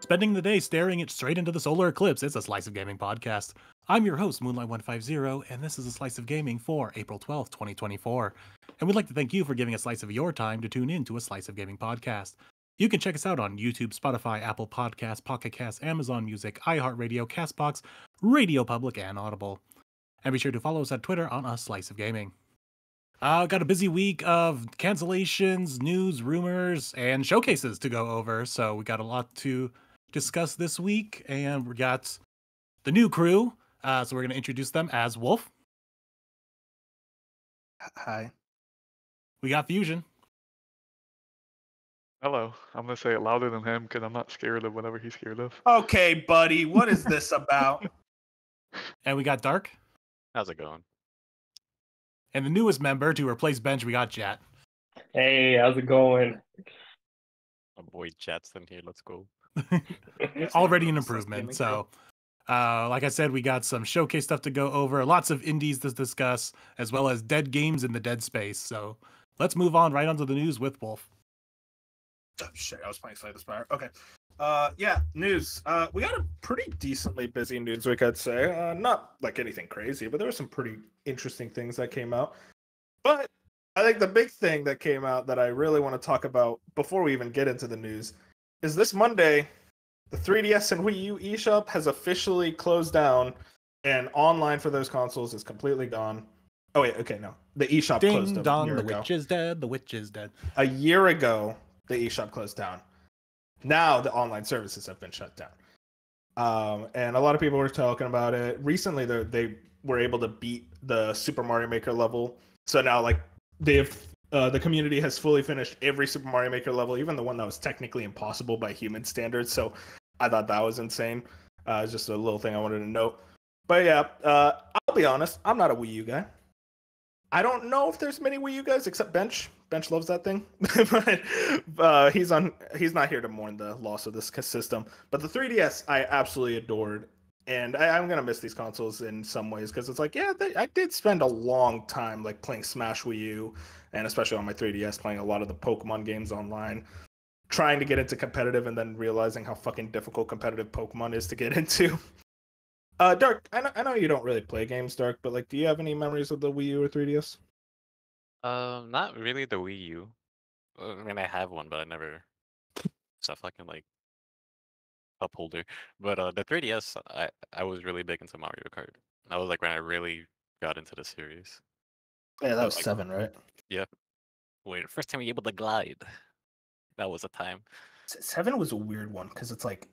Spending the day staring it straight into the solar eclipse, it's a Slice of Gaming podcast. I'm your host, Moonlight150, and this is a Slice of Gaming for April 12th, 2024. And we'd like to thank you for giving a slice of your time to tune in to a Slice of Gaming podcast. You can check us out on YouTube, Spotify, Apple Podcasts, Pocket Casts, Amazon Music, iHeartRadio, Castbox, Radio Public, and Audible. And be sure to follow us at Twitter on a Slice of Gaming. Got a busy week of cancellations, news, rumors, and showcases to go over, so we got a lot to discuss this week, and we got the new crew, so we're going to introduce them as Wolf. Hi. We got Fusion. Hello. I'm going to say it louder than him because I'm not scared of whatever he's scared of. Okay, buddy, what is this about? And we got Dark. How's it going? And the newest member to replace Bench, we got Jet. Hey, how's it going? My boy Jet's in here. Let's go. Already an improvement. So, like I said, we got some showcase stuff to go over, lots of indies to discuss, as well as dead games in the dead space. So let's move on right onto the news with Wolf. Oh, shit, I was playing Slay the Spire. Okay. Yeah, news. We got a pretty decently busy news week, I'd say. Not like anything crazy, but there were some pretty interesting things that came out. But I think the big thing that came out that I really want to talk about before we even get into the news is this Monday, the 3DS and Wii U eShop has officially closed down, and online for those consoles is completely gone. Oh wait, okay, no. The eShop closed Ding dong, a year the ago. witch is dead, the witch is dead. A year ago, the eShop closed down. Now the online services have been shut down. And a lot of people were talking about it. Recently, they were able to beat the Super Mario Maker level. So now, like, they've the community has fully finished every Super Mario Maker level, even the one that was technically impossible by human standards. So I thought that was insane. It's just a little thing I wanted to note. But yeah, I'll be honest, I'm not a Wii U guy. I don't know if there's many Wii U guys except Bench. Bench loves that thing, but he's not here to mourn the loss of this system. But the 3DS I absolutely adored, and I'm gonna miss these consoles in some ways because it's like, yeah, I did spend a long time like playing Smash Wii U, and especially on my 3DS playing a lot of the Pokemon games online, trying to get into competitive, and then realizing how fucking difficult competitive Pokemon is to get into. Dark, I know you don't really play games, Dark, but like, do you have any memories of the Wii U or 3DS? Not really the Wii U. I mean, I have one, but I never stuff I can like upholder. But the 3DS, I was really big into Mario Kart. That was like when I really got into the series. Yeah, that was Like, 7, right? Yeah. Wait, the first time we able to glide. That was a time. 7 was a weird one because it's like,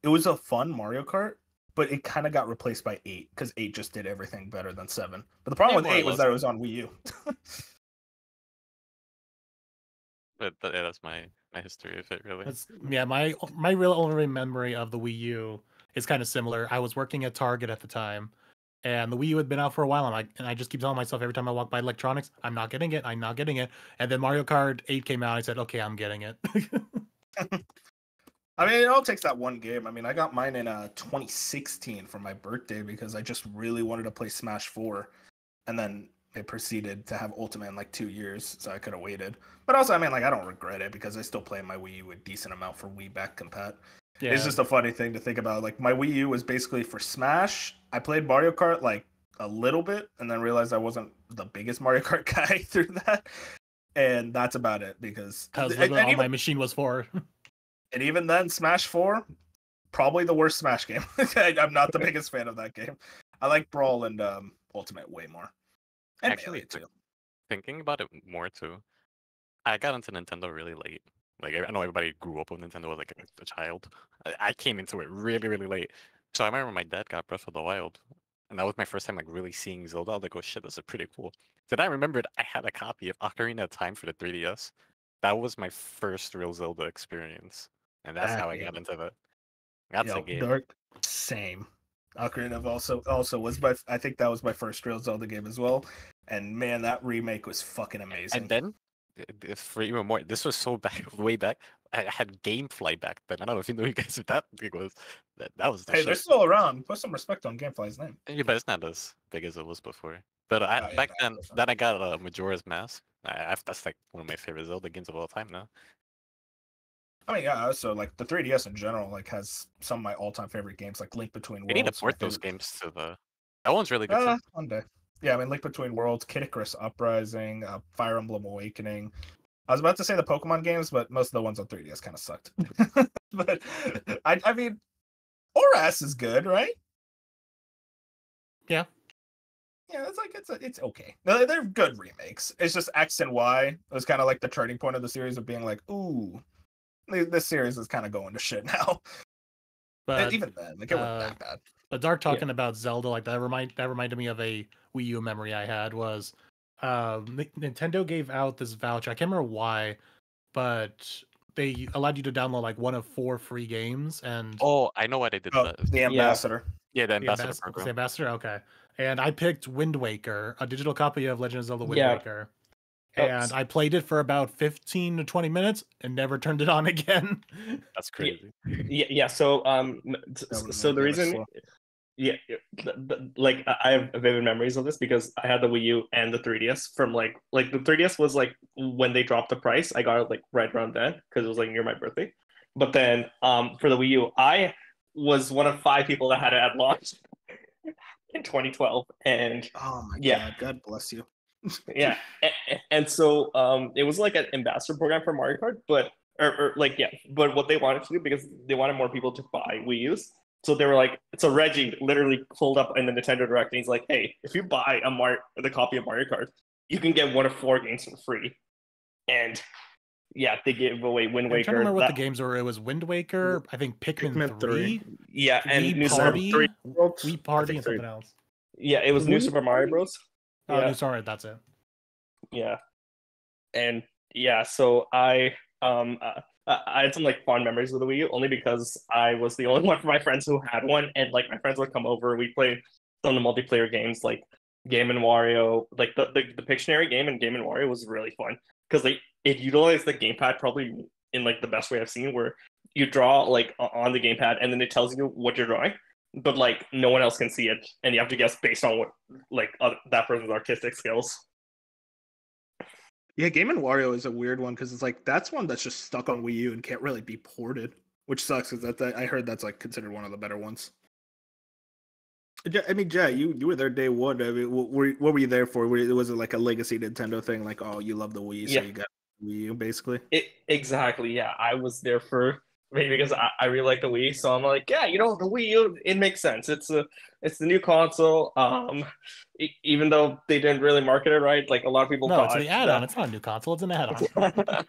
it was a fun Mario Kart, but it kind of got replaced by 8 because 8 just did everything better than 7. But the problem with 8 was that it was on Wii U. But yeah, that's my history of it, really. My real only memory of the Wii U is kind of similar. I was working at Target at the time, and the Wii U had been out for a while, and I just keep telling myself every time I walk by electronics, I'm not getting it. And then Mario Kart 8 came out, I said, okay, I'm getting it. I mean, it all takes that one game. I mean, I got mine in 2016 for my birthday because I just really wanted to play Smash 4, and then it proceeded to have Ultimate in like 2 years, so I could have waited. But also, I mean, like, I don't regret it because I still play my Wii U a decent amount for Wii back compat. Yeah. It's just a funny thing to think about. Like, my Wii U was basically for Smash. I played Mario Kart like a little bit, and then realized I wasn't the biggest Mario Kart guy through that. And that's about it because all my machine was for. And even then, Smash 4, probably the worst Smash game. I'm not the biggest fan of that game. I like Brawl and Ultimate way more. And actually, too. Thinking about it more too, I got into Nintendo really late. Like, I know everybody grew up with Nintendo as like a child. I came into it really, really late. So I remember my dad got Breath of the Wild, and that was my first time like really seeing Zelda. I was like, oh shit, this is pretty cool. Then I remembered I had a copy of Ocarina of Time for the 3DS. That was my first real Zelda experience, and that's how I got into that. That's a game. Dark, same. Ocarina of also was I think that was my first real Zelda game as well. And man, that remake was fucking amazing. And then, for even more, this was so back, way back. I had GameFly back then. I don't know if you know you guys what that big was. That was the shit. They're still around. Put some respect on GameFly's name. Yeah, but it's not as big as it was before. But back then I got Majora's Mask. That's like one of my favorite Zelda games of all time now. I mean, yeah. So like the 3DS in general, like has some of my all-time favorite games, like Link Between They need to Worlds. port those games to the. That one's really good too. One day. Yeah, I mean, Link Between Worlds, Kid Icarus Uprising, Fire Emblem Awakening. I was about to say the Pokemon games, but most of the ones on 3DS kind of sucked. But I mean, Oras is good, right? Yeah. Yeah, it's like it's okay. They're good remakes. It's just X and Y was kind of like the turning point of the series of being like, ooh, this series is kind of going to shit now. But even then, like it wasn't that bad. But Dark talking about Zelda like that reminded me of a Wii U memory I had was Nintendo gave out this voucher. I can't remember why, but they allowed you to download like one of 4 free games. And Oh, I know why they did that. The Ambassador. Yeah, the Ambassador program. The Ambassador, okay. And I picked Wind Waker, a digital copy of Legend of Zelda Wind Waker. And I played it for about 15 to 20 minutes and never turned it on again. That's crazy. Yeah. So so the reason, like I have vivid memories of this because I had the Wii U and the 3DS from like the 3DS was like when they dropped the price, I got it like right around then because it was like near my birthday. But then for the Wii U, I was one of 5 people that had it at launch in 2012, and oh my God bless you. Yeah, and so it was like an ambassador program for Mario Kart, but but what they wanted to do because they wanted more people to buy Wii U's, so they were like, so Reggie literally pulled up in the Nintendo Direct and he's like, hey, if you buy the copy of Mario Kart, you can get one of 4 games for free, and yeah, they gave away Wind Waker. I'm trying to remember what the games were. It was Wind Waker, I think Pikmin 3. Yeah, and Wii New Party, Wii Party, and something else. Yeah, it was New Super Mario Bros. Oh, New Sorry, that's it. Yeah, and yeah, so I had some like fond memories with the Wii U only because I was the only one from my friends who had one, and like my friends would come over. We played some of the multiplayer games like Game and Wario, like the Pictionary game and Game and Wario was really fun because it utilized the gamepad probably in like the best way I've seen, where you draw like on the gamepad and then it tells you what you're drawing, but like no one else can see it, and you have to guess based on what like that person's artistic skills. Yeah, Game and Wario is a weird one because it's like that's one that's just stuck on Wii U and can't really be ported, which sucks because I heard that's like considered one of the better ones. I mean, Jay, you were there day one. I mean, what were you there for? Was it like a legacy Nintendo thing? Like, oh, you love the Wii, so you got Wii U, basically? Exactly, yeah. I was there for maybe because I really like the Wii, so I'm like, yeah, the Wii U, it makes sense. It's the new console. Even though they didn't really market it right, like a lot of people thought. No, it's the add-on. It's not a new console. It's an add-on.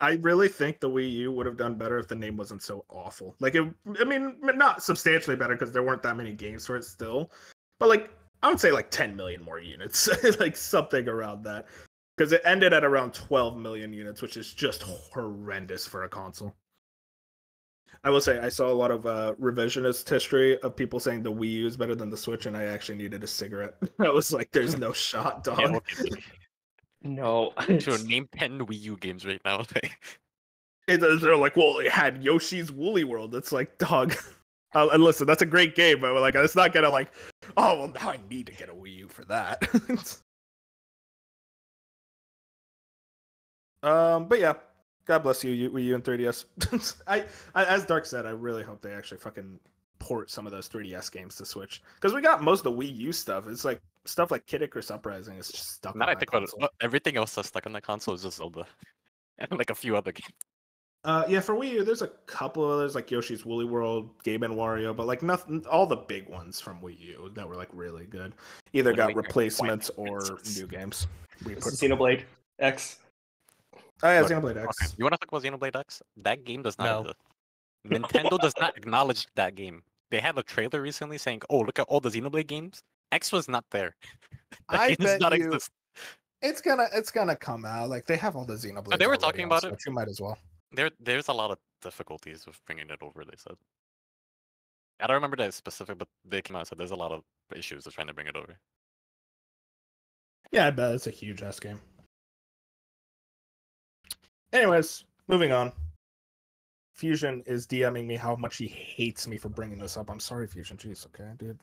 I really think the Wii U would have done better if the name wasn't so awful. Like, I mean, not substantially better because there weren't that many games for it still, but like I would say like 10 million more units, like something around that, because it ended at around 12 million units, which is just horrendous for a console. I will say I saw a lot of revisionist history of people saying the Wii U is better than the Switch, and I actually needed a cigarette. I was like, "There's no shot, dog." Yeah, okay. No. So name 10 Wii U games right now. They're like, well, it had Yoshi's Woolly World. It's like, dog. And listen, that's a great game, but like, it's not gonna like, oh, well, now I need to get a Wii U for that. But yeah, God bless you, Wii U and 3DS. I, as Dark said, I really hope they actually fucking port some of those 3DS games to Switch, because we got most of the Wii U stuff. It's like stuff like Kid Icarus Uprising is just stuck. Now I think about it, everything else that's stuck on the console is just Zelda, and like a few other games. Yeah, for Wii U, there's a couple others like Yoshi's Woolly World, Game and Wario, but like nothing. All the big ones from Wii U that were like really good either got replacements or new games. Xenoblade X. Oh yeah, Xenoblade X. Okay. You want to talk about Xenoblade X? That game does not. Nintendo does not acknowledge that game. They had a trailer recently saying, "Oh, look at all the Xenoblade games." X was not there. I bet you it's gonna come out. Like they have all the Xenoblade. So they were talking about it. You might as well. There's a lot of difficulties with bringing it over. They said. I don't remember that specific, but they came out and said there's a lot of issues with trying to bring it over. Yeah, I bet it's a huge ass game. Anyways, moving on. Fusion is DMing me how much he hates me for bringing this up. I'm sorry, Fusion. Jeez, okay, dude.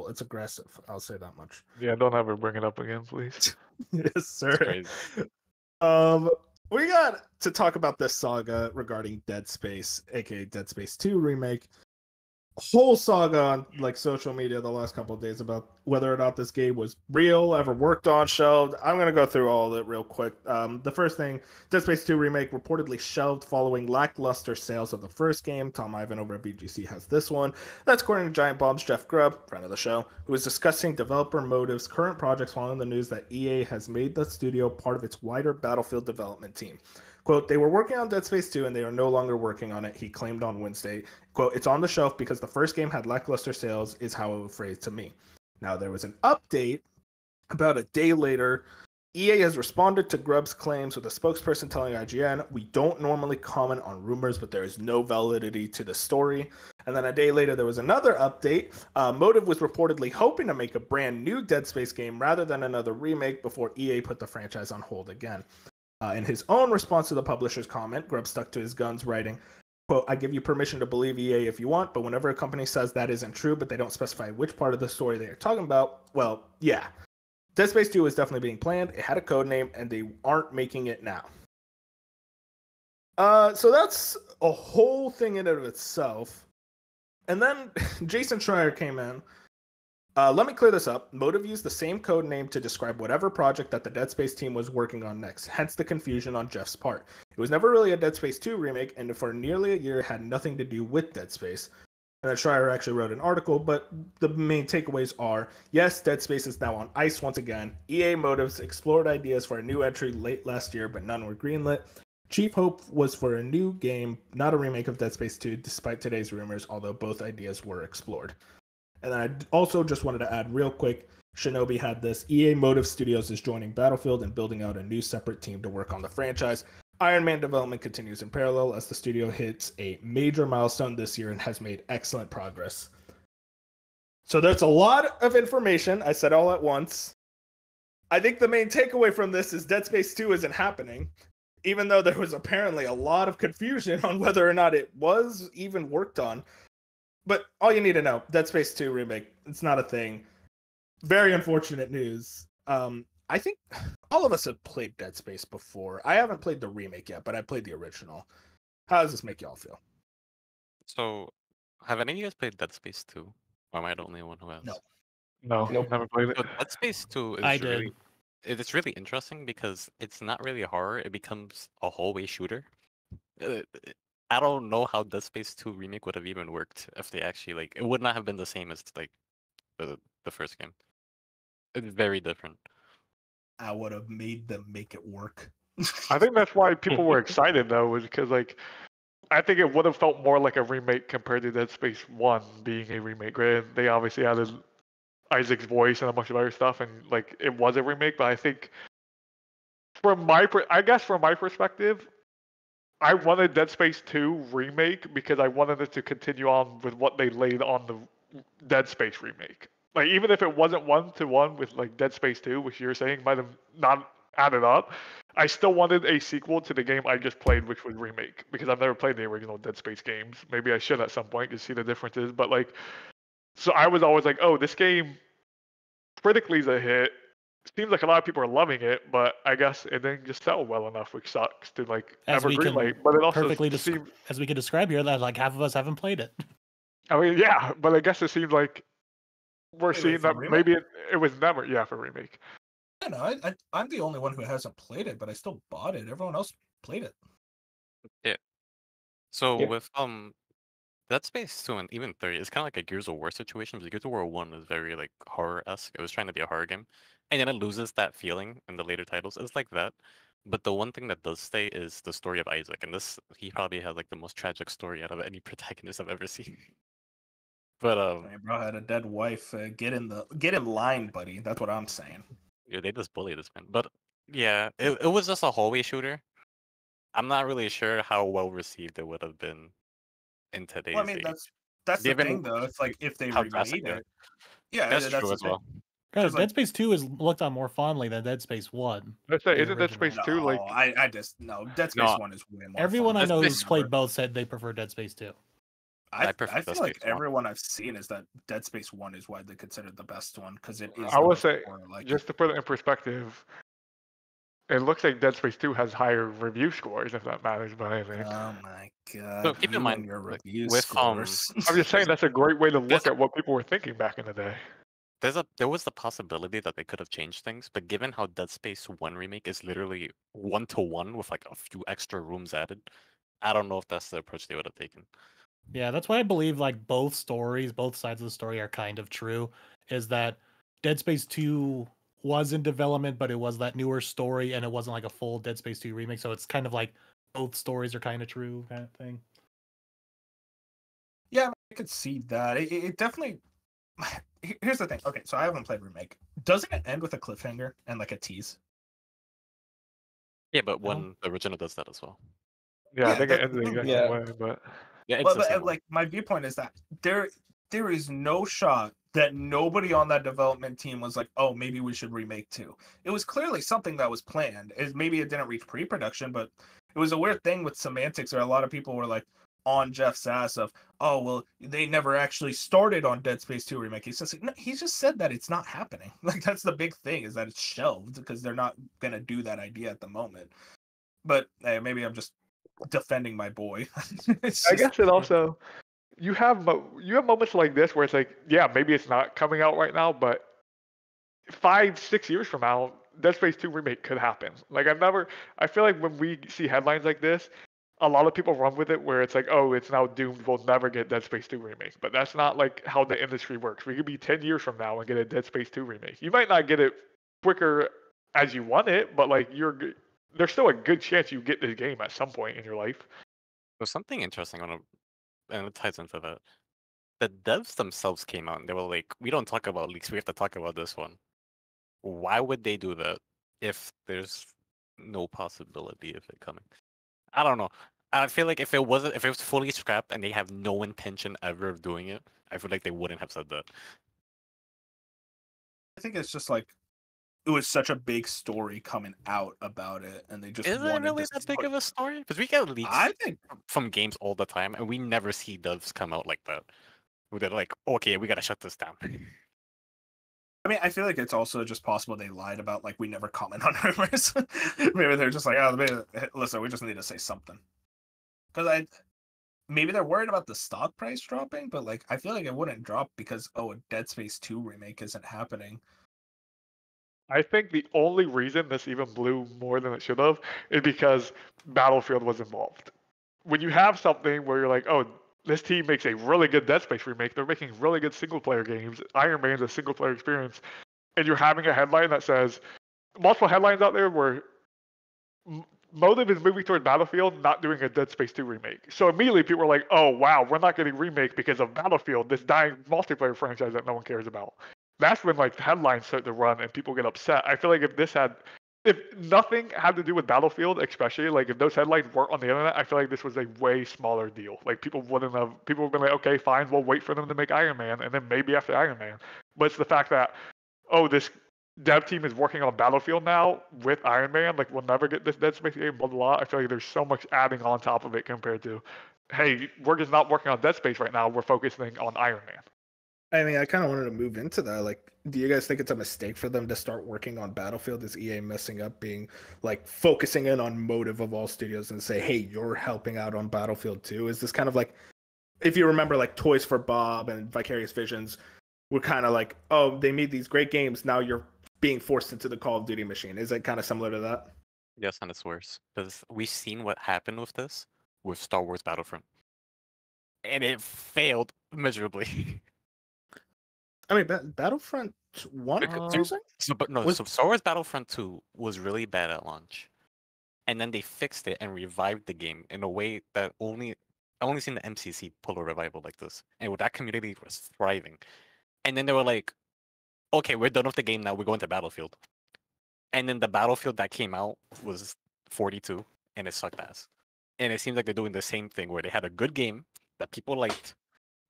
It's aggressive. I'll say that much. Yeah, don't ever bring it up again, please. Yes, sir. we got to talk about this saga regarding Dead Space, aka Dead Space 2 remake. Whole saga on like social media the last couple of days about whether or not this game was real, ever worked on, shelved. I'm gonna go through all of it real quick. The first thing, Dead Space 2 remake reportedly shelved following lackluster sales of the first game. Tom Ivan over at BGC has this one. That's according to Giant Bomb's Jeff Grubb, friend of the show, who was discussing developer motives, current projects following the news that EA has made the studio part of its wider Battlefield development team. Quote, they were working on Dead Space 2 and they are no longer working on it, he claimed on Wednesday. Quote, it's on the shelf because the first game had lackluster sales, is how it was phrased to me. Now, there was an update about a day later. EA has responded to Grubb's claims with a spokesperson telling IGN, we don't normally comment on rumors, but there is no validity to the story. And then a day later, there was another update. Motive was reportedly hoping to make a brand new Dead Space game rather than another remake before EA put the franchise on hold again. In his own response to the publisher's comment, Grubb stuck to his guns, writing, quote, I give you permission to believe EA if you want, but whenever a company says that isn't true, but they don't specify which part of the story they are talking about, well, yeah. Dead Space 2 is definitely being planned. It had a code name, and they aren't making it now. So that's a whole thing in and of itself. And then Jason Schreier came in. Let me clear this up. Motive used the same code name to describe whatever project that the Dead Space team was working on next, hence the confusion on Jeff's part. It was never really a Dead Space 2 remake, and for nearly a year had nothing to do with Dead Space. And then Schreier actually wrote an article, but the main takeaways are, yes, Dead Space is now on ice once again. EA Motives explored ideas for a new entry late last year, but none were greenlit. Chief hope was for a new game, not a remake of Dead Space 2, despite today's rumors, although both ideas were explored. And then I also just wanted to add real quick, Shinobi had this. EA Motive Studios is joining Battlefield and building out a new separate team to work on the franchise. Iron Man development continues in parallel as the studio hits a major milestone this year and has made excellent progress. So there's a lot of information. I said all at once. I think the main takeaway from this is Dead Space 2 isn't happening, even though there was apparently a lot of confusion on whether or not it was even worked on. But all you need to know, Dead Space 2 remake, it's not a thing. Very unfortunate news. I think all of us have played Dead Space before. I haven't played the remake yet, but I played the original. How does this make y'all feel? So, have any of you guys played Dead Space 2? Or am I the only one who has? No. No, Nope. never played it. So Dead Space 2 is I did. really it's really interesting because it's not really a horror, it becomes a hallway shooter. I don't know how Dead Space 2 remake would have even worked if they actually like it would not have been the same as like the first game. It's very different. I would have made them make it work. I think that's why people were excited though, was because like I think it would have felt more like a remake compared to Dead Space 1 being a remake. Right? They obviously added Isaac's voice and a bunch of other stuff, and like it was a remake. But I think from my perspective, I wanted Dead Space 2 remake because I wanted it to continue on with what they laid on the Dead Space remake. Like even if it wasn't 1-to-1 with like Dead Space 2, which you're saying might have not added up, I still wanted a sequel to the game I just played, which was Remake, because I've never played the original Dead Space games. Maybe I should at some point to see the differences, but like, so I was always like, oh, this game critically is a hit. Seems like a lot of people are loving it, but I guess it didn't just sell well enough, which sucks to like As ever we can greenlight. But it also perfectly seemed, as we can describe here, that like half of us haven't played it. I mean, yeah, but I guess it seems like we're Wait, seeing for that Remake? maybe it was never, yeah, for Remake. I know. I'm the only one who hasn't played it, but I still bought it. Everyone else played it. So Yep. with Dead Space 2 and even 3, it's kind of like a Gears of War situation because Gears of War 1 is very like horror-esque. It was trying to be a horror game. And then it loses that feeling in the later titles. It's like that. But the one thing that does stay is the story of Isaac. And this he probably has like the most tragic story out of any protagonist I've ever seen. But My bro had a dead wife. Get in line, buddy. That's what I'm saying. yeah, they just bully this man. But yeah, it was just a hallway shooter. I'm not really sure how well received it would have been in today's Well, I mean, age. that's the Given thing, though. It's like if they how remade drastic it. Yeah, That's that's true the as thing. well. Guys, Because, like- Dead Space 2 is looked on more fondly than Dead Space 1. Let's say, The isn't Dead original. Space 2 like? No, I just no. Dead Space No. 1 is way more. Everyone fun. I know Dead who's Space played both said they prefer Dead Space 2. I I prefer feel Dead like Space 1. everyone I've seen is that Dead Space 1 is widely considered the best one because it is. I would say, like just to put it in perspective, It looks like Dead Space 2 has higher review scores, if that matters by anything. Oh my So god! keep in You mind, and your like, review with scores. I'm just saying that's a great way to look There's- at what people were thinking back in the day. there was the possibility that they could have changed things, but given how Dead Space 1 remake is literally 1-to-1 with like a few extra rooms added, I don't know if that's the approach they would have taken. Yeah, that's why I believe like both stories, both sides of the story are kind of true. Is that Dead Space 2 was in development, but it was that newer story and it wasn't like a full Dead Space 2 remake. So it's kind of like both stories are kind of true kind of thing. Yeah, I could see that. It definitely. Here's the thing. Okay, so I haven't played Remake. Doesn't it end with a cliffhanger and like a tease? Yeah, but No. one the original does that as well. Yeah, Yeah, I think that's it ended the the thing, exact yeah. same way, but Yeah, it's But, the same one. like my viewpoint is that there is no shot that nobody on that development team was like, oh, maybe we should remake 2. It was clearly something that was planned. Maybe it didn't reach pre-production, but it was a weird thing with semantics where a lot of people were like on Jeff's ass of, oh, well, they never actually started on Dead Space 2 remake. He's just like, no, he just said that it's not happening. Like that's the big thing, is that it's shelved because they're not gonna do that idea at the moment. But maybe I'm just defending my boy. I guess it also you have moments like this where it's like, yeah, maybe it's not coming out right now, but 5-6 years from now, Dead Space 2 remake could happen. Like I feel like when we see headlines like this, a lot of people run with it where it's like, oh, it's now doomed, we'll never get Dead Space 2 remake. But that's not like how the industry works. We could be 10 years from now and get a Dead Space 2 remake. You might not get it quicker as you want it, but like there's still a good chance you get this game at some point in your life. So something interesting and it ties into that. The devs themselves came out and they were like, we don't talk about leaks, we have to talk about this one. Why would they do that if there's no possibility of it coming? I don't know. I feel like if it was fully scrapped and they have no intention ever of doing it, I feel like they wouldn't have said that. I think it's just like it was such a big story coming out about it, and they just Is it wanted really to that big put- of a story? Because we get leaks I think from games all the time, and we never see devs come out like that. Where they're like, okay, we gotta shut this down. I mean, I feel like it's also just possible they lied about like we never comment on rumors. Maybe they're just like, oh, listen, we just need to say something. Because maybe they're worried about the stock price dropping, but like I feel like it wouldn't drop because a Dead Space 2 remake isn't happening. I think the only reason this even blew more than it should have is because Battlefield was involved. When you have something where you're like, oh, this team makes a really good Dead Space remake, they're making really good single player games, Iron Man's a single player experience, and you're having a headline that says, multiple headlines out there where Motive is moving toward Battlefield, not doing a Dead Space 2 remake. So immediately people were like, oh, wow, we're not getting remake because of Battlefield, this dying multiplayer franchise that no one cares about. That's when like the headlines start to run and people get upset. I feel like if nothing had to do with Battlefield, especially like if those headlines weren't on the internet, I feel like this was a way smaller deal. Like people would have been like, okay, fine, we'll wait for them to make Iron Man, and then maybe after Iron Man. But it's the fact that, oh, this dev team is working on Battlefield now with Iron Man, like we'll never get this Dead Space game, blah blah blah. I feel like there's so much adding on top of it compared to, hey, we're just not working on Dead Space right now, we're focusing on Iron Man. I mean, I kind of wanted to move into that. Like, do you guys think it's a mistake for them to start working on Battlefield? Is EA messing up being like focusing in on Motive of all studios and say, hey, you're helping out on Battlefield too? Is this kind of like, if you remember like Toys for Bob and Vicarious Visions, we're kind of like, oh, they made these great games, now you're being forced into the Call of Duty machine. Is it kind of similar to that? Yes, and it's worse. Because we've seen what happened with this with Star Wars Battlefront. And it failed miserably. I mean, Battlefront 1? So Star Wars Battlefront 2 was really bad at launch. And then they fixed it and revived the game in a way that I only seen the MCC pull a revival like this. And that community was thriving. And then they were like, okay, we're done with the game now, we're going to Battlefield. And then the Battlefield that came out was 42, and it sucked ass. And it seems like they're doing the same thing where they had a good game that people liked.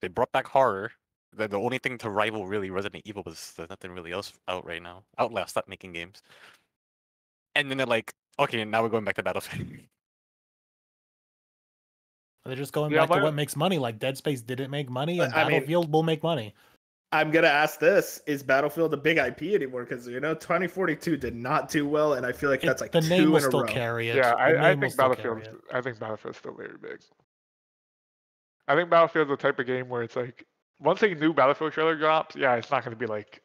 They brought back horror. The only thing to rival really Resident Evil was there's nothing really else out right now. Outlaws stopped making games. And then they're like, okay, now we're going back to Battlefield. They're just going back to what makes money. Like Dead Space didn't make money, and I mean, Battlefield will make money. I'm gonna ask this: is Battlefield a big IP anymore? Because 2042 did not do well, and I feel like that's like the name 2 will in a still row. carry it. Yeah, The I name will think still carry Battlefield's. it. I think Battlefield's still very big. I think Battlefield's the type of game where it's like once a new Battlefield trailer drops, yeah, it's not going to be like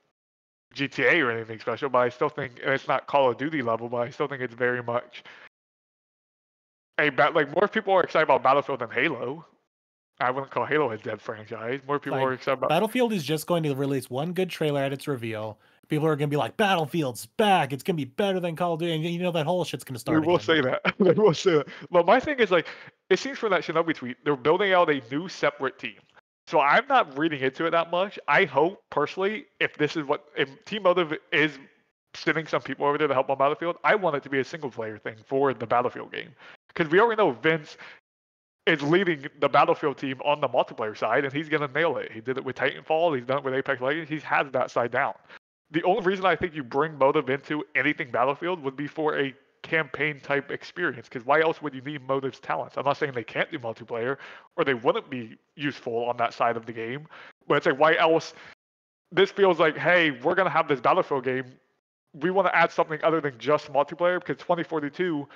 GTA or anything special, but I still think and it's not Call of Duty level, but I still think it's very much like more people are excited about Battlefield than Halo. I wouldn't call Halo a dead franchise. More people are excited about Battlefield is just going to release one good trailer at its reveal. People are going to be like, Battlefield's back. It's going to be better than Call of Duty. And that whole shit's going to start We will again. say that. We will say that. But my thing is like, it seems from that Shinobi tweet, they're building out a new separate team. So I'm not reading into it that much. I hope personally, if Team Motive is sending some people over there to help on Battlefield, I want it to be a single player thing for the Battlefield game. Because we already know Vince is leading the Battlefield team on the multiplayer side, and he's going to nail it. He did it with Titanfall. He's done it with Apex Legends. He has that side down. The only reason I think you bring Motive into anything Battlefield would be for a campaign type experience. Because why else would you need Motive's talents? I'm not saying they can't do multiplayer or they wouldn't be useful on that side of the game, but it's like why else? This feels like, hey, we're going to have this Battlefield game. We want to add something other than just multiplayer because 2042.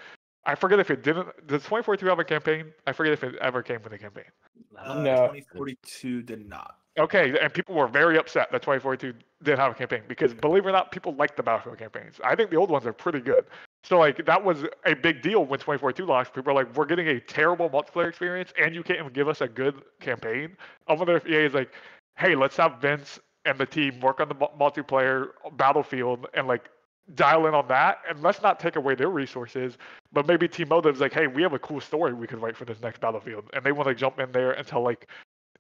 I forget if it didn't. Does 2042 have a campaign? I forget if it ever came with a campaign. No. 2042 did not. Okay, and people were very upset that 2042 didn't have a campaign because, believe it or not, people like the Battlefield campaigns. I think the old ones are pretty good. So, like, that was a big deal when 2042 launched. People are like, we're getting a terrible multiplayer experience, and you can't even give us a good campaign. I wonder if EA is like, hey, let's have Vince and the team work on the multiplayer Battlefield and, like, dial in on that, and let's not take away their resources, but maybe Team Motive's like, hey, we have a cool story we could write for this next Battlefield, and they want to jump in there and tell like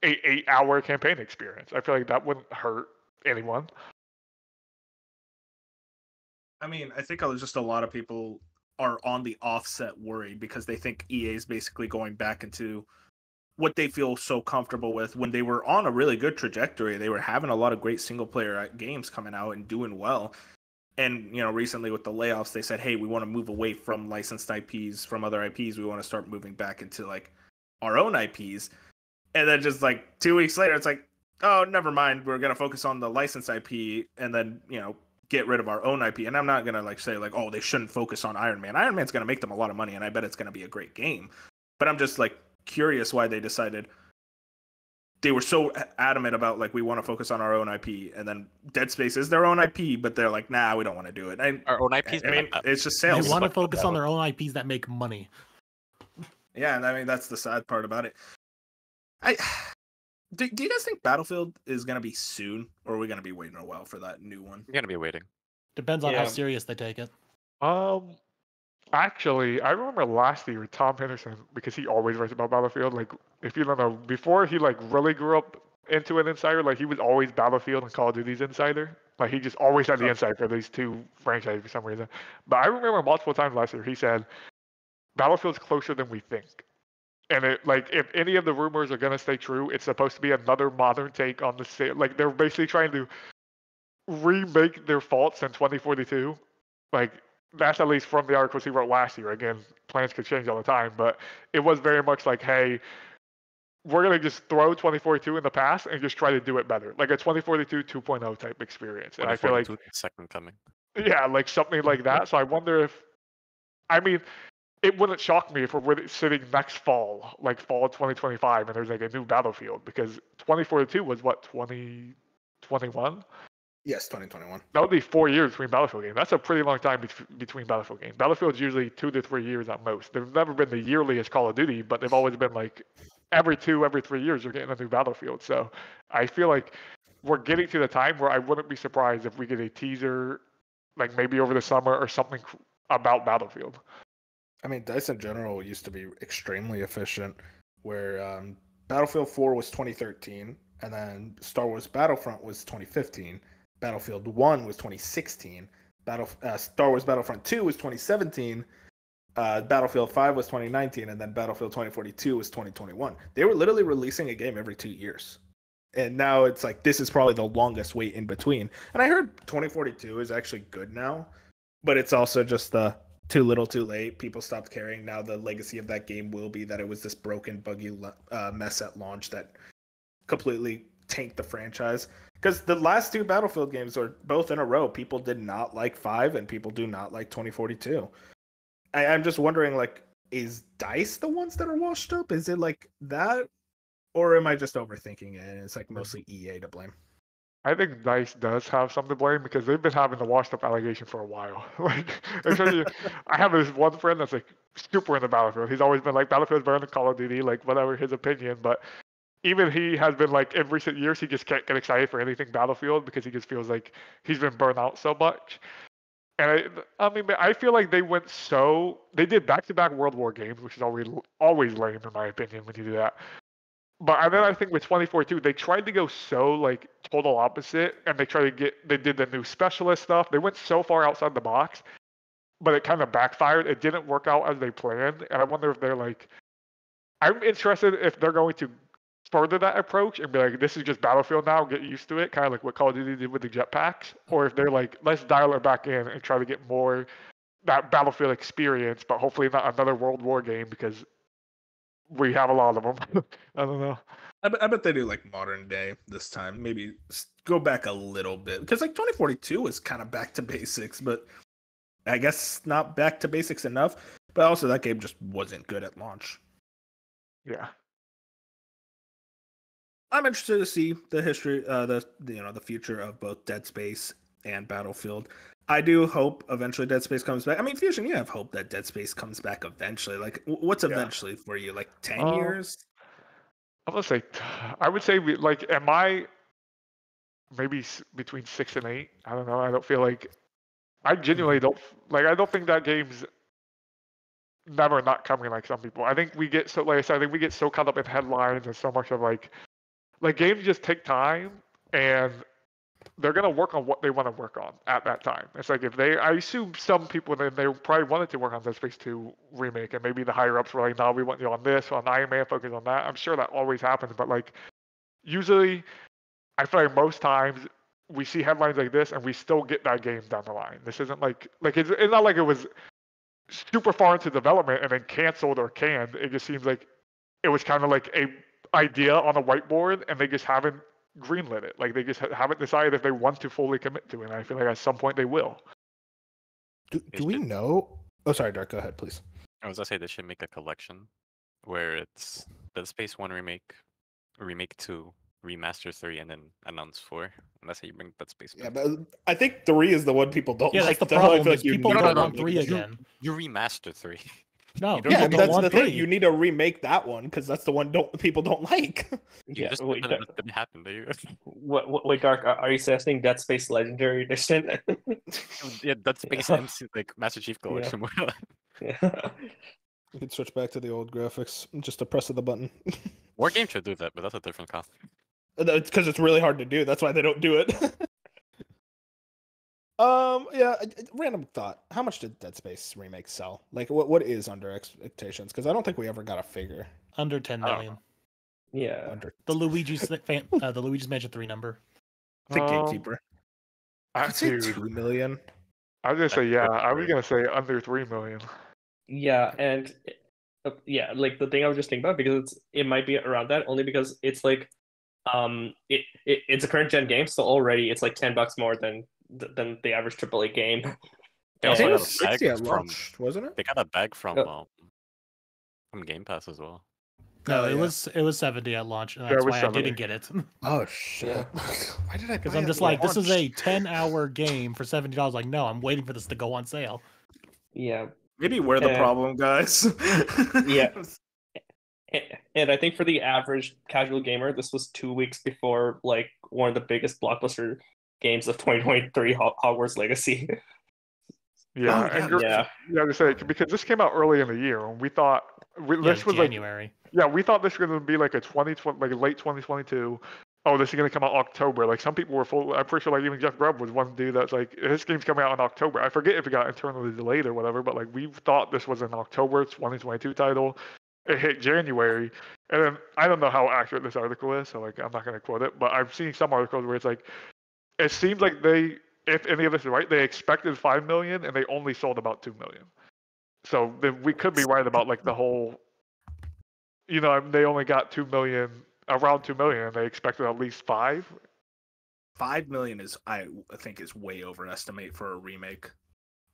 a 8-hour campaign experience. I feel like that wouldn't hurt anyone. I mean, I think just a lot of people are on the offset worried because they think EA is basically going back into what they feel so comfortable with when they were on a really good trajectory. They were having a lot of great single player games coming out and doing well. And, recently with the layoffs, they said, hey, we want to move away from licensed IPs, from other IPs. We want to start moving back into, like, our own IPs. And then just, like, 2 weeks later, it's like, oh, never mind. We're going to focus on the licensed IP and then, get rid of our own IP. And I'm not going to, like, say, like, oh, they shouldn't focus on Iron Man. Iron Man's going to make them a lot of money, and I bet it's going to be a great game. But I'm just, like, curious why they decided they were so adamant about like we want to focus on our own IP, and then Dead Space is their own IP, but they're like, nah, we don't want to do it. Our own IPs. I mean, it's just sales. They want to focus on their own IPs that make money. Yeah, and I mean that's the sad part about it. Do you guys think Battlefield is gonna be soon, or are we gonna be waiting a while for that new one? You're gonna be waiting. Depends on how serious they take it. Actually, I remember last year Tom Henderson, because he always writes about Battlefield. Like, if you don't know, before he like really grew up into an insider, like he was always Battlefield and Call of Duty's insider. Like he just always had the insight for these two franchises for some reason. But I remember multiple times last year he said, Battlefield's closer than we think. And it like if any of the rumors are gonna stay true, it's supposed to be another modern take on the like they're basically trying to remake their faults in 2042. Like that's at least from the articles he wrote last year. Again, plans could change all the time, but it was very much like, hey, we're going to just throw 2042 in the past and just try to do it better. Like a 2042 2.0 type experience. And I feel like second coming. Yeah, like something like that. So I wonder if, I mean, it wouldn't shock me if we're sitting next fall, like fall 2025, and there's like a new Battlefield, because 2042 was what, 2021? Yes, 2021. That would be 4 years between Battlefield games. That's a pretty long time between Battlefield games. Battlefield's usually 2 to 3 years at most. They've never been the yearliest Call of Duty, but they've always been like every 3 years you're getting a new Battlefield. So I feel like we're getting to the time where I wouldn't be surprised if we get a teaser, like maybe over the summer or something about Battlefield. I mean, DICE in general used to be extremely efficient, where Battlefield 4 was 2013, and then Star Wars Battlefront was 2015. Battlefield 1 was 2016, Star Wars Battlefront 2 was 2017, Battlefield 5 was 2019, and then Battlefield 2042 was 2021. They were literally releasing a game every 2 years. And now it's like, this is probably the longest wait in between. And I heard 2042 is actually good now, but it's also just too little too late. People stopped caring. Now the legacy of that game will be that it was this broken, buggy mess at launch that completely tanked the franchise. Because the last two Battlefield games are both in a row. People did not like 5, and people do not like 2042. I'm just wondering, like, is DICE the ones that are washed up? Is it like that? Or am I just overthinking it and it's like mostly EA to blame? I think DICE does have some to blame because they've been having the washed up allegation for a while. Like, especially, I have this one friend that's like super into Battlefield. He's always been like, Battlefield's better than Call of Duty, like whatever his opinion. But even he has been like, in recent years, he just can't get excited for anything Battlefield because he just feels like he's been burnt out so much. And I mean, I feel like they did back-to-back World War games, which is always lame in my opinion when you do that. But then I think with 2042, they tried to go so like total opposite, and they did the new specialist stuff. They went so far outside the box, but it kind of backfired. It didn't work out as they planned, and I wonder if they're like, I'm interested if they're going to further that approach and be like, this is just Battlefield now, get used to it, kind of like what Call of Duty did with the jetpacks, or if they're like, let's dial it back in and try to get more that Battlefield experience, but hopefully not another World War game because we have a lot of them. I don't know. I bet they do like modern day this time. Maybe go back a little bit because like 2042 is kind of back to basics, but I guess not back to basics enough. But also that game just wasn't good at launch. Yeah. I'm interested to see the history, the future of both Dead Space and Battlefield. I do hope eventually Dead Space comes back. I mean, Fusion, you have hope that Dead Space comes back eventually. Like, what's eventually for you? Like 10 years? I'm gonna say, I would say like, am I maybe between 6 and 8? I don't know. I don't feel like I genuinely don't like. I don't think that game's never not coming like some people. I think we get so like I said, I think we get so caught up in headlines and so much of like games just take time and they're gonna work on what they want to work on at that time. It's like I assume some people then they probably wanted to work on Dead Space 2 remake, and maybe the higher ups were like, "No, we want you on this, on Iron Man, focus on that." I'm sure that always happens, but like usually, I feel like most times we see headlines like this, and we still get that game down the line. This isn't like it's not like it was super far into development and then canceled or canned. It just seems like it was kind of like a idea on a whiteboard, and they just haven't greenlit it. Like they just haven't decided if they want to fully commit to it. And I feel like at some point they will. Do we know? Oh, sorry, Dark. Go ahead, please. I was gonna say they should make a collection where it's Dead Space 1 remake, Remake 2, Remaster 3, and then announce 4. And that's how you bring Dead Space back. Yeah, but I think 3 is the one people don't Yeah, like. that's the problem. Is you people need don't to want remake 3 it. again. You remaster 3. No, You don't Yeah, people don't that's want the 3. thing. You need to remake that one because that's the one people don't like. You just wait, it didn't happen, do you? wait, Dark, are you suggesting Dead Space Legendary Edition? Yeah, Dead Space MC, like Master Chief Collection. Yeah. You could switch back to the old graphics, just a press of the button. War game should do that, but that's a different cost. It's because it's really hard to do. That's why they don't do it. Yeah. Random thought. How much did Dead Space remake sell? Like, what is under expectations? Because I don't think we ever got a figure. Under 10 million. Yeah. Under The Luigi's Mansion 3 number. the Gatekeeper. I would say Dude, 2 million. I was gonna say yeah. That's I was true. gonna say under 3 million. Yeah, and yeah, like the thing I was just thinking about because it might be around that only because it's like it's a current gen game, so already it's like $10 more than the average AAA game. They I also think it got was a bag 60 at from launch, wasn't it? they got a bag from Oh. Game Pass as well. No, Oh, it yeah. was 70 at launch, and Yeah, it that's was why I 70. didn't get it. Oh shit! Why did I? Because buy I'm it just at like, this is a launch? 10-hour game for $70. Like, no, I'm waiting for this to go on sale. Yeah. Maybe we're the problem, guys. Yeah. And I think for the average casual gamer, this was 2 weeks before like one of the biggest blockbuster games of 2023, Hogwarts Legacy. Yeah, Oh, and yeah. yeah, to say because this came out early in the year, and we thought Yeah, this was like January. yeah, we thought this was gonna be like a 2020, like late 2022. Oh, this is gonna come out October. Like some people were full. I'm pretty sure like even Jeff Grubb was one dude that's like this game's coming out in October. I forget if it got internally delayed or whatever, but like we thought this was an October 2022 title. It hit January, and then I don't know how accurate this article is, so like I'm not gonna quote it, but I've seen some articles where it's like it seems like they, if any of this is right, they expected 5 million and they only sold about 2 million. So then we could be right about like the whole, you know, they only got 2 million, around 2 million, and they expected at least 5. $5 million is I think is way overestimate for a remake.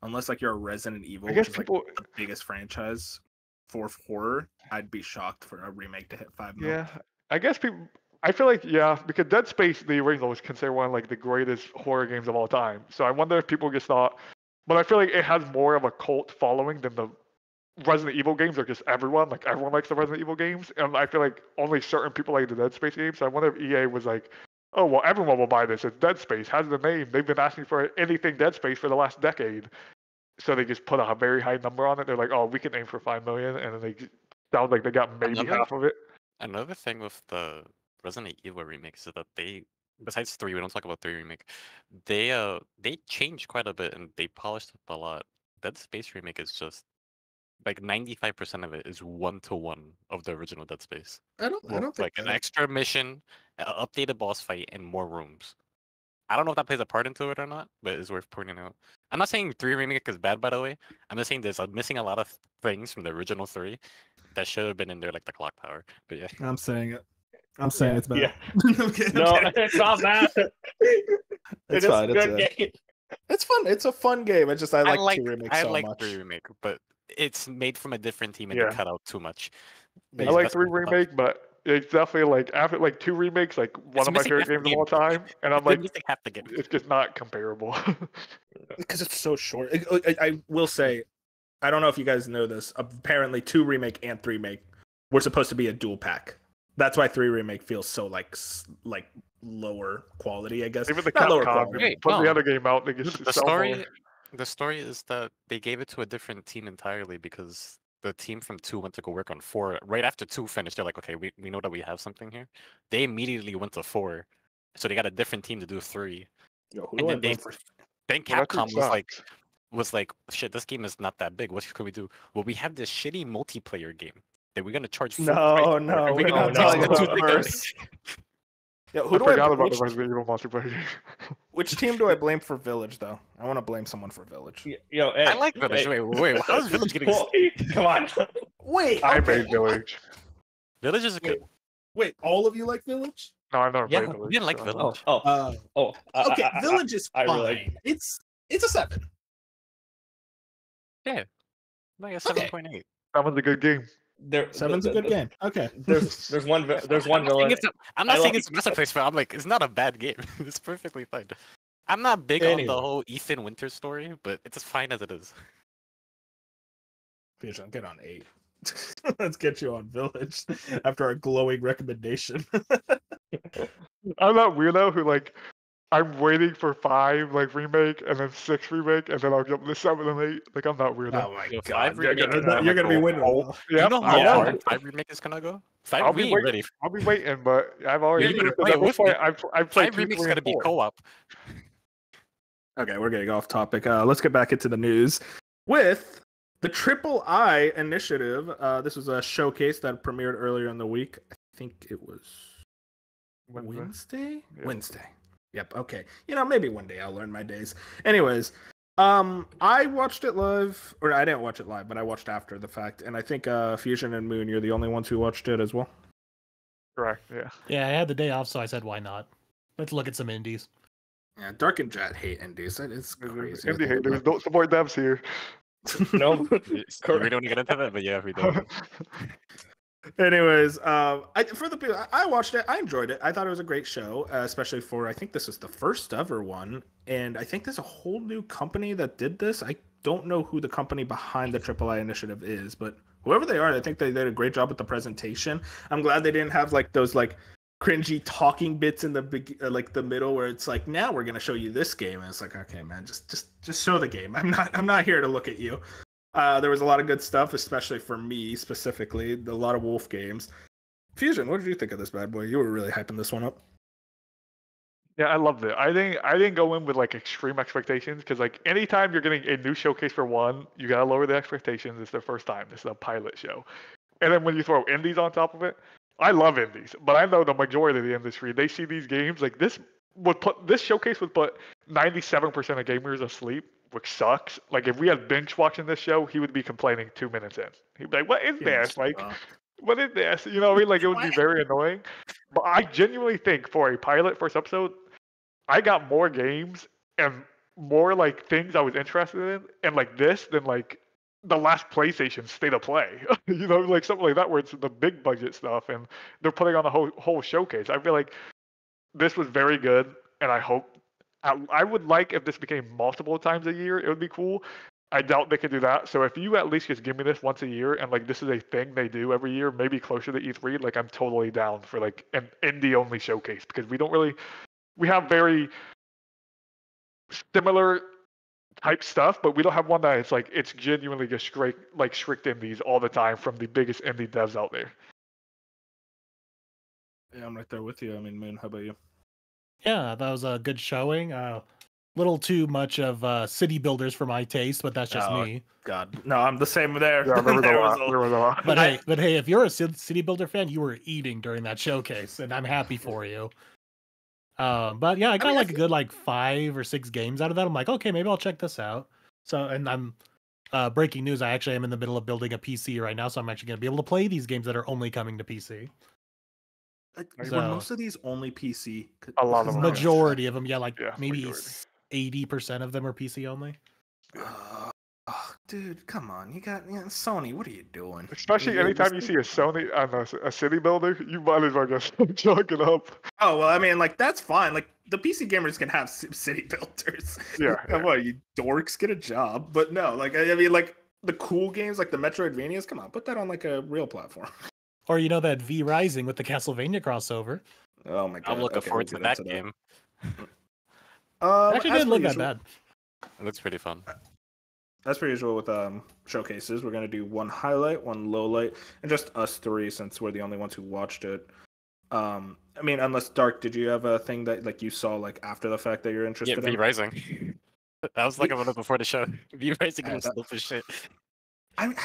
Unless like you're a Resident Evil, I guess which is people. like the biggest franchise for horror, I'd be shocked for a remake to hit 5 million. Yeah, I guess people. I feel like because Dead Space the original was considered one of like the greatest horror games of all time. So I wonder if people just thought, but I feel like it has more of a cult following than the Resident Evil games are just everyone. Like everyone likes the Resident Evil games, and I feel like only certain people like the Dead Space games. So I wonder if EA was like, oh well, everyone will buy this. It's Dead Space, has the name. They've been asking for anything Dead Space for the last decade, so they just put a very high number on it. They're like, oh, we can aim for 5 million, and then they sounds like they got maybe half of it. Another thing with the Resident Evil remakes is that they, besides 3, we don't talk about 3 remake. They changed quite a bit and they polished up a lot. Dead Space remake is just like 95% of it is 1-to-1 of the original Dead Space. I don't think Like an extra mission, an updated boss fight, and more rooms. I don't know if that plays a part into it or not, but it's worth pointing out. I'm not saying 3 remake is bad, by the way. I'm just saying there's missing a lot of things from the original 3 that should have been in there, like the clock tower. But yeah, I'm saying it. I'm saying it's bad. Yeah. Okay, No, okay. it's not bad. It's It is fine. a good game. It's fun. It's a fun game. It's just I like 2 remakes I so like much. 3 remake, but it's made from a different team and Yeah. they cut out too much. I Maybe like that's 3 my thought. remake, but it's definitely like after like 2 remakes, like one of my missing favorite half the games of all time, and I'm They're like, missing half the game. it's just not comparable. Because it's so short. I will say, I don't know if you guys know this. Apparently, 2 remake and 3 remake were supposed to be a dual pack. That's why 3 remake feels so like lower quality, I guess. Even the Not lower Capcom, quality. Wait, put the no. other game out, they just The sell story, more. the story is that they gave it to a different team entirely because the team from 2 went to go work on 4. Right after 2 finished, they're like, okay, we know that we have something here. They immediately went to 4, so they got a different team to do 3. Yo, who And do I then blame for? Then Well, that Capcom dude was like, shit, this game is not that big. What can we do? Well, we have this shitty multiplayer game that we're gonna charge full price No, for, no, and we're gonna not mix talking the two about together. first. Yo, I who do forgot I about which, the Resident Evil multiplayer game. which team do I blame for Village though? I want to blame someone for Village. Yo, hey, I like Village. hey. Wait, how is Village getting? Come on. Wait, I okay. made Village. Village is good. Wait, all of you like Village? No, I never Yeah, played Village. you didn't like so- Village. Okay, Village is I fine. really- It's a 7. Like a Okay. 7.8. That was a good game. There, 7's a good game. Okay. There's one villain. I'm not I saying like- it's a masterpiece, but I'm like, it's not a bad game. It's perfectly fine. I'm not big on Anyway. the whole Ethan Winters story, but it's as fine as it is. Fusion, get on 8. Let's get you on Village after our glowing recommendation. I'm that weirdo who like I'm waiting for 5 like remake and then 6 remake and then I'll jump to 7 and 8. Like I'm that weirdo. Oh my Yo, god, 5 you're remake gonna, is you're gonna be gonna winning. Oh, Will. yeah, You know how Yeah. hard 5 remake is gonna go? 5 I'll be we ain't waiting. ready. I'll be waiting, but I've already You're gonna because play at this with point, me. I've played 5 2, remake's 3, gonna and be 4. co-op. Okay, we're getting off topic. Let's get back into the news with the Triple I initiative. This was a showcase that premiered earlier in the week. I think it was Wednesday. Yeah. Wednesday. Yep. Okay. Maybe one day I'll learn my days. Anyways, I watched it live, or I didn't watch it live, but I watched after the fact, and I think Fusion and Moon, you're the only ones who watched it as well. Correct. Yeah. Yeah, I had the day off, so I said, why not? Let's look at some indies. Yeah, Dark and Jet hate indies. It's crazy. I Indie think haters about don't support devs here. No. We don't want to get into that, but yeah, we do. Anyways, for the people, I watched it. I enjoyed it. I thought it was a great show, especially for I think this is the first ever one, and I think there's a whole new company that did this. I don't know who the company behind the Triple I initiative is, but whoever they are, I think they did a great job with the presentation. I'm glad they didn't have like those like cringy talking bits in the like the middle where it's like, now we're gonna show you this game, and it's like, okay, man, just show the game. I'm not here to look at you. There was a lot of good stuff, especially for me specifically. A lot of Wolf games. Fusion, what did you think of this bad boy? You were really hyping this one up. Yeah, I loved it. I didn't go in with like extreme expectations because like anytime you're getting a new showcase for one, you gotta lower the expectations. It's their first time. This is a pilot show, and then when you throw indies on top of it, I love indies, but I know the majority of the industry they see these games like this showcase would put 97% of gamers asleep, which sucks. Like if we had Binge watching this show, he would be complaining 2 minutes in. He'd be like, "What is this? Like, what is this?" You know what I mean? Like it would be very annoying. But I genuinely think for a pilot first episode, I got more games and more like things I was interested in, and like this than like the last PlayStation State of Play. You know, like something like that where it's the big budget stuff and they're putting on a whole showcase. I feel like this was very good, and I hope I would like if this became multiple times a year. It would be cool. I doubt they could do that. So if you at least just give me this once a year and like this is a thing they do every year, maybe closer to E3, like I'm totally down for like an indie only showcase because we have very similar type stuff, but we don't have one that it's genuinely just strict indies all the time from the biggest indie devs out there. Yeah, I'm right there with you. I mean, Moon, how about you? Yeah, that was a good showing. Little too much of city builders for my taste, but that's just me. God, no, I'm the same there. Yeah, there was a lot. But hey, if you're a city builder fan, you were eating during that showcase, and I'm happy for you. But yeah, I got a good 5 or 6 games out of that. I'm like, okay, maybe I'll check this out. So, and I'm breaking news. I actually am in the middle of building a PC right now, so I'm actually going to be able to play these games that are only coming to PC. Were most of these only PC? A lot of them. Majority of them, yeah, maybe majority. 80% of them are PC only. Dude, come on! You got Sony. What are you doing? Especially anytime you see a Sony on a city builder, you might as well just chalk it up. Oh well, I mean, that's fine. Like the PC gamers can have city builders. Yeah. Come on, you dorks, get a job. But no, I mean, the cool games like the Metroidvanias. Come on, put that on like a real platform. Or that V Rising with the Castlevania crossover. Oh my god! I'm looking forward to that game. Actually, didn't look that bad. It looks pretty fun. As per usual with showcases, we're gonna do one highlight, one low light, and just us three since we're the only ones who watched it. I mean, unless Dark, did you have a thing that you saw after the fact that you're interested in? V Rising. I was looking about it before the show. V Rising was dope as shit. I mean,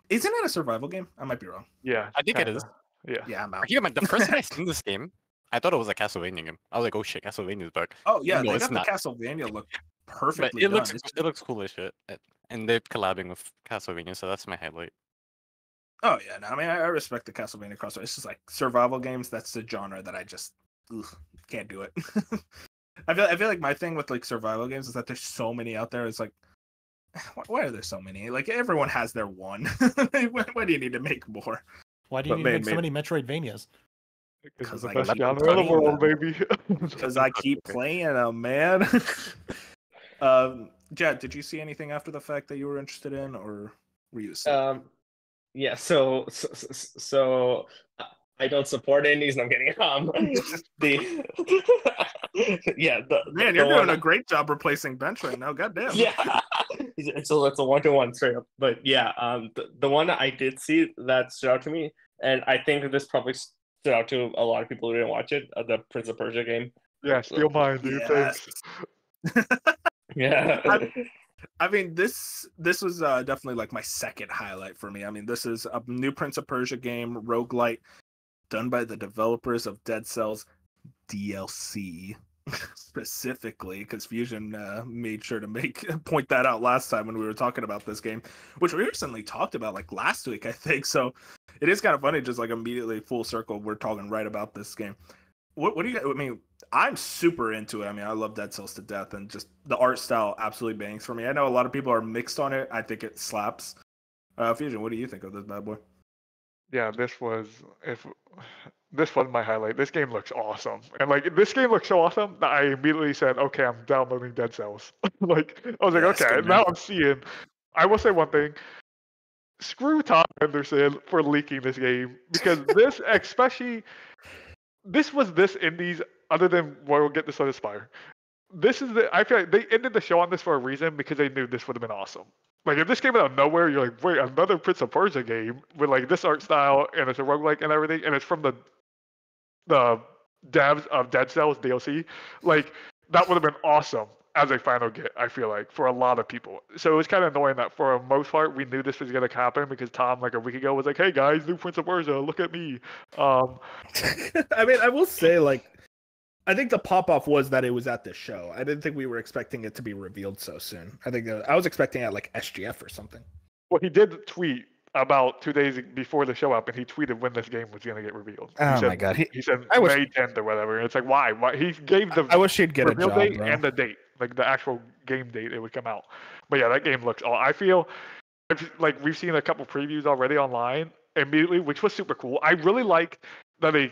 isn't it a survival game? I might be wrong. Yeah, I think it is. Yeah, I'm out. The first time I seen this game, I thought it was a Castlevania game. I was like, oh shit, Castlevania's back. Oh yeah, No, they it's got not. the Castlevania look perfectly But done. it looks cool as shit. And they're collabing with Castlevania, so that's my highlight. Oh yeah, no, I mean I respect the Castlevania crossover. It's just survival games. That's the genre that I just can't do it. I feel like my thing with survival games is that there's so many out there. It's why are there so many? Everyone has their one. Why do you need to make more? Why do you need to make so many Metroidvanias? Because I the best keep genre in the playing world, them. baby. Because I keep playing them, man. Jet, did you see anything after the fact that you were interested in, or were you? Yeah. So I don't support indies. I'm kidding. Man, you're doing a great job replacing Bench right now. Goddamn. Yeah. It's a 1-to-1 straight up. But yeah, the one that I did see that stood out to me, and I think this probably stood out to a lot of people who didn't watch it, the Prince of Persia game. Yeah, steal mine, dude. Yes. Yeah. I mean, this was definitely my second highlight for me. I mean, this is a new Prince of Persia game, roguelite, done by the developers of Dead Cells DLC, specifically, because Fusion made sure to point that out last time when we were talking about this game, which we recently talked about last week, I think. So it is kind of funny, just immediately full circle, we're talking right about this game. What do you? I mean, I'm super into it. I mean, I love Dead Cells to death, and just the art style absolutely bangs for me. I know a lot of people are mixed on it. I think it slaps. Fusion, what do you think of this bad boy? Yeah, this was my highlight. This game looks awesome, and this game looks so awesome that I immediately said, "Okay, I'm downloading Dead Cells." I was like, "Okay, now I'm seeing." I will say one thing. Screw Tom Henderson for leaking this game, because this, especially. This was this indies, other than we'll get this on Aspire. I feel like they ended the show on this for a reason, because they knew this would have been awesome. If this came out of nowhere, you're like, wait, another Prince of Persia game with this art style, and it's a roguelike and everything, and it's from the devs of Dead Cells DLC. That would have been awesome as a final get, I feel like, for a lot of people. So it was kind of annoying that for the most part, we knew this was going to happen, because Tom, a week ago, was like, hey guys, new Prince of Persia, look at me. I mean, I will say, I think the pop-off was that it was at this show. I didn't think we were expecting it to be revealed so soon. I think I was expecting it at SGF or something. Well, he did tweet about 2 days before the show up, and he tweeted when this game was going to get revealed. Oh my god, He said I wish- May 10th or whatever. And it's like, why? He gave the I wish he'd get a reveal job, date bro. and the date, like the actual game date it would come out. But yeah, that game looks. I feel like we've seen a couple previews already online immediately, which was super cool. I really like that a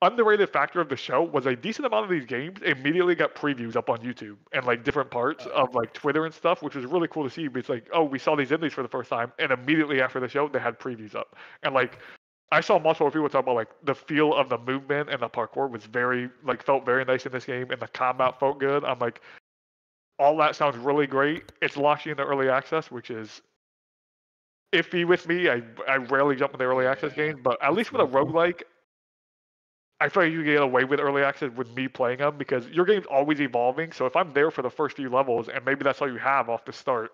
underrated factor of the show was a decent amount of these games immediately got previews up on YouTube and like different parts of like Twitter and stuff, which was really cool to see. But it's like, oh, we saw these indies for the first time, and immediately after the show, they had previews up. And like, I saw multiple people talk about like the feel of the movement and the parkour was felt very nice in this game, and the combat felt good. I'm like, all that sounds really great. It's launching into early access, which is iffy with me. I rarely jump into early access games, but at least with a roguelike, I feel like you get away with early access with me playing them because your game's always evolving. So if I'm there for the first few levels and maybe that's all you have off the start,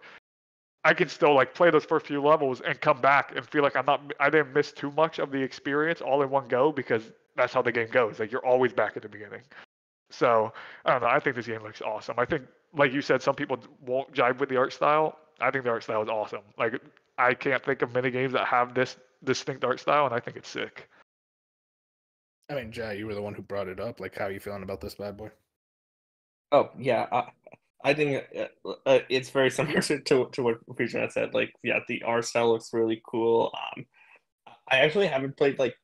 I can still like play those first few levels and come back and feel like I didn't miss too much of the experience all in one go because that's how the game goes. Like you're always back at the beginning. So I don't know. I think this game looks awesome. I think, like you said, some people won't jive with the art style. I think the art style is awesome. Like I can't think of many games that have this distinct art style, and I think it's sick. I mean, Jay, you were the one who brought it up. Like, how are you feeling about this bad boy? Oh yeah, I think it's very similar to what Fusion had said. Like, yeah, the art style looks really cool. I actually haven't played like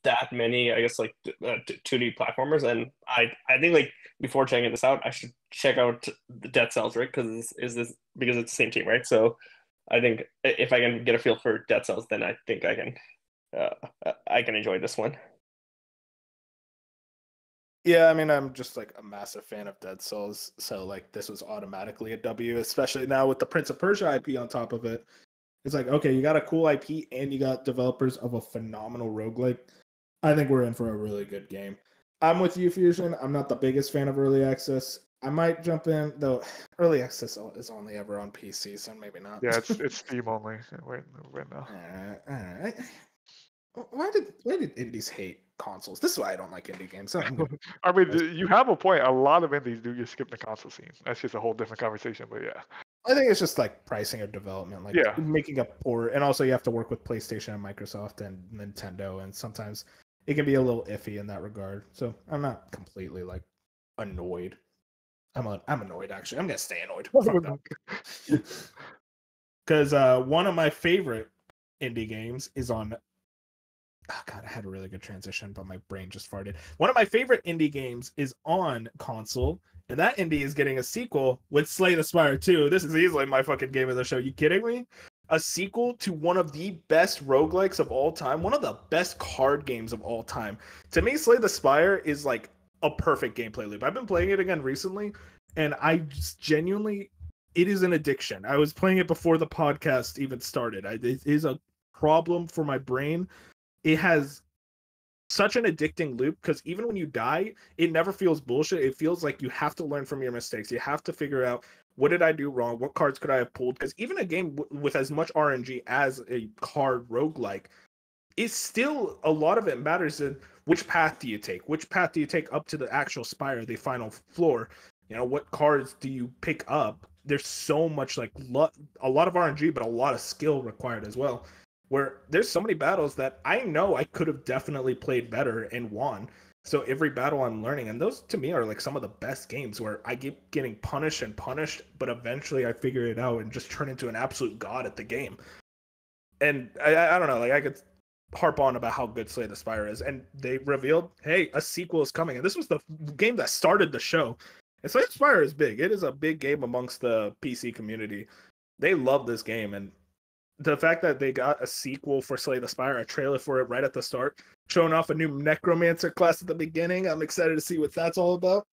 that many, I guess, like 2D platformers, and I think like before checking this out, I should check out the Dead Cells, right? Because is this because it's the same team, right? So I think if I can get a feel for Dead Cells, then I think I can enjoy this one. Yeah, I mean, I'm just like a massive fan of Dead Cells, so like this was automatically a W, especially now with the Prince of Persia IP on top of it. It's like, okay, you got a cool IP and you got developers of a phenomenal roguelike. I think we're in for a really good game. I'm with you, Fusion. I'm not the biggest fan of early access. I might jump in, though. Early access is only ever on PC, so maybe not. Yeah, it's Steam only right now. All right. Why did indies hate consoles? This is why I don't like indie games. I mean, you have a point. A lot of indies do just skip the console scene. That's just a whole different conversation. But yeah, I think it's just like pricing or development, like yeah, making a port, and also you have to work with PlayStation and Microsoft and Nintendo, and sometimes it can be a little iffy in that regard. So I'm not completely like annoyed. I'm annoyed actually. I'm gonna stay annoyed. Because one of my favorite indie games is on. Oh God, I had a really good transition, but my brain just farted. One of my favorite indie games is on console, and that indie is getting a sequel with Slay the Spire 2. This is easily my fucking game of the show. You kidding me? A sequel to one of the best roguelikes of all time, one of the best card games of all time. To me, Slay the Spire is like a perfect gameplay loop. I've been playing it again recently, and I just genuinely, it is an addiction. I was playing it before the podcast even started. It is a problem for my brain. It has such an addicting loop because even when you die, it never feels bullshit. It feels like you have to learn from your mistakes. You have to figure out, what did I do wrong? What cards could I have pulled? Because even a game with as much RNG as a card roguelike, it's still, a lot of it matters in which path do you take? Which path do you take up to the actual spire, the final floor? You know, what cards do you pick up? There's so much like a lot of RNG, but a lot of skill required as well. Where there's so many battles that I know I could have definitely played better and won. So every battle I'm learning, and those to me are like some of the best games where I keep getting punished, but eventually I figure it out and just turn into an absolute god at the game. And I don't know, like I could harp on about how good Slay the Spire is, and they revealed, hey, a sequel is coming, and this was the game that started the show. And Slay the Spire is big. It is a big game amongst the PC community. They love this game, and the fact that they got a sequel for Slay the Spire, a trailer for it right at the start, showing off a new Necromancer class at the beginning. I'm excited to see what that's all about.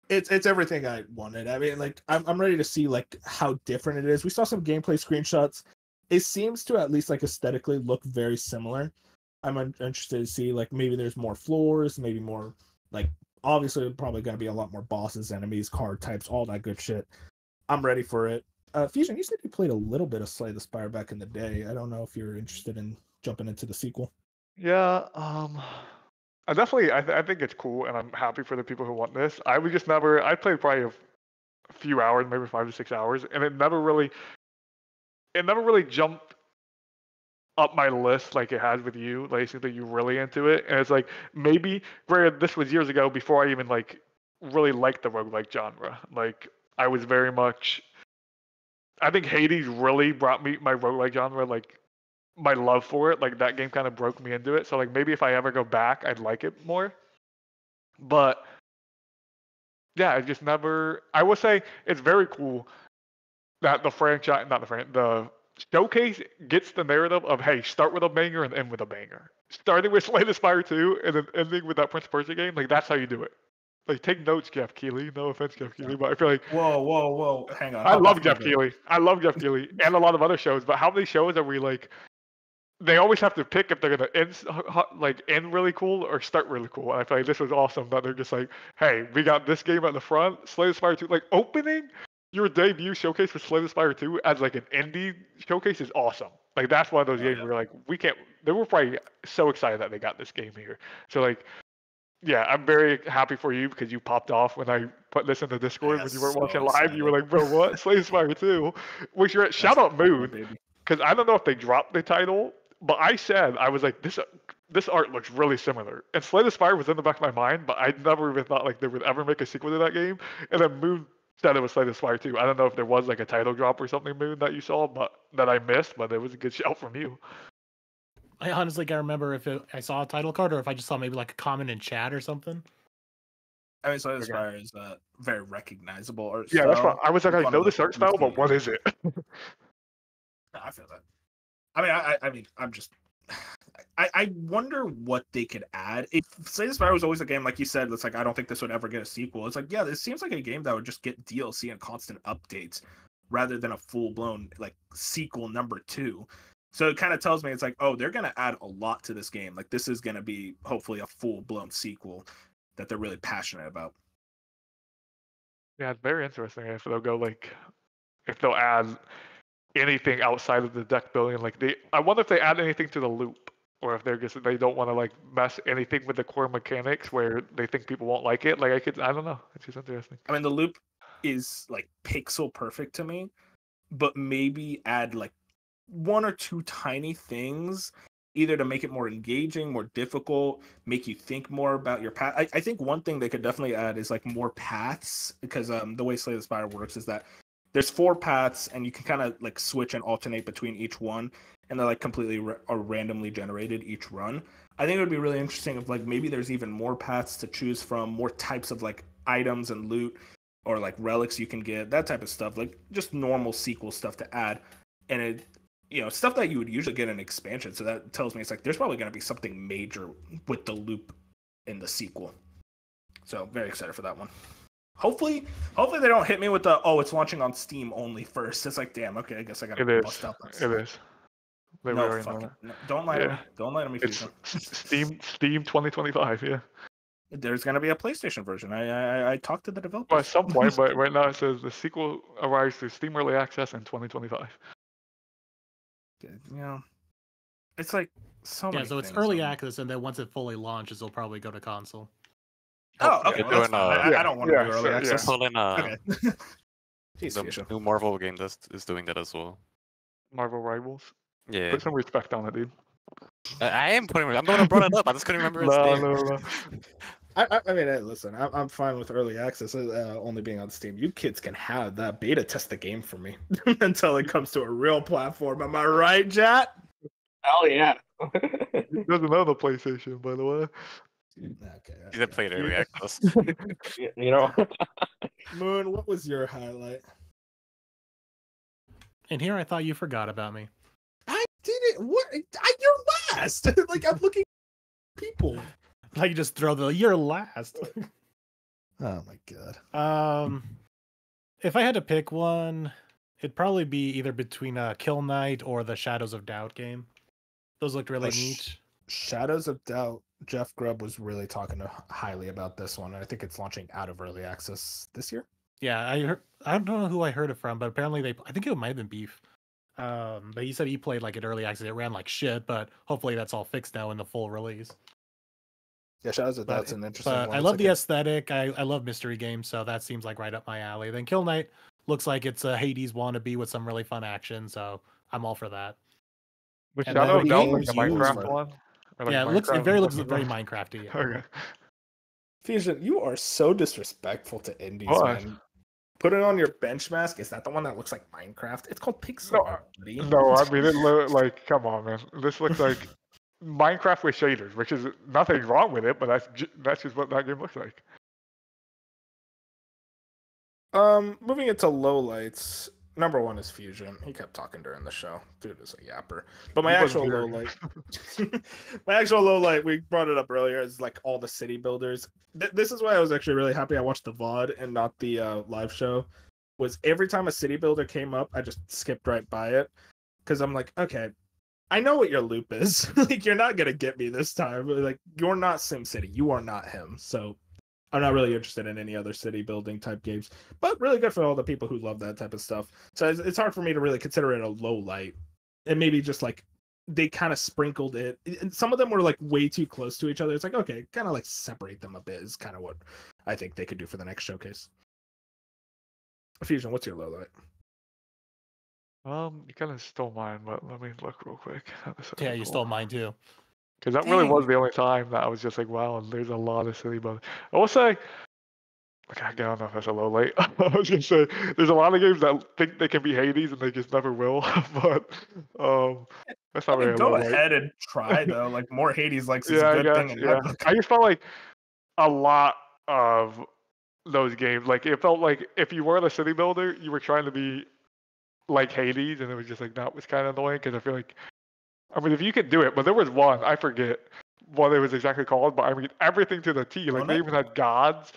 It's everything I wanted. I mean, like I'm ready to see like how different it is. We saw some gameplay screenshots. It seems to at least like aesthetically look very similar. I'm interested to see like maybe there's more floors, maybe more like obviously probably going to be a lot more bosses, enemies, card types, all that good shit. I'm ready for it. Fusion, you said you played a little bit of Slay the Spire back in the day. I don't know if you're interested in jumping into the sequel. Yeah, I definitely, I think it's cool, and I'm happy for the people who want this. I would just never, I played probably a few hours, maybe 5 to 6 hours, and it never really jumped up my list like it has with you. Like, it seems like you're really into it, and it's like maybe, granted, this was years ago before I even like really liked the roguelike genre. Like, I was very much. I think Hades really brought me my roguelike genre, like my love for it. Like, that game kind of broke me into it. So like maybe if I ever go back, I'd like it more. But yeah, I just never. I will say it's very cool that the franchise, not the franchise, the showcase gets the narrative of, hey, start with a banger and end with a banger. Starting with Slay the Spire 2 and then ending with that Prince of Persia game, like that's how you do it. Like, take notes, Jeff Keighley. No offense, Jeff Keighley, but I feel like Whoa! Hang on. I Hop love off my Jeff boat. Keighley. I love Jeff Keighley and a lot of other shows. But how many shows are we like? They always have to pick if they're gonna end really cool or start really cool. And I feel like this was awesome that they're just like, hey, we got this game at the front, Slay the Spire 2, like opening your debut showcase with Slay the Spire 2 as like an indie showcase is awesome. Like, that's one of those games where like we can't. They were probably so excited that they got this game here. So like, yeah, I'm very happy for you because you popped off when I put this in the Discord got when you weren't so watching live. You were excited. like, bro, what? Slay the Spire 2? Which you're at. Shout out Moon, baby. because I don't know if they dropped the title, but I said, I was like, this art looks really similar. And Slay the Spire was in the back of my mind, but I never even thought like they would ever make a sequel to that game. And then Moon said it was Slay the Spire 2. I don't know if there was like a title drop or something, Moon, that you saw, but that I missed, but it was a good shout from you. I honestly can't remember if I saw a title card or if I just saw maybe like a comment in chat or something. I mean, Slay the Spire is very recognizable art Yeah, style. that's what I was like. It's I one know of this the art style, but easy- what is it? I feel that. I mean, I'm just. I wonder what they could add. If Slay the Spire was always a game, like you said, it's like I don't think this would ever get a sequel. It's like, yeah, this seems like a game that would just get DLC and constant updates rather than a full-blown like sequel number 2. So it kind of tells me it's like, oh, they're gonna add a lot to this game. Like, this is gonna be hopefully a full-blown sequel that they're really passionate about. Yeah, it's very interesting if they'll go like, if they'll add anything outside of the deck building. Like, I wonder if they add anything to the loop, or if they don't want to like mess anything with the core mechanics where they think people won't like it. Like, I don't know. It's just interesting. I mean, the loop is like pixel perfect to me, but maybe add like 1 or 2 tiny things, either to make it more engaging, more difficult, make you think more about your path. I think one thing they could definitely add is like more paths, because the way Slay the Spire works is that there's 4 paths and you can kind of like switch and alternate between each one, and they're like completely are randomly generated each run. I think it would be really interesting if like maybe there's even more paths to choose from, more types of like items and loot or like relics you can get, that type of stuff, like just normal sequel stuff to add. And it, stuff that you would usually get in expansion. So that tells me it's like there's probably going to be something major with the loop in the sequel. So very excited for that one. Hopefully they don't hit me with the, oh, it's launching on Steam only first. It's like, damn, okay, I guess I got to bust out that stuff. It is. No, fuck it. No, don't lie to me. Don't lie to me, It's Fusion. Steam 2025, yeah. There's going to be a PlayStation version. I talked to the developers. Well, at some point, but right now it says the sequel arrives through Steam Early Access in 2025. It's like so many so it's things. early access, and then once it fully launches, it'll probably go to console. Oh, okay. They're Well, that's doing, fine. I don't want to do early sure, access. Pulling Okay. Jeez, the Fusion. new Marvel game that is doing that as well. Marvel Rivals. Yeah, Put some respect on it, dude. I am putting. I'm the one who brought it up. I just couldn't remember its name. No. I mean, listen, I'm fine with early access only being on Steam. You kids can have that. Beta test the game for me until it comes to a real platform. Am I right, Jat? Hell yeah. He doesn't know the PlayStation, by the way. Okay. He's a played early access. Moon, what was your highlight? And here I thought you forgot about me. I didn't. What? You're last. Like, I'm looking at people. Like, just throw you're last. Oh my god. If I had to pick one, it'd probably be either between Kill Knight or the Shadows of Doubt game. Those looked really neat. Shadows of Doubt. Jeff Grubb was really talking highly about this one. I think it's launching out of early access this year. Yeah, I don't know who I heard it from, but apparently I think it might have been Beef. But he said he played like an early access. It ran like shit, but hopefully that's all fixed now in the full release. Yeah, Shadows of Doubt's an interesting one. I love the aesthetic. I love mystery games, so that seems like right up my alley. Then Kill Knight looks like it's a Hades wannabe with some really fun action, so I'm all for that. Was And Shadow then of the Doubt game like the was used, Minecraft but- one? Or like yeah, it Minecraft? looks very Minecrafty. Yeah. Okay. Fusion, you are so disrespectful to indies, Why? man. Put it on your bench mask. Is that the one that looks like Minecraft? It's called pixel No, art, buddy. No, I mean like, come on, man. This looks like Minecraft with shaders, which is nothing wrong with it, but that's just what that game looks like. Moving into lowlights. Number one is Fusion. He kept talking during the show. Dude is a yapper. But my He wasn't actual here. lowlight, my actual lowlight, we brought it up earlier, is like all the city builders. This is why I was actually really happy I watched the VOD and not the live show. Was every time a city builder came up, I just skipped right by it because I'm like, okay, I know what your loop is. Like, you're not gonna get me this time. Like, you're not SimCity. You are not him. So I'm not really interested in any other city building type games, but really good for all the people who love that type of stuff. So it's hard for me to really consider it a low light. And maybe just like they kind of sprinkled it. And some of them were like way too close to each other. It's like, okay, kind of like separate them a bit is kind of what I think they could do for the next showcase. Fusion, what's your low light? You kind of stole mine, but let me look real quick. Yeah, you stole mine too. Because that really was Dang. the only time that I was just like, wow, there's a lot of city building. I will say, okay, I don't know if that's a low light. I was gonna say there's a lot of games that think they can be Hades and they just never will. But that's I not mean, really a go low light. ahead and try though. Like more Hades likes is Yeah, a I good guess. thing in Yeah, my book. I just felt like a lot of those games, like it felt like if you were the city builder, you were trying to be like Hades, and it was just like that was kind of annoying because I feel like, I mean, if you could do it, but there was one I forget what it was exactly called, but I mean everything to the T. Like they Remake? even had gods.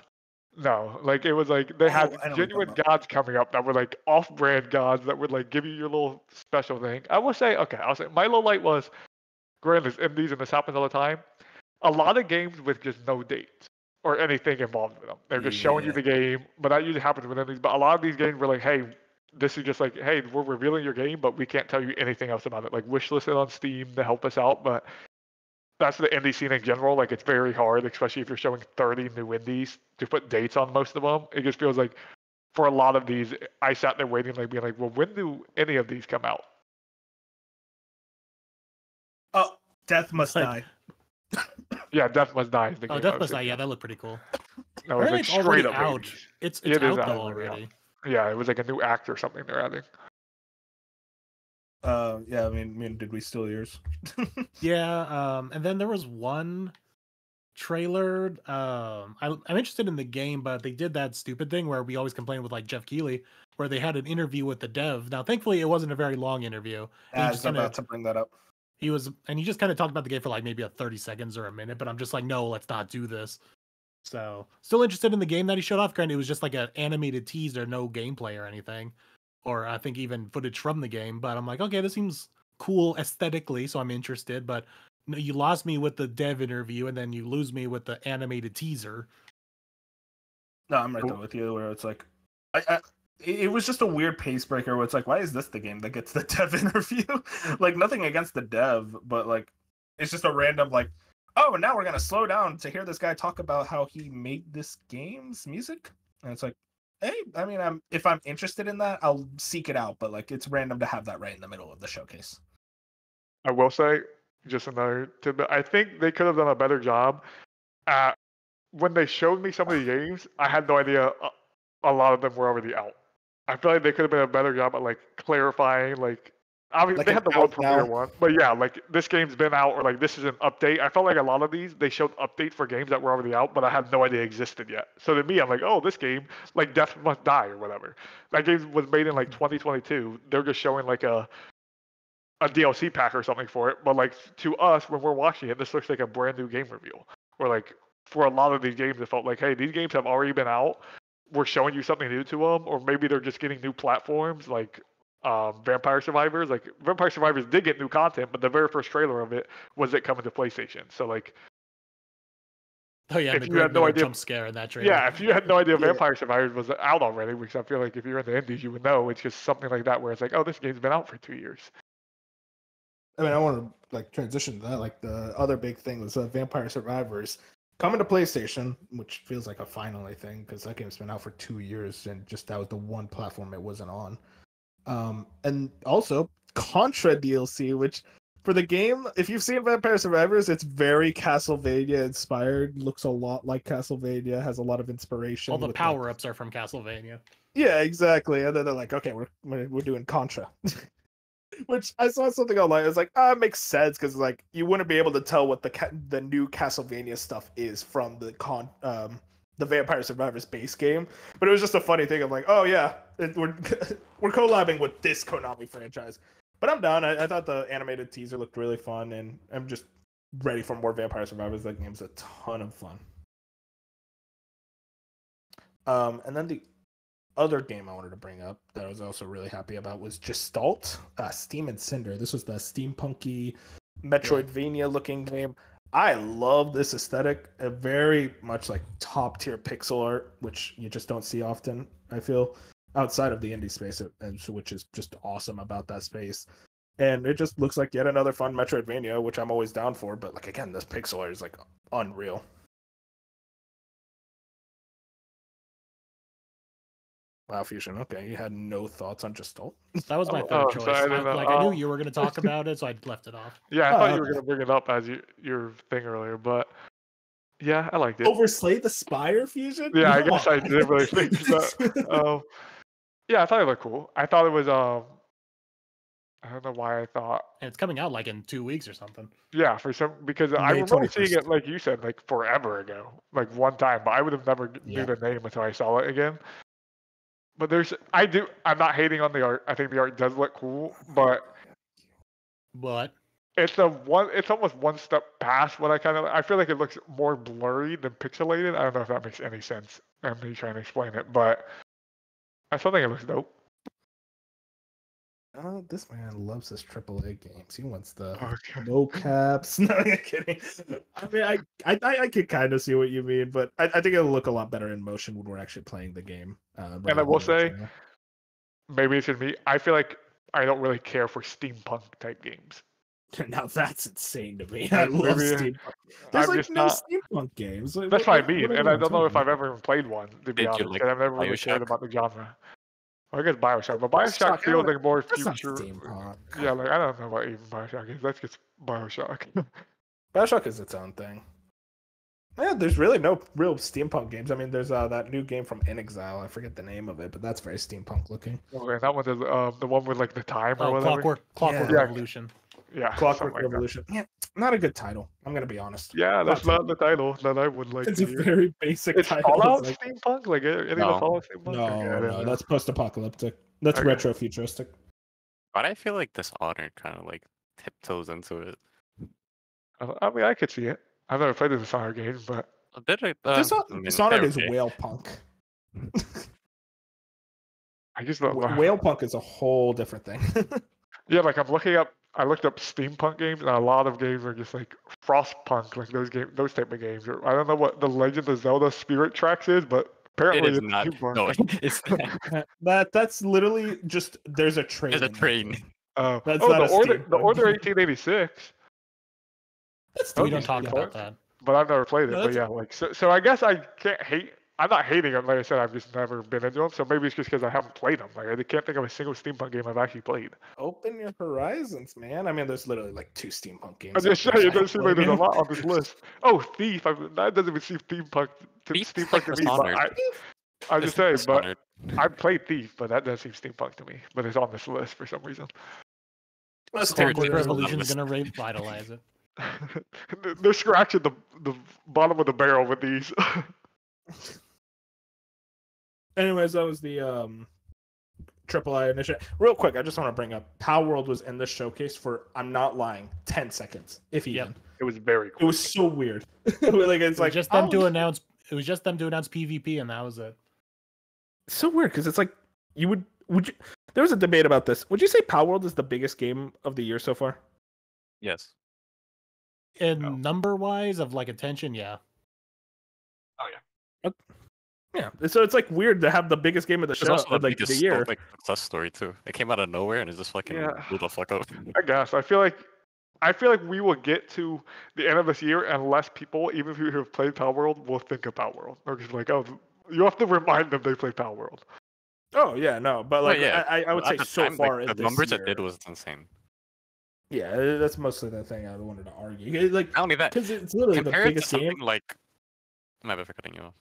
No, like it was like they Oh, had I know what you're genuine talking gods coming up that were like off-brand gods that would like give you your little special thing. I will say, okay, I'll say my low light was, granted, indies and this happens all the time. A lot of games with just no dates or anything involved with them. They're just showing you Yeah. the game, but that usually happens with indies. But a lot of these games were like, hey, this is just like, hey, we're revealing your game, but we can't tell you anything else about it. Like wishlist it on Steam to help us out, but that's the indie scene in general. Like it's very hard, especially if you're showing 30 new indies, to put dates on most of them. It just feels like for a lot of these, I sat there waiting, like being like, well, when do any of these come out? Oh, Death Must like- Die. Yeah, Death Must Die is the Oh, game. Death I was Must Die. thinking Yeah, of. that looked pretty cool. No, it was Apparently like it's already straight up out. Hades. It's It is out though out already. already. Yeah, it was like a new act or something they're adding. Yeah, I mean, did we steal yours? Yeah, and then there was one trailer. I'm interested in the game, but they did that stupid thing where we always complain with like Jeff Keighley, where they had an interview with the dev. Now, thankfully, it wasn't a very long interview. And I he was just kinda- about to bring that up. he just kind of talked about the game for like maybe a 30 seconds or a minute, but I'm just like, no, let's not do this. So, still interested in the game that he showed off. Granted, it was just like an animated teaser, no gameplay or anything, or I think even footage from the game. But I'm like, okay, this seems cool aesthetically, so I'm interested. But no, you lost me with the dev interview, and then you lose me with the animated teaser. No, I'm right there with you. Where it's like, it was just a weird pace breaker. Where it's like, why is this the game that gets the dev interview? Like nothing against the dev, but like, it's just a random like, oh, now we're gonna slow down to hear this guy talk about how he made this game's music, and it's like, hey, I mean, if I'm interested in that, I'll seek it out. But like, it's random to have that right in the middle of the showcase. I will say, just another tidbit, I think they could have done a better job at, when they showed me some of the games, I had no idea a lot of them were already out. I feel like they could have been a better job at like clarifying, like obviously Like they an had the world out premiere now. one, but yeah, like this game's been out, or like this is an update. I felt like a lot of these they showed updates for games that were already out, but I had no idea existed yet. So to me, I'm like, oh, this game, like Death Must Die or whatever, that game was made in like 2022. They're just showing like a DLC pack or something for it, but like to us when we're watching it, this looks like a brand new game reveal. Or like for a lot of these games, it felt like, hey, these games have already been out. We're showing you something new to them, or maybe they're just getting new platforms, like Vampire Survivors. Like Vampire Survivors did get new content, but the very first trailer of it was it coming to PlayStation. So like, Oh yeah, If the you Greg had no Miller idea- jump scare in that trailer. yeah, if you had no idea Yeah. Vampire Survivors was out already, which I feel like if you're in the indies, you would know. It's just something like that where it's like, oh, this game's been out for 2 years. I mean, I want to like transition to that. Like the other big thing was Vampire Survivors coming to PlayStation, which feels like a finally thing because that game's been out for 2 years and just that was the one platform it wasn't on. And also Contra DLC, which for the game, if you've seen Vampire Survivors, it's very Castlevania inspired. Looks a lot like Castlevania. Has a lot of inspiration. All the with, power ups are from Castlevania. Yeah, exactly. And then they're like, okay, we're doing Contra. Which I saw something online. It's like, it makes sense because like you wouldn't be able to tell what the new Castlevania stuff is from the Vampire Survivors base game. But it was just a funny thing of like, oh yeah, we're we're collabing with this Konami franchise. But I'm down. I thought the animated teaser looked really fun, and I'm just ready for more Vampire Survivors. That game's a ton of fun. And then the other game I wanted to bring up that I was also really happy about was Gestalt, Steam and Cinder. This was the steampunky Metroidvania looking game. I love this aesthetic. A very much like top tier pixel art, which you just don't see often, I feel, outside of the indie space, which is just awesome about that space. And it just looks like yet another fun Metroidvania, which I'm always down for. But like again, this pixel art is like unreal. Wow, Fusion. Okay, you had no thoughts on Gestalt. That was my third Oh, choice. sorry, I didn't know. I knew you were going to talk about it, so I left it off. Yeah, I Oh, thought you were okay. gonna bring it up as your thing earlier, but yeah, I liked it. Over Slay the Spire, Fusion? Yeah, I Come guess on. I didn't really think that. Yeah, I thought it looked cool. I thought it was I don't know why I thought. And it's coming out like in 2 weeks or something. Yeah, because I May remember seeing 21st. it like you said, like forever ago, like one time, but I would have never knew the name until I saw it again. But I'm not hating on the art. I think the art does look cool, but it's almost one step past what I feel like it looks more blurry than pixelated. I don't know if that makes any sense. I'm me trying to explain it, but I still think it looks dope. This man loves his AAA games. He wants the Okay. no caps. No, I'm kidding. I mean, I could kind of see what you mean, but I think it'll look a lot better in motion when we're actually playing the game. And I will say, maybe it's just me. I feel like I don't really care for steampunk type games. Now that's insane to me. I love steampunk. There's I'm like just no not. steampunk games. Like, That's what I mean, are and we I don't know if talking I've ever even played one. To be Did you honest, like because I've never really cared BioShock? about the genre. Well, I guess Bioshock, but Bioshock Bioshock, feels like more That's not future. steampunk. Yeah, like I don't know what even Bioshock is. Let's get Bioshock. Bioshock is its own thing. Yeah, there's really no real steampunk games. I mean, there's that new game from In Exile. I forget the name of it, but that's very steampunk looking. Okay, that one is the one with like the time or Oh, whatever. Clockwork Yeah. Revolution. Yeah, Clockwork something like that. Revolution. Yeah, not a good title. I'm gonna be honest. Yeah, that's not the title that I would like It's to a hear. very basic It's title. Fallout It's steampunk, like any of the No. Fallout steampunk. no, Okay, I didn't no, know. that's post-apocalyptic. That's Okay. retro-futuristic. But I feel like Dishonored kind of like tiptoes into it. I mean, I could see it. I've never played the Dishonored game, but A bit like Dishonored they're is okay. whale punk. I just don't know. Whale punk is a whole different thing. Yeah, like I looked up steampunk games, and a lot of games are just like frostpunk, like those type of games. I don't know what the Legend of Zelda Spirit Tracks is, but It apparently is it's not. steampunk. No, it's That's literally just there's a train. there's a in that train. game. That's not the a Order steampunk. 1886. That's We Okay. don't talk steampunk. about that. But I've never played it. No, But that's- yeah, like so I guess I can't hate. I'm not hating them. Like I said, I've just never been into them. So maybe it's just because I haven't played them. Like I can't think of a single steampunk game I've actually played. Open your horizons, man. I mean, there's literally like 2 steampunk games. I'm just out there, saying, it so I doesn't seem like there's a blame lot you. on this list. Oh, Thief. That doesn't even seem steampunk Thief's steampunk like to me. But Dishonored. I'm just saying, but Dishonored. I played Thief, but that does seem steampunk to me. But it's on this list for some reason. Let's Clockwork take Clockwork it. Revolution is list. going to revitalize it. They're scratching the bottom of the barrel with these. Anyways, that was the AAA initiative. Real quick, I just want to bring up Power World was in the showcase for, I'm not lying, 10 seconds, if even. Yep. It was very cool. It was so weird. Like it's It was like just them oh, to announce. It was just them to announce PvP, and that was it. It's so weird because it's like would you? There was a debate about this. Would you say Power World is the biggest game of the year so far? Yes. And Oh. number wise of like attention, yeah. Yeah. So it's like weird to have the biggest game of the It's show, also the like the biggest year. like success story too. It came out of nowhere and it just fucking Yeah. blew the fuck up. I guess. I feel like we will get to the end of this year and less people, even if you have played Power World, will think of Power World. They're just like, oh, you have to remind them they played Power World. Oh yeah, no, but like yeah, I would say At the so time, far like, in the this numbers year, it did was insane. Yeah, that's mostly the thing I wanted to argue. Like, Not only that, because it's literally the compare it to biggest game. something like. My bad for cutting you off.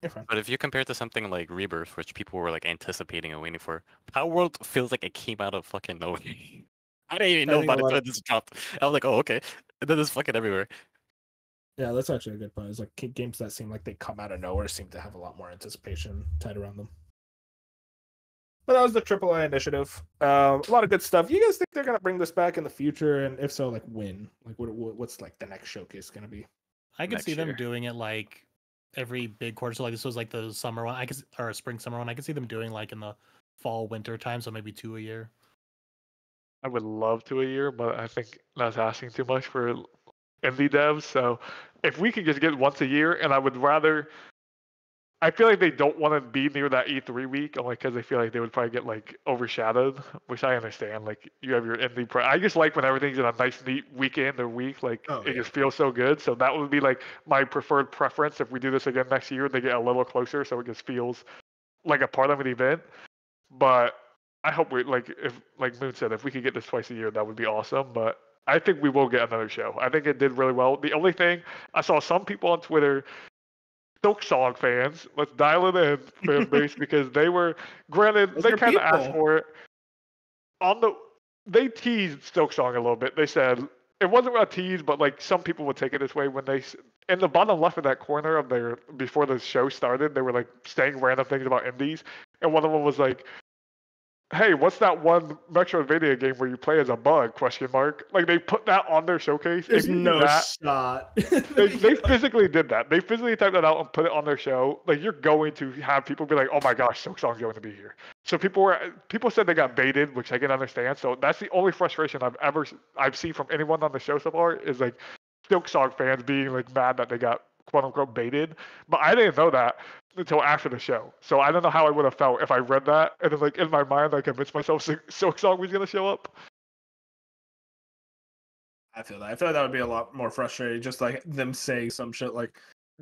You're fine. But if you compare it to something like Rebirth, which people were like anticipating and waiting for, Power World feels like it came out of fucking nowhere. I didn't even I know think a about it lot until of- it just dropped. I was like, oh okay. And then it's fucking everywhere. Yeah, that's actually a good point. It's like games that seem like they come out of nowhere seem to have a lot more anticipation tied around them. But that was the AAA initiative. A lot of good stuff. You guys think they're gonna bring this back in the future? And if so, like when? Like what's like the next showcase gonna be? I could Next see them year. doing it like every big quarter. So like this was like the summer one. Or a spring summer one. I could see them doing like in the fall winter time. So maybe 2 a year. I would love to a year, but I think that's asking too much for indie devs. So if we could just get once a year, and I would rather. I feel like they don't want to be near that E3 week, only because they feel like they would probably get like overshadowed, which I understand. Like you have your indie. I just like when everything's in a nice, neat weekend or week. Like it just feels so good. So that would be like my preferred preference if we do this again next year. They get a little closer, so it just feels like a part of an event. But I hope we if like Moon said, if we could get this twice a year, that would be awesome. But I think we will get another show. I think it did really well. The only thing I saw some people on Twitter. Silk Song fans, let's dial it in, fan base, because they were granted Those they are kind of asked people. for it. They teased Silk Song a little bit. They said it wasn't a tease, but like some people would take it this way when they in the bottom left of that corner of their before the show started, they were like saying random things about indies, and one of them was like, hey, what's that one Metroidvania game where you play as a bug? Question mark. Like they put that on their showcase. There's if you no do that, shot. they physically did that. They physically typed that out and put it on their show. Like you're going to have people be like, "Oh my gosh, Silk Song's going to be here." So people said they got baited, which I can understand. So that's the only frustration I've seen from anyone on the show so far is like Silk Song fans being like mad that they got quote unquote baited. But I didn't know that until after the show. So I don't know how I would have felt if I read that and then like in my mind I convinced myself Silk Song was gonna show up. I feel that. I feel like that would be a lot more frustrating. Just like them saying some shit like,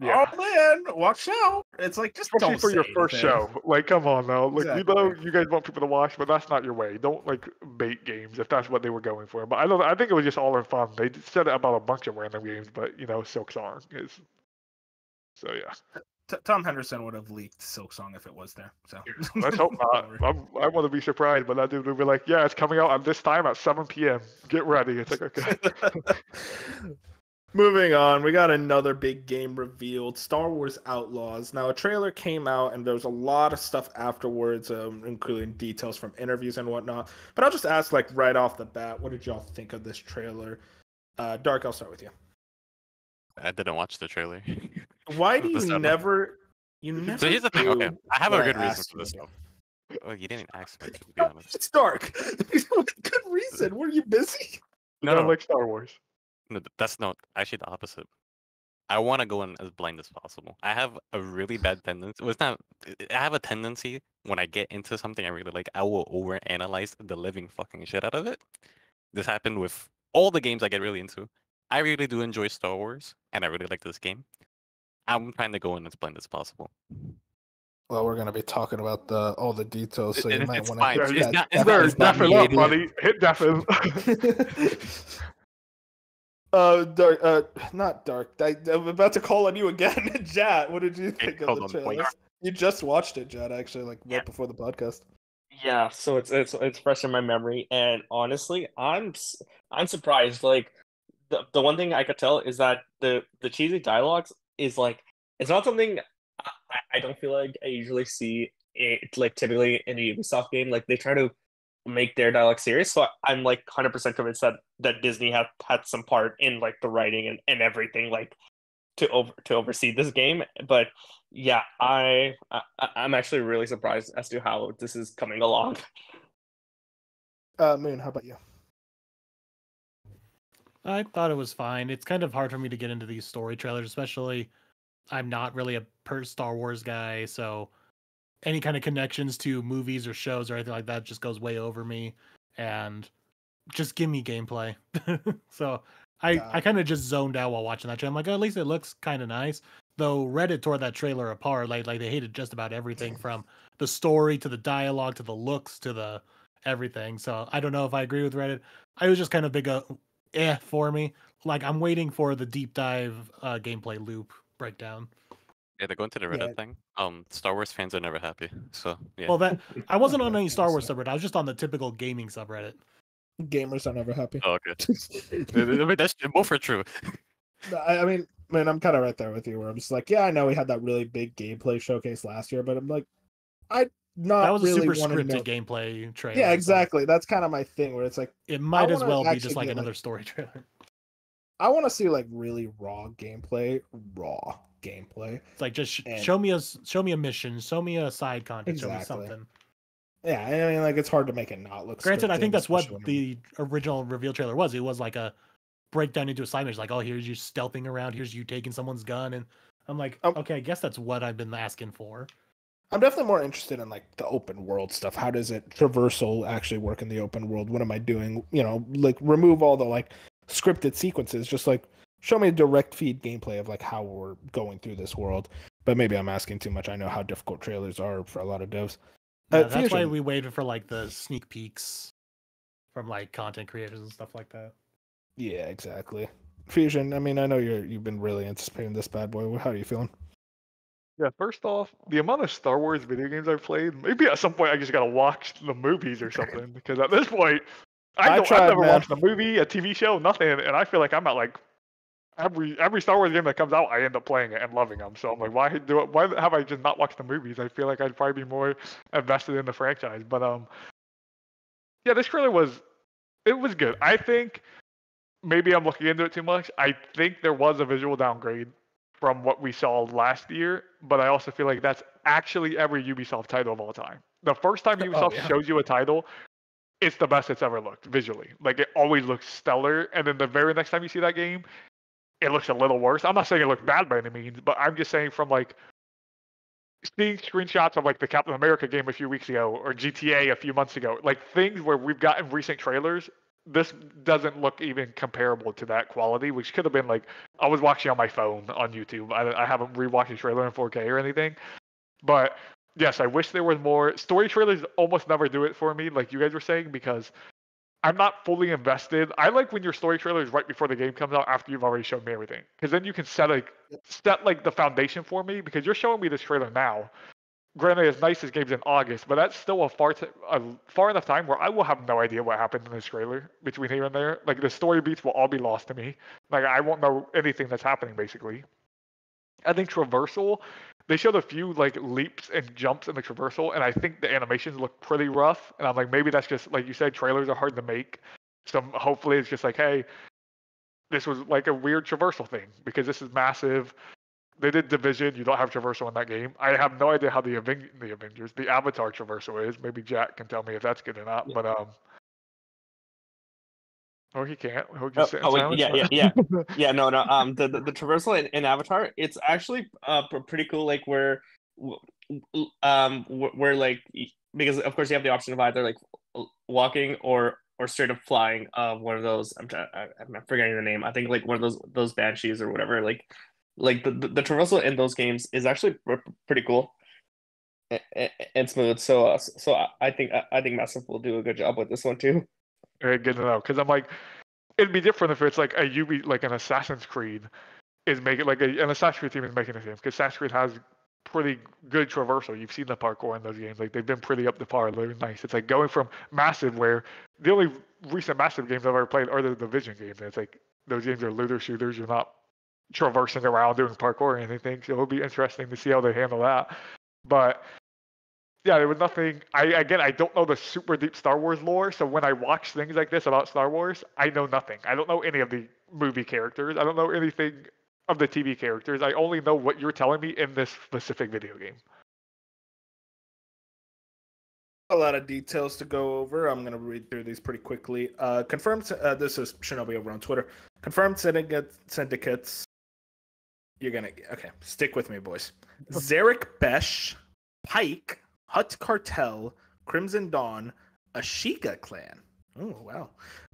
Yeah. "Oh man, watch out!" It's like just Especially don't for your say first anything. show. Like, come on now. Like, we know Exactly. you guys want people to watch, but that's not your way. Don't like bait games if that's what they were going for. But I think it was just all in fun. They said it about a bunch of random games, but Silk Song is. So yeah. Tom Henderson would have leaked Silk Song if it was there. So Let's hope not. I want to be surprised, but that dude would be like, "Yeah, it's coming out at this time at 7 p.m. Get ready." It's like, okay. Moving on, we got another big game revealed, Star Wars Outlaws. Now, a trailer came out, and there was a lot of stuff afterwards, including details from interviews and whatnot. But I'll just ask, like, right off the bat, what did y'all think of this trailer? Dark, I'll start with you. I didn't watch the trailer. Why do The you sad never... You never So here's the thing. Okay, do I have what a I good reason asked for you this about? stuff. Oh, you didn't ask me, to be No, honest. it's dark. Good reason. Were you busy? No, No. like Star Wars. No, that's not actually the opposite. I want to go in as blind as possible. I have a really bad tendency. Well, it's not. I have a tendency when I get into something I really like, I will overanalyze the living fucking shit out of it. This happened with all the games I get really into. I really do enjoy Star Wars, and I really like this game. I'm trying to go in as blind as possible. Well, we're going to be talking about all the details, so you might It's want fine. to... It's not- it's There, not- it's not deafen me, up, it's- buddy. Hit deafen. Dark, not Dark. I'm about to call on you again. Jad, what did you think hold of on, the wait. trailer? You just watched it, Jad, actually, like right Yeah. before the podcast. Yeah, so it's fresh in my memory, and honestly, I'm surprised. Like the one thing I could tell is that the cheesy dialogues is like it's not something I don't feel like I usually see it like typically in a Ubisoft game. Like they try to make their dialogue serious, so I'm like 100% convinced that Disney had some part in like the writing and everything like to oversee this game. But yeah, I'm actually really surprised as to how this is coming along. Moon, how about you? I thought it was fine. It's kind of hard for me to get into these story trailers, especially I'm not really a Star Wars guy, so any kind of connections to movies or shows or anything like that just goes way over me. And just give me gameplay. So I kind of just zoned out while watching that trailer. I'm like, oh, at least it looks kind of nice. Though Reddit tore that trailer apart. Like they hated just about everything from the story to the dialogue to the looks to the everything. So I don't know if I agree with Reddit. I was just kind of big for me. Like I'm waiting for the deep dive gameplay loop breakdown. Yeah, they go into the Reddit thing. Star Wars fans are never happy. So yeah. Well, that I wasn't on any Star Wars so. subreddit. I was just on the typical gaming subreddit. Gamers are never happy. Oh, okay. I mean, that's both are true. I mean, man, I'm kind of right there with you. Where I'm just like, yeah, I know we had that really big gameplay showcase last year, but I'm like, I not That was really a super want to scripted know. gameplay trailer. Yeah, exactly. That's kind of my thing. Where it's like, It might as wanna well be actually just like get, another story trailer. I want to see like really raw gameplay. It's like just show me a mission, show me a side content, show me something. Yeah, I mean, like it's hard to make it not look. Granted, I think that's what especially when the original reveal trailer was. It was like a breakdown into assignments, like, oh, here's you stealthing around, here's you taking someone's gun, and I'm like, okay, I guess that's what I've been asking for. I'm definitely more interested in like the open world stuff. How does it traversal actually work in the open world? What am I doing? You know, like remove all the like scripted sequences. Just like show me a direct feed gameplay of like how we're going through this world. But maybe I'm asking too much. I know how difficult trailers are for a lot of devs. Yeah, that's why we waited for like the sneak peeks from like content creators and stuff like that. Yeah, exactly. Fusion, I mean, I know you've been really anticipating this bad boy. How are you feeling? Yeah, first off, the amount of Star Wars video games I've played, maybe at some point I just gotta watch the movies or something. Because at this point, I've never watched a movie, a TV show, nothing, and I feel like I'm at like every Star Wars game that comes out, I end up playing it and loving them. So I'm like, why have I just not watched the movies? I feel like I'd probably be more invested in the franchise. But yeah, this trailer was good. I think maybe I'm looking into it too much. I think there was a visual downgrade from what we saw last year, but I also feel like that's actually every Ubisoft title of all time. The first time Ubisoft shows you a title, it's the best it's ever looked visually. Like it always looks stellar, and then the very next time you see that game, it looks a little worse. I'm not saying it looked bad by any means, but I'm just saying from like seeing screenshots of like the Captain America game a few weeks ago or GTA a few months ago, like things where we've gotten recent trailers, this doesn't look even comparable to that quality, which could have been like I was watching on my phone on YouTube. I haven't rewatched the trailer in 4K or anything, but yes, I wish there was more. Story trailers almost never do it for me, like you guys were saying, because I'm not fully invested. I like when your story trailer is right before the game comes out after you've already shown me everything, because then you can set like the foundation for me. Because you're showing me this trailer now. Granted, it's nice this game's in August, but that's still a far enough time where I will have no idea what happened in this trailer between here and there. Like the story beats will all be lost to me. Like I won't know anything that's happening basically. I think traversal, they showed a few like leaps and jumps in the traversal, and I think the animations look pretty rough. And I'm like, maybe that's just like you said, trailers are hard to make. So hopefully it's just like, hey, this was like a weird traversal thing because this is massive. They did Division. You don't have traversal in that game. I have no idea how the Avengers, the Avatar traversal is. Maybe Jack can tell me if that's good or not. But or he can't. He'll just sit in silence. Yeah. No. The traversal in Avatar, it's actually pretty cool. Like where like because of course you have the option of either like walking or straight up flying. One of those. I'm forgetting the name. I think like one of those banshees or whatever. Like the traversal in those games is actually pretty cool and smooth. So I think Massive will do a good job with this one too. Very good to know, because I'm like, it'd be different if it's like like an Assassin's Creed is making like an Assassin's Creed team is making this game, because Assassin's Creed has pretty good traversal. You've seen the parkour in those games, like they've been pretty up to par. They're nice. It's like going from Massive, where the only recent Massive games I've ever played are the Division games. And it's like those games are looter shooters. You're not traversing around doing parkour or anything, so it'll be interesting to see how they handle that. But yeah, there was nothing. I don't know the super deep Star Wars lore, so when I watch things like this about Star Wars, I know nothing. I don't know any of the movie characters. I don't know anything of the TV characters. I only know what you're telling me in this specific video game. A lot of details to go over. I'm going to read through these pretty quickly. Confirmed. This is Shinobi over on Twitter. Confirmed syndicates. You're going to... Okay, stick with me, boys. Zarek Besh, Pike, Hut Cartel, Crimson Dawn, Ashika Clan. Oh, wow.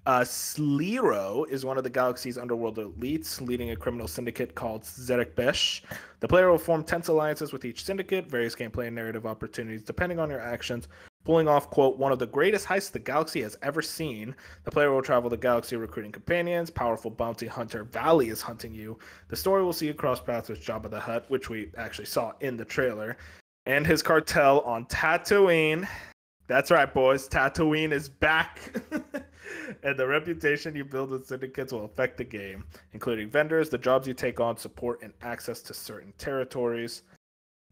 Slero is one of the galaxy's underworld elites, leading a criminal syndicate called Zarek Besh. The player will form tense alliances with each syndicate, various gameplay and narrative opportunities depending on your actions. Pulling off, quote, one of the greatest heists the galaxy has ever seen. The player will travel the galaxy recruiting companions. Powerful bounty hunter Valley is hunting you. The story will see you cross paths with Jabba the Hutt, which we actually saw in the trailer, and his cartel on Tatooine. That's right, boys. Tatooine is back. And the reputation you build with syndicates will affect the game, including vendors, the jobs you take on, support, and access to certain territories.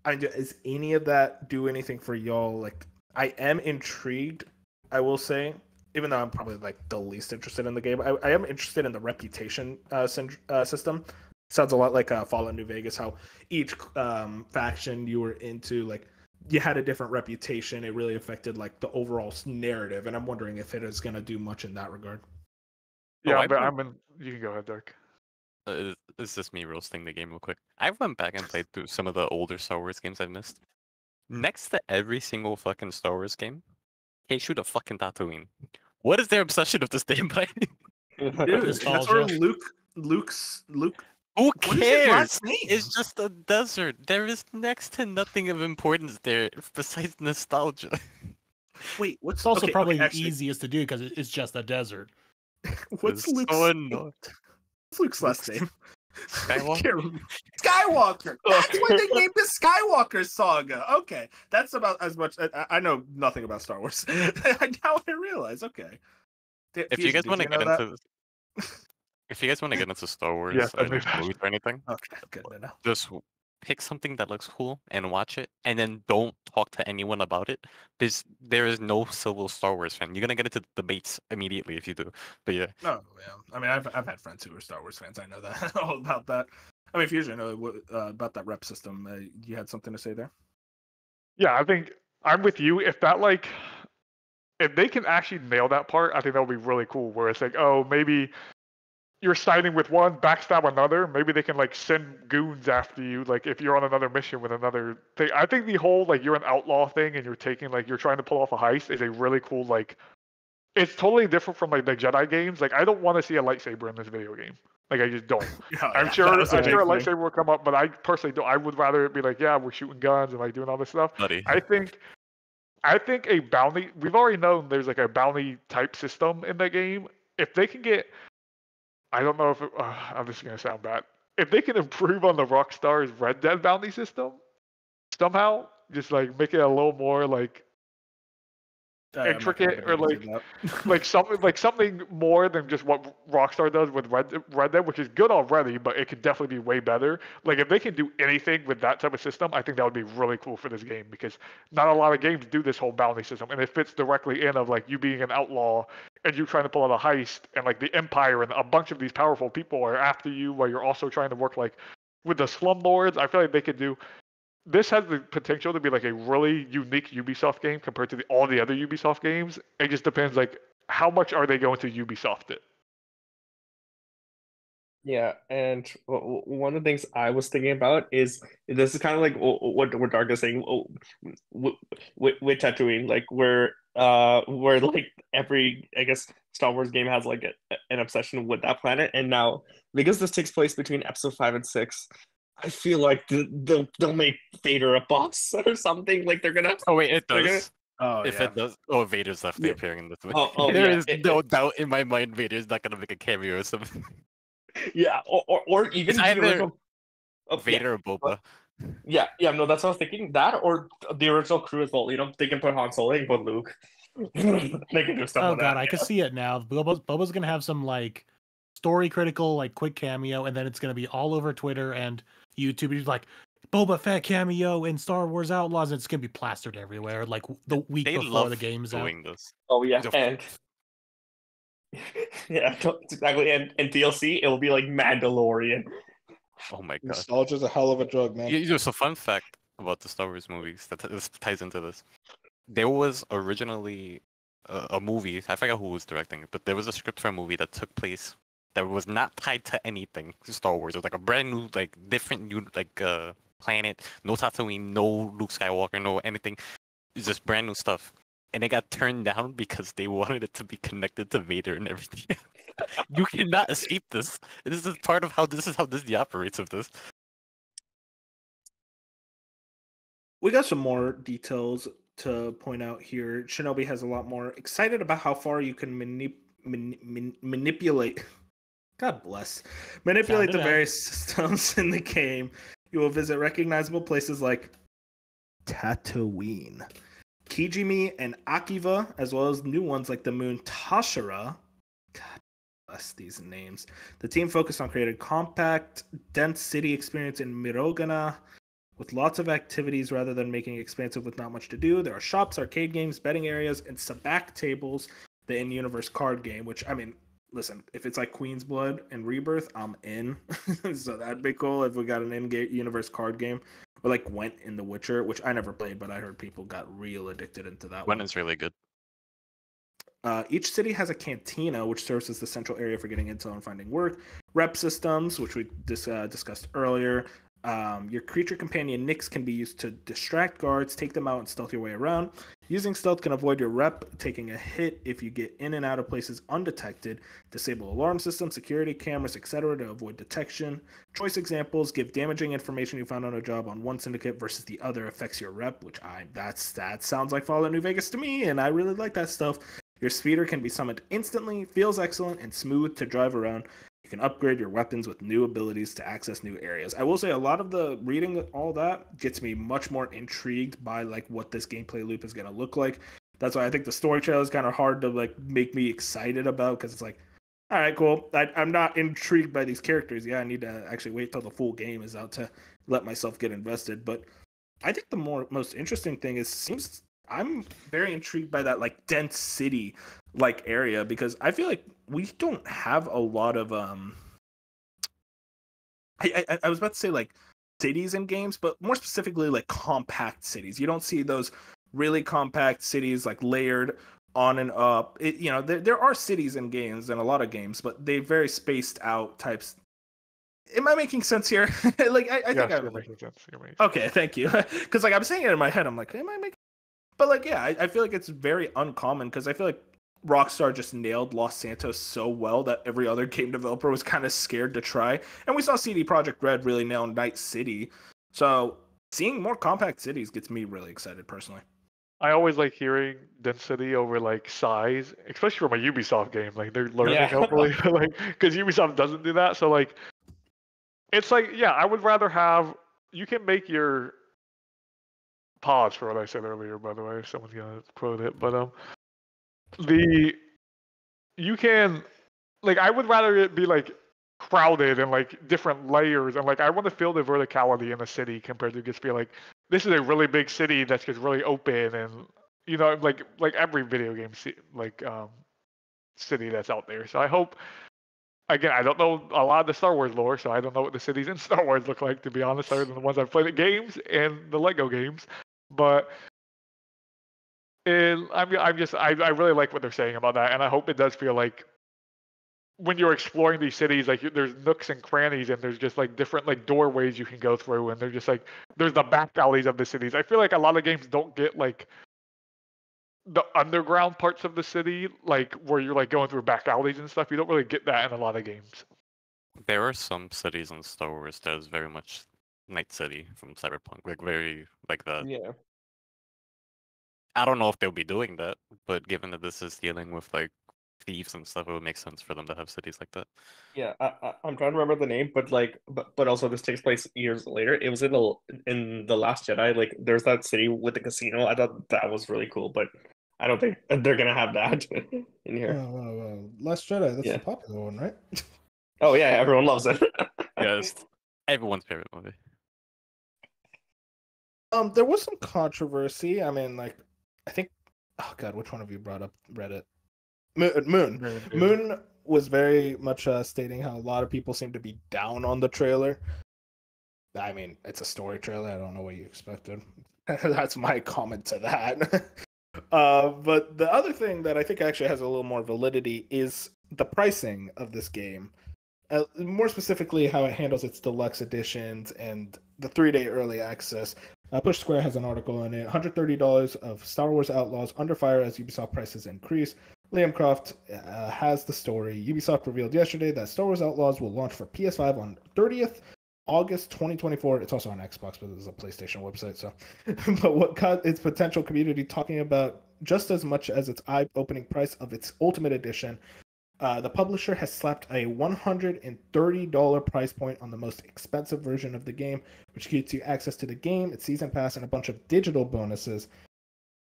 Is any of that do anything for y'all? Like, I am intrigued, I will say, even though I'm probably like the least interested in the game. I am interested in the reputation system. Sounds a lot like Fallout New Vegas, how each faction you were into, like, you had a different reputation. It really affected like the overall narrative, and I'm wondering if it is going to do much in that regard. Yeah, I I'm in. You can go ahead, Dirk. It's just me roasting the game real quick. I went back and played through some of the older Star Wars games I've missed. Next to every single fucking Star Wars game, they shoot a fucking Tatooine. What is their obsession with this damn plane? Dude, that's where Luke. Who What is his cares? last name? It's just a desert. There is next to nothing of importance there besides nostalgia. Wait, It's also probably actually, easiest to do because it's just a desert. what's It's Luke's, so annoying. what's Luke's last name? Skywalker? Skywalker. That's what they named the Skywalker saga. Okay, that's about as much. I know nothing about Star Wars. Now I realize. Okay. If you guys want to get into this, if you guys want to get into Star Wars Yes, I or knew like that. movies or anything, Okay, good to know. just pick something that looks cool and watch it, and then don't talk to anyone about it. There is no civil Star Wars fan. You're gonna get into debates immediately if you do. But yeah, No, yeah. I mean, I've had friends who are Star Wars fans. I know that all about that. I mean, Fusion, about that rep system. You had something to say there? Yeah, I think I'm with you. If they can actually nail that part, I think that would be really cool. Where it's like, oh, maybe you're siding with one, backstab another. Maybe they can like send goons after you, like if you're on another mission with another thing. I think the whole like you're an outlaw thing and you're trying to pull off a heist is a really cool like. It's totally different from like the Jedi games. Like I don't want to see a lightsaber in this video game. Like I just don't. I'm sure a lightsaber will come up, but I personally don't. I would rather it be like, yeah, we're shooting guns and like doing all this stuff. buddy. I think a bounty. We've already known there's like a bounty type system in that game. If they can get, I don't know if I'm just gonna sound bad. If they can improve on the Rockstar's Red Dead bounty system somehow, just like make it a little more like intricate or like something more than just what Rockstar does with Red Dead, which is good already, but it could definitely be way better. Like if they can do anything with that type of system, I think that would be really cool for this game because not a lot of games do this whole bounty system, and it fits directly in of like you being an outlaw and you trying to pull out a heist, and like the Empire and a bunch of these powerful people are after you while you're also trying to work like with the slumlords. I feel like they could do. This has the potential to be like a really unique Ubisoft game compared to all the other Ubisoft games. It just depends like how much are they going to Ubisoft it. Yeah, and one of the things I was thinking about is this is kind of like what Dark is saying with Tatooine, like where like every, I guess, Star Wars game has like an obsession with that planet, and now because this takes place between episode 5 and 6, I feel like they'll make Vader a boss or something. Like they're gonna. Oh wait, it does. Oh, If yeah. it does, Vader's definitely appearing in this movie. There is no doubt in my mind Vader's not gonna make a cameo or something. Yeah, or even It's either the original Vader or Boba. Yeah, no, that's what I was thinking. That or the original crew as well. You know, they can put Han Solo, they can put Luke. They can do stuff. Oh god, I can see it now. Boba's gonna have some like story critical, like quick cameo, and then it's gonna be all over Twitter and YouTube. He's like, Boba Fett cameo in Star Wars Outlaws, and it's gonna be plastered everywhere, like the week before the game's out. This. Oh yeah, and yeah, exactly. And DLC, it will be like Mandalorian. Oh my god, Nostalgia's a hell of a drug, man. Just a fun fact about the Star Wars movies that this ties into this. There was originally a movie. I forgot who was directing it, but there was a script for a movie that took place that was not tied to anything Star Wars. It was like a brand new, like different new, like planet. No Tatooine, no Luke Skywalker, no anything. It's just brand new stuff. And it got turned down because they wanted it to be connected to Vader and everything. You cannot escape this. This is part of how Disney operates of this. We got some more details to point out here. Shinobi has a lot more. Excited about how far you can manipulate. God bless. Manipulate Sounded the out. various systems in the game. You will visit recognizable places like Tatooine, Kijimi, and Akiva, as well as new ones like the moon Tashira. God bless these names. The team focused on creating compact, dense city experience in Mirogana with lots of activities rather than making it expansive with not much to do. There are shops, arcade games, betting areas, and sabacc tables, the in-universe card game, which, I mean, listen, if it's like Queen's Blood and Rebirth, I'm in. So that'd be cool if we got an in-universe card game. Or like Gwent in The Witcher, which I never played, but I heard people got real addicted into that One one. is really good. Each city has a cantina, which serves as the central area for getting intel and finding work. Rep systems, which we discussed earlier. Your creature companion Nyx can be used to distract guards, take them out, and stealth your way around. Using stealth can avoid your rep taking a hit if you get in and out of places undetected. Disable alarm systems, security cameras, etc. to avoid detection. Choice examples: give damaging information you found on a job on one syndicate versus the other affects your rep, which that sounds like Fallout New Vegas to me, and I really like that stuff. Your speeder can be summoned instantly, feels excellent, and smooth to drive around. You can upgrade your weapons with new abilities to access new areas. I will say a lot of the reading all that gets me much more intrigued by like what this gameplay loop is going to look like. That's why I think the story trail is kind of hard to like make me excited about, because it's like, all right, cool. I'm not intrigued by these characters. Yeah, I need to actually wait till the full game is out to let myself get invested. But I think the most interesting thing is I'm very intrigued by that like dense city like area, because I feel like we don't have a lot of I was about to say like cities in games, but more specifically like compact cities. You don't see those really compact cities like layered on and up. There are cities in games and a lot of games, but they very spaced out types. Am I making sense here? Like I think you're making sense. Okay, thank you. Because like I'm saying it in my head, I'm like, am I making? But like, yeah, I feel like it's very uncommon, because I feel like Rockstar just nailed Los Santos so well that every other game developer was kind of scared to try. And we saw CD Projekt Red really nail Night City. So seeing more compact cities gets me really excited personally. I always like hearing density over like size, especially from a Ubisoft game. Like they're learning, Yeah. hopefully, like because Ubisoft doesn't do that. So like, it's like, yeah, I would rather have. You can make your pause for what I said earlier, by the way. If someone's gonna quote it, but you can, like, I would rather it be like crowded and like different layers, and like I want to feel the verticality in a city compared to just be like, this is a really big city that's just really open, and like every video game city that's out there. So I hope, again, I don't know a lot of the Star Wars lore, so I don't know what the cities in Star Wars look like, to be honest, other than the ones I've played at games and the Lego games. But I really like what they're saying about that, and I hope it does feel like when you're exploring these cities, like there's nooks and crannies, and there's just like different like doorways you can go through, and they're just like there's the back alleys of the cities. I feel like a lot of games don't get like the underground parts of the city, like where you're like going through back alleys and stuff. You don't really get that in a lot of games. There are some cities in Star Wars that is very much Night City from Cyberpunk, like very like that. Yeah. I don't know if they'll be doing that, but given that this is dealing with like thieves and stuff, it would make sense for them to have cities like that. Yeah, I'm trying to remember the name, but like, but also this takes place years later. It was in the Last Jedi. Like, there's that city with the casino. I thought that was really cool, but I don't think they're gonna have that in here. Last Jedi, that's Yeah. the popular one, right? Oh yeah, everyone loves it. Yeah, it's everyone's favorite movie. There was some controversy. I mean, like, I think, oh god, which one of you brought up Reddit? Moon was very much stating how a lot of people seem to be down on the trailer. I mean, it's a story trailer. I don't know what you expected. That's my comment to that. But the other thing that I think actually has a little more validity is the pricing of this game. More specifically, how it handles its deluxe editions and the 3-day early access. Push Square has an article in it. $130 of Star Wars Outlaws under fire as Ubisoft prices increase. Liam Croft has the story. Ubisoft revealed yesterday that Star Wars Outlaws will launch for PS5 on 30th August 2024. It's also on Xbox, but this is a PlayStation website. So, but what got its potential community talking about just as much as its eye-opening price of its Ultimate Edition. The publisher has slapped a $130 price point on the most expensive version of the game, which gives you access to the game, its season pass, and a bunch of digital bonuses.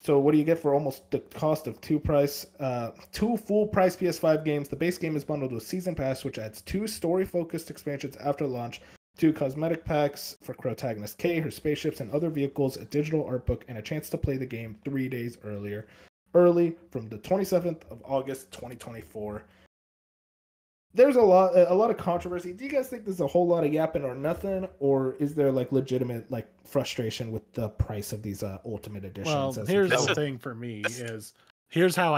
So what do you get for almost the cost of two full price PS5 games? The base game is bundled with season pass, which adds 2 story-focused expansions after launch, 2 cosmetic packs for protagonist Kay, her spaceships, and other vehicles, a digital art book, and a chance to play the game 3 days early from the 27th of August 2024. There's a lot of controversy. Do you guys think there's a whole lot of yapping or nothing, or is there like legitimate like frustration with the price of these Ultimate Editions? Well, here's the thing for me is here's how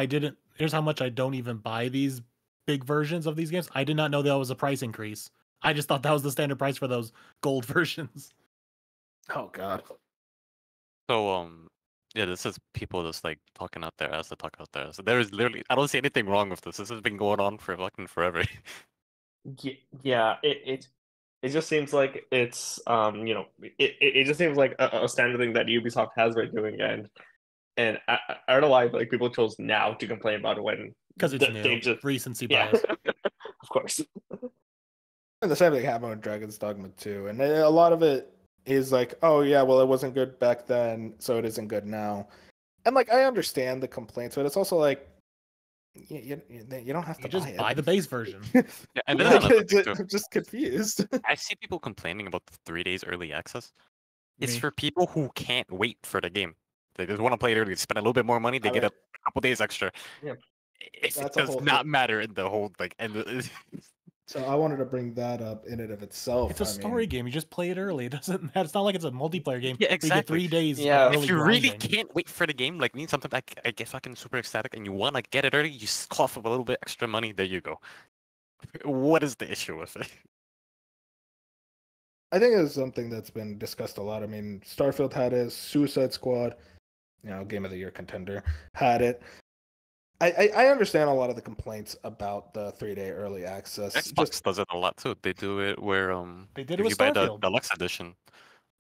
much I don't even buy these big versions of these games. I did not know that was a price increase. I just thought that was the standard price for those gold versions. Oh God. So yeah, this is people just like talking out there as to talk out there. So there is literally, I don't see anything wrong with this. This has been going on for fucking forever. Yeah, it just seems like it's it just seems like a standard thing that Ubisoft has been doing, and I don't know why like people chose now to complain about it when Because it's they new, just recency yeah, bias. of course. And the same thing happened with Dragon's Dogma 2. And a lot of it is like, oh, yeah, well, it wasn't good back then, so it isn't good now. And, like, I understand the complaints, but it's also like, you don't have to just buy the base version. Yeah, and then I'm just confused. I see people complaining about the 3 days early access. It's for people who can't wait for the game. They just want to play it early, spend a little bit more money, they get a couple days extra. Yeah. It does not matter in the whole like So I wanted to bring that up in and of itself. It's a story game. You just play it early. It doesn't. It's not like it's a multiplayer game. Yeah, exactly. You get 3 days. Yeah. Early if you grinding. really can't wait for the game, like me, sometimes I get fucking super ecstatic, and you want to get it early, you just cough up a little bit extra money. There you go. What is the issue with it? I think it's something that's been discussed a lot. I mean, Starfield had it, Suicide Squad, Game of the Year contender, had it. I understand a lot of the complaints about the 3-day early access. Xbox does it a lot too. They do it where They did it if with you buy the Starfield. deluxe edition.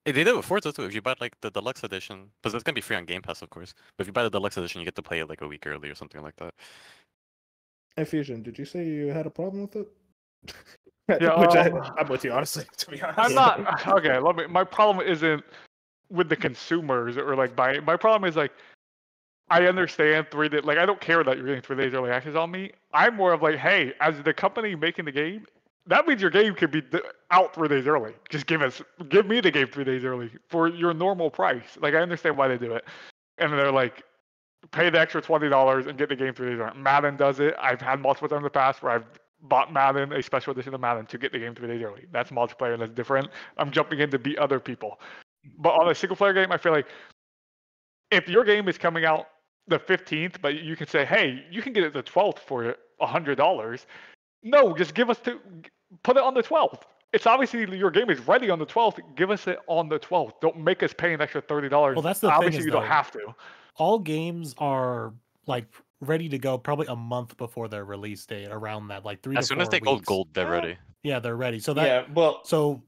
They did it with Forza too. If you buy like the deluxe edition, because it's gonna be free on Game Pass, of course. But if you buy the deluxe edition, you get to play it like a week early or something like that. Hey, Fusion, did you say you had a problem with it? Yeah, Which I'm with you, honestly, to be honest. I'm not okay. My problem isn't with the consumers or like buying. My problem is like I understand 3 days. Like I don't care that you're getting 3 days early access on me. I'm more of like, hey, as the company making the game, that means your game could be out 3 days early. Just give me the game 3 days early for your normal price. Like I understand why they do it, and they're like, pay the extra $20 and get the game 3 days early. Madden does it. I've had multiple times in the past where I've bought Madden, a special edition of Madden, to get the game 3 days early. That's multiplayer and that's different. I'm jumping in to beat other people. But on a single player game, I feel like if your game is coming out the 15th, but you can say, hey, you can get it the 12th for $100. No, just put it on the 12th. It's obviously your game is ready on the 12th. Give us it on the 12th. Don't make us pay an extra $30. Well, that's the obviously thing. You don't have to. All games are like ready to go probably a month before their release date, around that, like 3 As to 4 soon as they weeks. go gold, they're ready. Yeah, they're ready. So well,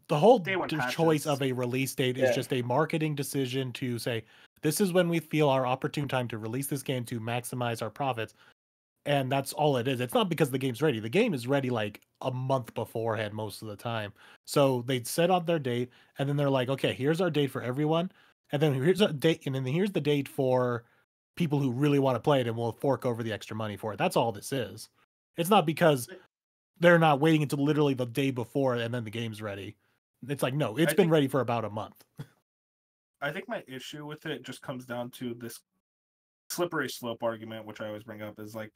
the whole Day one choice patches. of a release date is just a marketing decision to say, this is when we feel our opportune time to release this game to maximize our profits. And that's all it is. It's not because the game's ready. The game is ready like a month beforehand most of the time. So they set on their date, and then they're like, okay, here's our date for everyone. And then here's a date, and then here's the date for people who really want to play it, and we'll fork over the extra money for it. That's all this is. It's not because they're not waiting until literally the day before and then the game's ready. It's like, no, it's been ready for about a month. I think my issue with it just comes down to this slippery slope argument, which I always bring up, is like,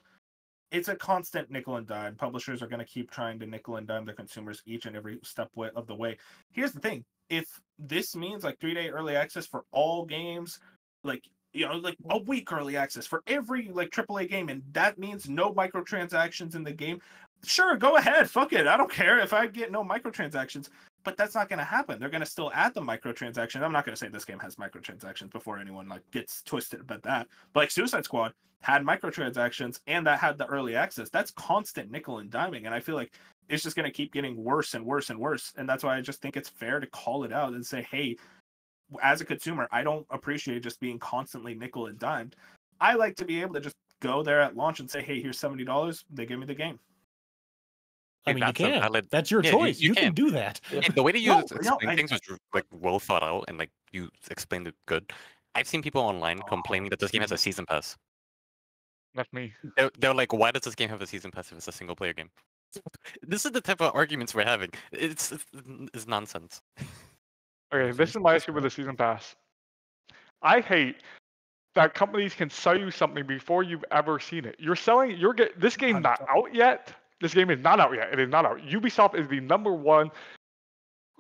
it's a constant nickel and dime. Publishers are going to keep trying to nickel and dime their consumers each and every step of the way. Here's the thing. If this means like 3-day early access for all games, like, like a week early access for every like AAA game, and that means no microtransactions in the game, sure, go ahead. Fuck it. I don't care if I get no microtransactions. But that's not going to happen. They're going to still add the microtransactions. I'm not going to say this game has microtransactions before anyone like gets twisted about that. But like Suicide Squad had microtransactions and that had the early access. That's constant nickel and diming. And I feel like it's just going to keep getting worse and worse and worse. And that's why I just think it's fair to call it out and say, hey, as a consumer, I don't appreciate just being constantly nickel and dimed. I like to be able to just go there at launch and say, hey, here's $70. They give me the game. I mean, you that's a can. valid- That's your yeah, choice. you You can can. do that. And the way that you No, explain I- things was like well thought out, and like you explained it good. I've seen people online complaining that this game has a season pass. That's me. They're like, why does this game have a season pass if it's a single player game? This is the type of arguments we're having. It's nonsense. Okay, this is my issue with the season pass. I hate that companies can sell you something before you've ever seen it. This game not out yet. This game is not out yet. It is not out. Ubisoft is the number one.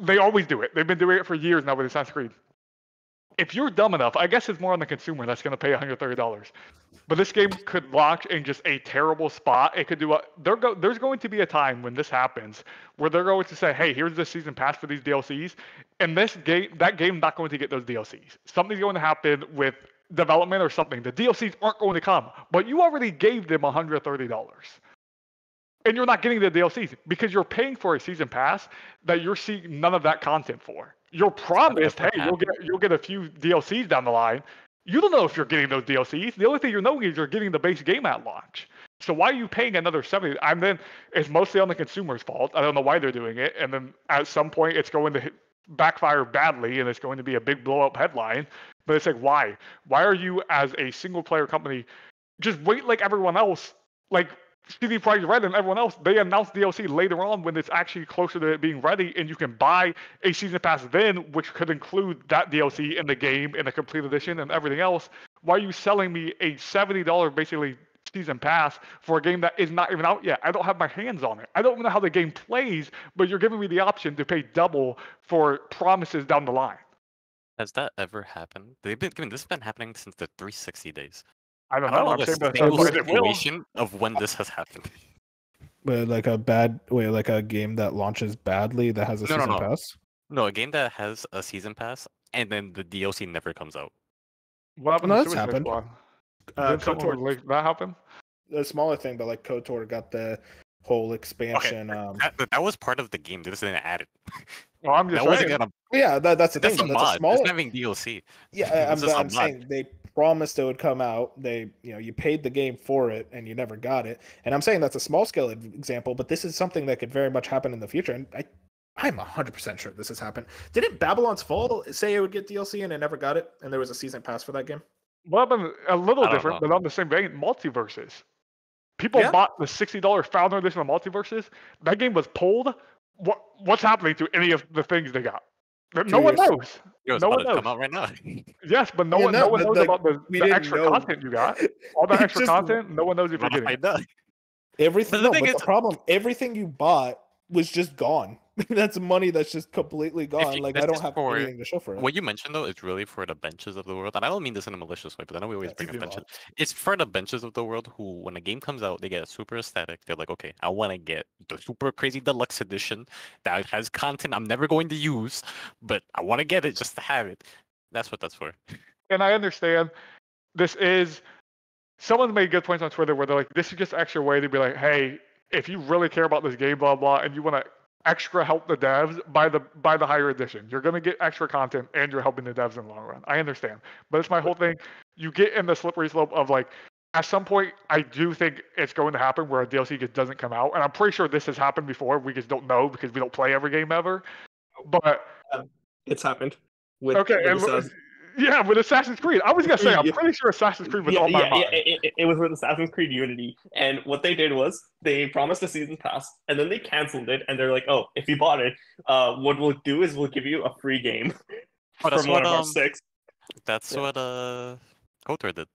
They always do it. They've been doing it for years now with Assassin's Creed. If you're dumb enough, I guess it's more on the consumer that's going to pay $130. But this game could launch in just a terrible spot. It could do there's going to be a time when this happens where they're going to say, hey, here's the season pass for these DLCs. And that game's not going to get those DLCs. Something's going to happen with development or something. The DLCs aren't going to come. But you already gave them $130. And you're not getting the DLCs because you're paying for a season pass that you're seeing none of that content for. You're promised, hey, you'll get a few DLCs down the line. You don't know if you're getting those DLCs. The only thing you're knowing is you're getting the base game at launch. So why are you paying another $70? And then it's mostly on the consumer's fault. I don't know why they're doing it. And then at some point it's going to backfire badly and it's going to be a big blow up headline. But it's like, why? Why are you as a single player company just wait like everyone else? Like CD Projekt Red and everyone else, they announce DLC later on when it's actually closer to it being ready, and you can buy a season pass then, which could include that DLC in the game in a complete edition and everything else. Why are you selling me a $70 basically season pass for a game that is not even out yet? I don't have my hands on it. I don't even know how the game plays, but you're giving me the option to pay double for promises down the line. Has that ever happened? This has been happening since the 360 days. I don't I know. don't I'm know saying the that's single what it will. situation of when this has happened. But like a game that launches badly that has a season pass. No, a game that has a season pass and then the DLC never comes out. What happened? No, to that's Suicide happened. Squad? Did something KOTOR, like that happen? a smaller thing, but like KOTOR got the whole expansion. That was part of the game. They just didn't add it. Well, I'm just That wasn't saying. gonna. Yeah, that's the That's thing. a But that's mod. a smaller. It's not having DLC. Yeah, This is a I'm mod. saying they promised it would come out. You paid the game for it, and you never got it. And I'm saying that's a small scale example, but this is something that could very much happen in the future. And I'm 100% sure this has happened. Didn't Babylon's Fall say it would get DLC and it never got it, and there was a season pass for that game? What happened? A little I don't different, know. but on the same vein. Multiverses. People Yeah. bought the $60 Founder Edition of Multiverses. That game was pulled. What's happening to any of the things they got? No one years. knows. Yo, it's No about one to come knows. out right now. Yes, but no Yeah, one no, knows but, like, about we the didn't extra know. content you got. All that It's extra just- content, no one knows if you're Wanna getting. find out? Everything. But the No, thing but is- the problem, everything you bought was just gone. That's money that's just completely gone. you- Like this I don't is have for- anything to show for it. What you mentioned though is really for the benches of the world, and I don't mean this in a malicious way, but I know we always Yeah, bring up too benches. long. It's for the benches of the world who, when a game comes out, they get super ecstatic. They're like, okay, I want to get the super crazy deluxe edition that has content I'm never going to use, but I want to get it just to have it. That's what that's for. And I understand this is. Someone made good points on Twitter where they're like, this is just an extra way to be like, hey, if you really care about this game, blah blah, and you want to extra help the devs, buy the higher edition. You're gonna get extra content and you're helping the devs in the long run. I understand, but it's my whole thing. You get in the slippery slope of like, at some point, I do think it's going to happen where a DLC just doesn't come out, and I'm pretty sure this has happened before. We just don't know because we don't play every game ever. But It's happened. With, okay, with and, Assassin's- yeah, with Assassin's Creed, I was gonna say I'm Yeah. pretty sure Assassin's Creed was yeah, on my yeah, mind. it was with Assassin's Creed Unity, and what they did was they promised a season pass, and then they canceled it, and they're like, "Oh, if you bought it, what we'll do is we'll give you a free game Oh, that's from one what, of our 6." That's Yeah. what KOTOR did.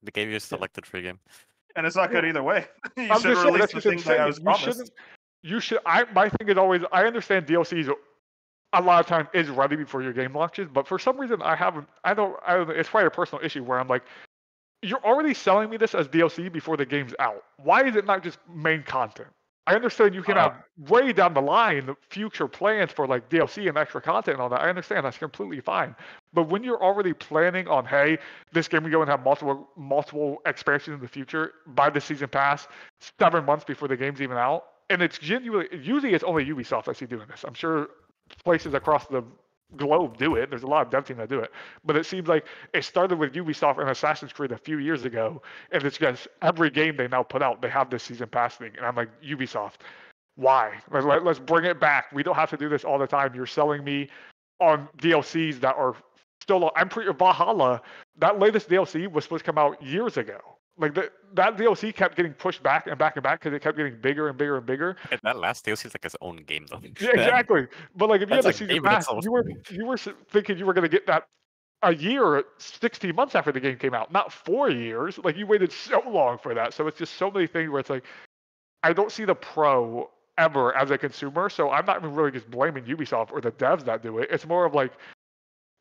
They gave you a selected free game. And it's not good either way. You I'm should just saying release that's the just thing that I was insane. promised. You should. My thing is always. I understand DLCs a lot of times is ready before your game launches, but for some reason I haven't. I don't. It's probably a personal issue where I'm like, you're already selling me this as DLC before the game's out. Why is it not just main content? I understand you can have way down the line future plans for like DLC and extra content and all that. I understand that's completely fine. But when you're already planning on, hey, this game is going to have multiple expansions in the future, buy the season pass 7 months before the game's even out, and it's genuinely usually it's only Ubisoft I see doing this. I'm sure places across the globe do it. There's a lot of dev teams that do it, but it seems like it started with Ubisoft and Assassin's Creed a few years ago, and it's just every game they now put out, they have this season pass thing, and I'm like, Ubisoft, why? Let's bring it back. We don't have to do this all the time. You're selling me on DLCs that are still. I'm pretty Valhalla. That latest DLC was supposed to come out years ago. Like that DLC kept getting pushed back and back and back because it kept getting bigger and bigger and bigger. And that last DLC is like its own game, though. Yeah, exactly. But like if you had That's the a season game in pass, itself. you were thinking you were going to get that a year, 16 months after the game came out, not 4 years. Like you waited so long for that. So it's just so many things where it's like I don't see the pro ever as a consumer. So I'm not even really just blaming Ubisoft or the devs that do it. It's more of like,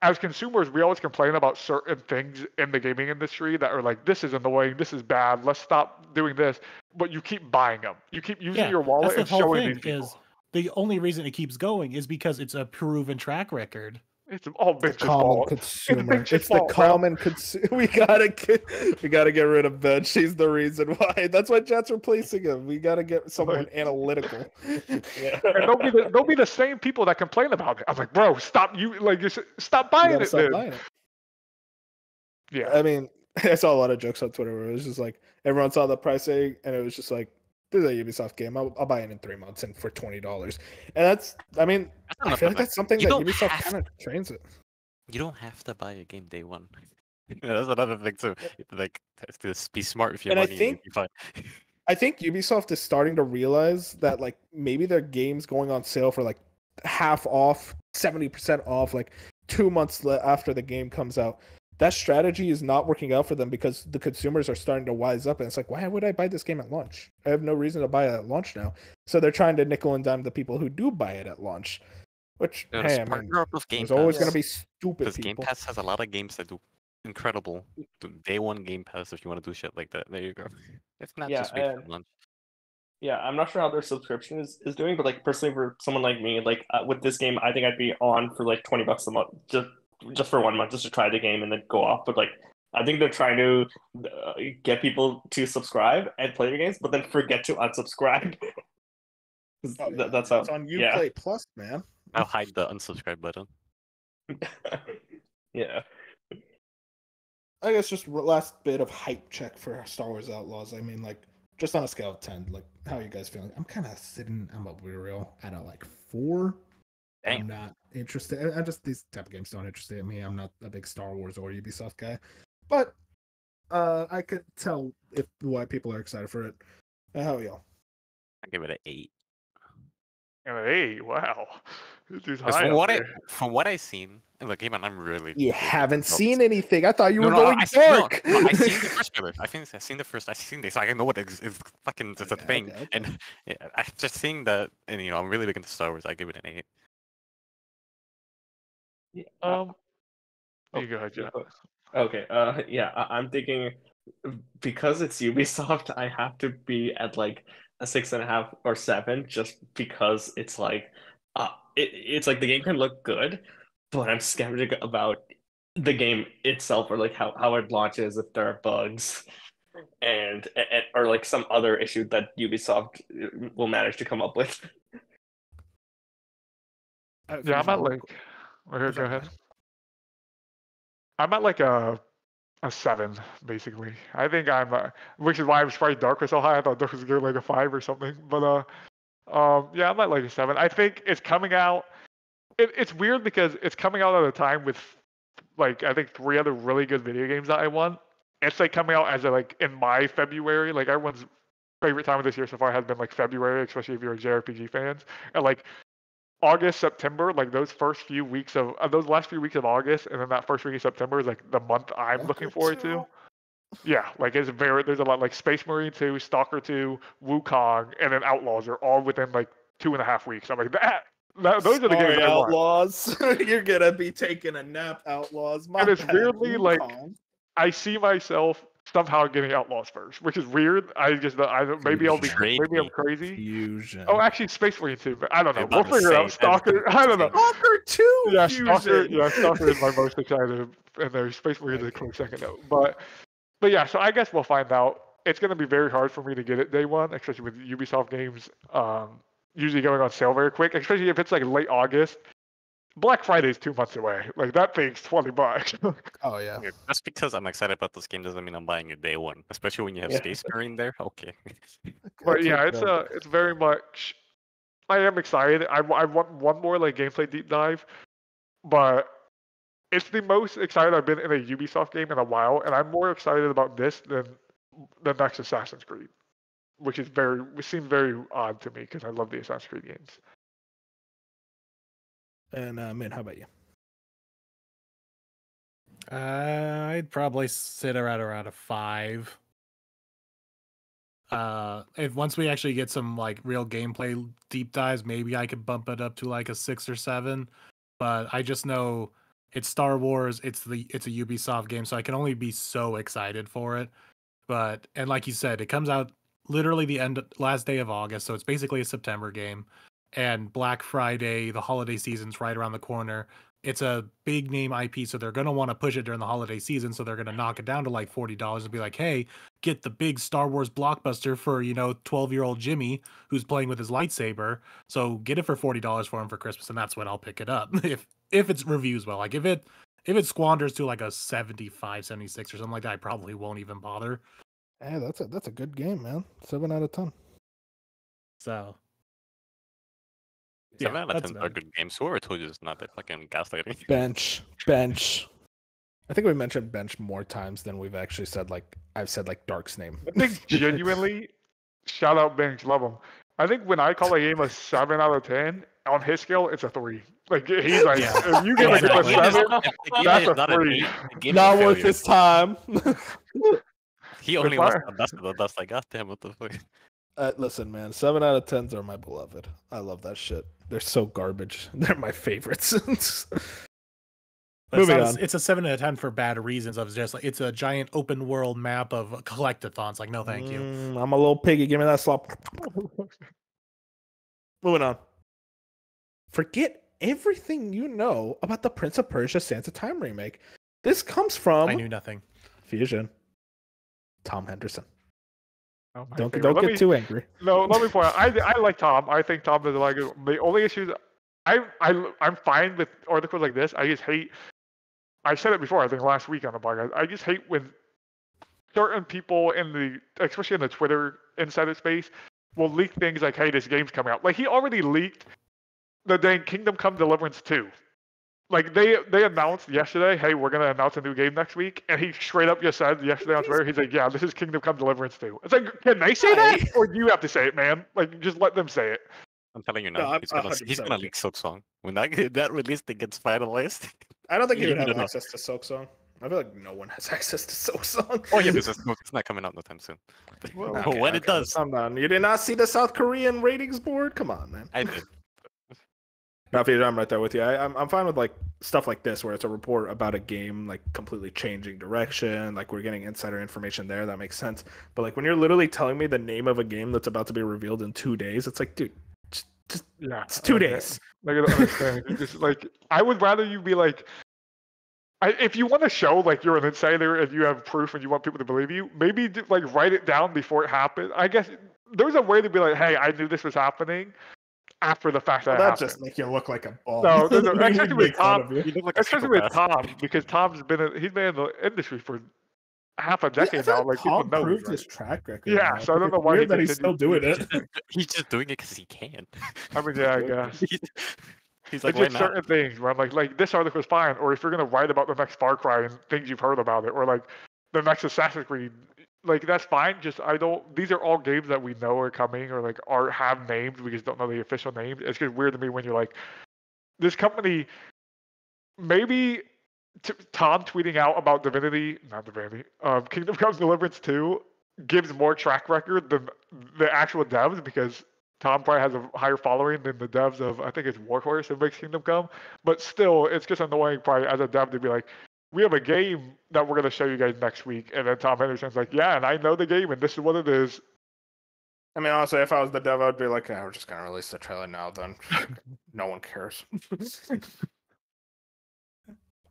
as consumers, we always complain about certain things in the gaming industry that are like, this is annoying, this is bad, let's stop doing this. But you keep buying them. You keep using your wallet and that's the whole showing thing these people. is the only reason it keeps going is because it's a proven track record. It's all The bitch's common fault. consumer. It's It's the fault, bro. common consumer. We gotta get rid of Ben. She's the reason why. That's why Jet's replacing him. We gotta get someone analytical. Yeah. And they'll be the same people that complain about it. I'm like, bro, stop stop You buying gotta it, stop dude. buying it. Yeah. I mean, I saw a lot of jokes on Twitter where it was just like everyone saw the pricing and it was just like, this is a Ubisoft game. I'll buy it in 3 months and for $20. And that's, I mean, I feel like that's something You that don't Ubisoft have kind of trains it. You don't have to buy a game day one. That's another thing too. Like, just be smart with your And I money. think- you buy. I think Ubisoft is starting to realize that like maybe their game's going on sale for like half off, 70% off, like 2 months after the game comes out. That strategy is not working out for them because the consumers are starting to wise up, and it's like, why would I buy this game at launch? I have no reason to buy it at launch now. So they're trying to nickel and dime the people who do buy it at launch. Which, Yeah, hey, I just mean, partner up with Game there's always Pass. going to be stupid Because Game people. Pass has a lot of games that do incredible. Day one Game Pass if you want to do shit like that. There you go. It's not Yeah, just wait for and- lunch. Yeah, I'm not sure how their subscription is doing, but like personally for someone like me, like with this game, I think I'd be on for like $20 a month just for 1 month just to try the game and then go off. But like I think they're trying to get people to subscribe and play the games, but then forget to unsubscribe. Oh, yeah. That's how It's on yeah. Uplay Plus, man. I'll hide the unsubscribe button. Yeah. I guess just last bit of hype check for Star Wars Outlaws. I mean, like, just on a scale of 10, like, how are you guys feeling? I'm kind of sitting, I'm a real at a like 4. I'm Damn. not interested. I just, these type of games don't interest me. I'm not a big Star Wars or Ubisoft guy, but I could tell why people are excited for it. How are y'all? I give it an 8. And hey, wow. This is 'Cause high up there. from what I've seen in the game, and I'm really You really haven't hooked. seen anything. I thought you No, were no, going I seen, dark. no, I seen the first trailer. I've seen the first. I've seen this. I know what is fucking it's a Okay, thing. okay. And yeah, I just seeing that, and I'm really big into Star Wars. I give it an 8. Yeah. You go ahead, Jeff. Okay. Yeah. I'm thinking because it's Ubisoft, I have to be at like a 6.5 or 7, just because it's like, it's like the game can look good, but I'm skeptical about the game itself or like how it launches if there are bugs and or like some other issue that Ubisoft will manage to come up with. Yeah, I'm at like. Okay, go ahead. I'm at like a 7, basically. I think I'm, which is why I'm surprised Dark was so high. I thought Dark was good, like a 5 or something. But yeah, I'm at like a 7. I think it's coming out. It's weird because it's coming out at a time with, like, I think 3 other really good video games that I want. It's like coming out as like in my February. Like everyone's favorite time of this year so far has been like February, especially if you're a JRPG fans. And like August, September, like those first few weeks of those last few weeks of August, and then that first week of September is like the month I'm looking forward to. Yeah, like there's a lot like Space Marine 2, Stalker 2, Wukong, and then Outlaws are all within like 2.5 weeks. I'm like those are the games I want. Outlaws. You're gonna be taking a nap, Outlaws. My And it's bad, weirdly like Wukong. I see myself somehow getting Outlaws first, which is weird. I don't maybe I'll be Trade maybe I'm me. crazy. Fusion. Oh, actually, Space Marine 2, but I don't know. I'm We'll about to figure it out. say, Stalker, I don't know. Stalker 2 Yeah, Fusion. Stalker is my most excited, and there's Space Marine is a quick second note. But yeah, so I guess we'll find out. it's going to be very hard for me to get it day one, especially with Ubisoft games usually going on sale very quick, especially if it's like late August. Black Friday is 2 months away. Like that thing's $20. Oh yeah. Yeah, just because I'm excited about this game doesn't mean I'm buying it day one, especially when you have Yeah. Space Marine there. Okay. But yeah, it's very much. I am excited. I want one more like gameplay deep dive, but it's the most excited I've been in a Ubisoft game in a while, and I'm more excited about this than the next Assassin's Creed, which seems very odd to me because I love the Assassin's Creed games. And Min, how about you? I'd probably sit around a 5. If once we actually get some like real gameplay deep dives, maybe I could bump it up to like a 6 or 7. But I just know it's Star Wars. It's a Ubisoft game, so I can only be so excited for it. And like you said, it comes out literally last day of August, so it's basically a September game. And Black Friday, the holiday season's right around the corner. It's a big name IP, so they're gonna want to push it during the holiday season. So they're gonna knock it down to like $40 and be like, "Hey, get the big Star Wars blockbuster for 12-year-old Jimmy who's playing with his lightsaber. So get it for $40 for him for Christmas, and that's when I'll pick it up if it's reviews well. Like if it squanders to like a 75, 76 or something like that, I probably won't even bother. Yeah, that's a good game, man. 7 out of 10. So 7 yeah, out of that's 10 are about it. good games. Whoever told you it's not that fucking gaslighting. Bench. I think we mentioned bench more times than we've actually said I've said Dark's name. I think genuinely, shout out Banks, love him. I think when I call a game a 7 out of 10, on his scale, it's a 3. Like he's like, Yeah. if you give a game a Exactly. 7, that's a 3. Not worth his time. He only wants the best of the best. Like, god damn, what the fuck? Listen, man, 7 out of 10s are my beloved. I love that shit. They're so garbage. They're my favorites. But Moving on. It's a 7 out of 10 for bad reasons. Of just like it's a giant open world map of collectathons. Like, no, thank you. I'm a little piggy. Give me that slop. Moving on. Forget everything you know about the Prince of Persia Sands of Time remake. This comes from I knew nothing. Fusion. Tom Henderson. Oh, my Don't favorite. get too angry. No, let me point out. I like Tom. I think Tom is like the only issues. I'm fine with articles like this. I just hate. I said it before. I think last week on the podcast. I just hate when certain people especially in the Twitter insider space, will leak things like, "Hey, this game's coming out." Like he already leaked the dang Kingdom Come Deliverance 2. Like they announced yesterday, "Hey, we're gonna announce a new game next week," and he straight up just said yesterday on Twitter, he's like, "Yeah, this is Kingdom Come Deliverance 2." It's like, can they say that, or do you have to say it, man? Like, just let them say it. I'm telling you No, now, I'm he's 100% gonna leak Silk Song when that release thing gets finalized. I don't think he would No, have no. access to Silk Song. I feel like no one has access to Silk Song. Oh yeah, it's not coming out no time soon. Okay, When it does, calm down. You did not see the South Korean ratings board? Come on, man. I did. Rafi, I'm right there with you. I'm fine with like stuff like this where it's a report about a game like completely changing direction, like we're getting insider information there. That makes sense. But like when you're literally telling me the name of a game that's about to be revealed in 2 days, it's like, dude, just Yeah, it's 2 days. Like, I don't understand. It's just like I would rather you be like, if you want to show like you're an insider and you have proof and you want people to believe you, maybe like write it down before it happens. I guess there's a way to be like, "Hey, I knew this was happening." After the fact that That happened. just make you look like a bum. No, We especially with make fun Tom. of you. You look like a Especially with psychopath. Tom, because Tom's been in the industry for half a I decade feel now. Like Tom people know proved him, his right? track record. Yeah, now. so I don't It's know why weird he that he's still doing continues it. He's just doing it because he can. I mean, yeah, I guess. He's like, It's why just not? certain things where I'm like this article is fine, or if you're gonna write about the next Far Cry and things you've heard about it, or like the next Assassin's Creed, like that's fine. Just these are all games that we know are coming or like have names. We just don't know the official names. It's just weird to me when you're like, this company, maybe Tom tweeting out about Kingdom Come Deliverance 2 gives more track record than the actual devs because Tom probably has a higher following than the devs of, I think it's Warhorse that makes Kingdom Come. But still, it's just annoying probably as a dev to be like, we have a game that we're going to show you guys next week. And then Tom Henderson's like, yeah, and I know the game and this is what it is. I mean, honestly, if I was the dev, I'd be like, we're just gonna release the trailer now. Then no one cares.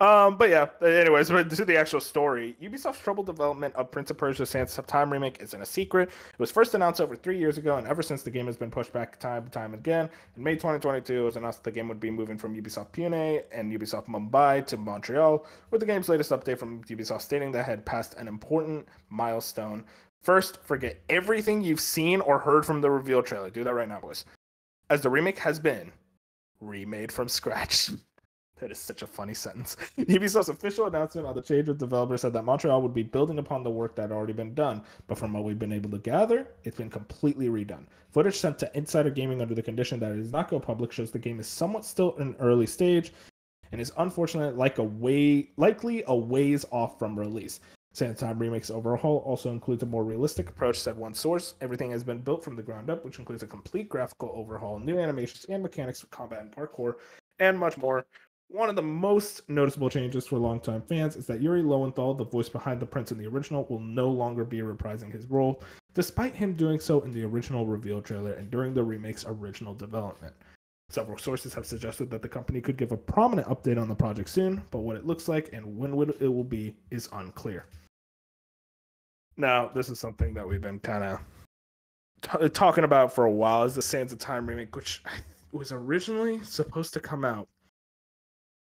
But yeah, anyways, to the actual story, Ubisoft's troubled development of Prince of Persia: Sands of Time remake isn't a secret. It was first announced over 3 years ago, and ever since the game has been pushed back time and time again. In May 2022, it was announced the game would be moving from Ubisoft Pune and Ubisoft Mumbai to Montreal, with the game's latest update from Ubisoft stating that it had passed an important milestone. First, forget everything you've seen or heard from the reveal trailer. Do that right now, boys. As the remake has been remade from scratch. That is such a funny sentence. Ubisoft's official announcement on the change of developer said that Montreal would be building upon the work that had already been done, but from what we've been able to gather, it's been completely redone. Footage sent to Insider Gaming under the condition that it does not go public shows the game is somewhat still in an early stage and is unfortunately likely a ways off from release. Sands of Time Remake's overhaul also includes a more realistic approach, said one source. Everything has been built from the ground up, which includes a complete graphical overhaul, new animations and mechanics for combat and parkour, and much more. One of the most noticeable changes for longtime fans is that Yuri Lowenthal, the voice behind the prince in the original, will no longer be reprising his role, despite him doing so in the original reveal trailer and during the remake's original development. Several sources have suggested that the company could give a prominent update on the project soon, but what it looks like and when it will be is unclear. Now, this is something that we've been kind of talking about for a while, is the Sands of Time remake, which was originally supposed to come out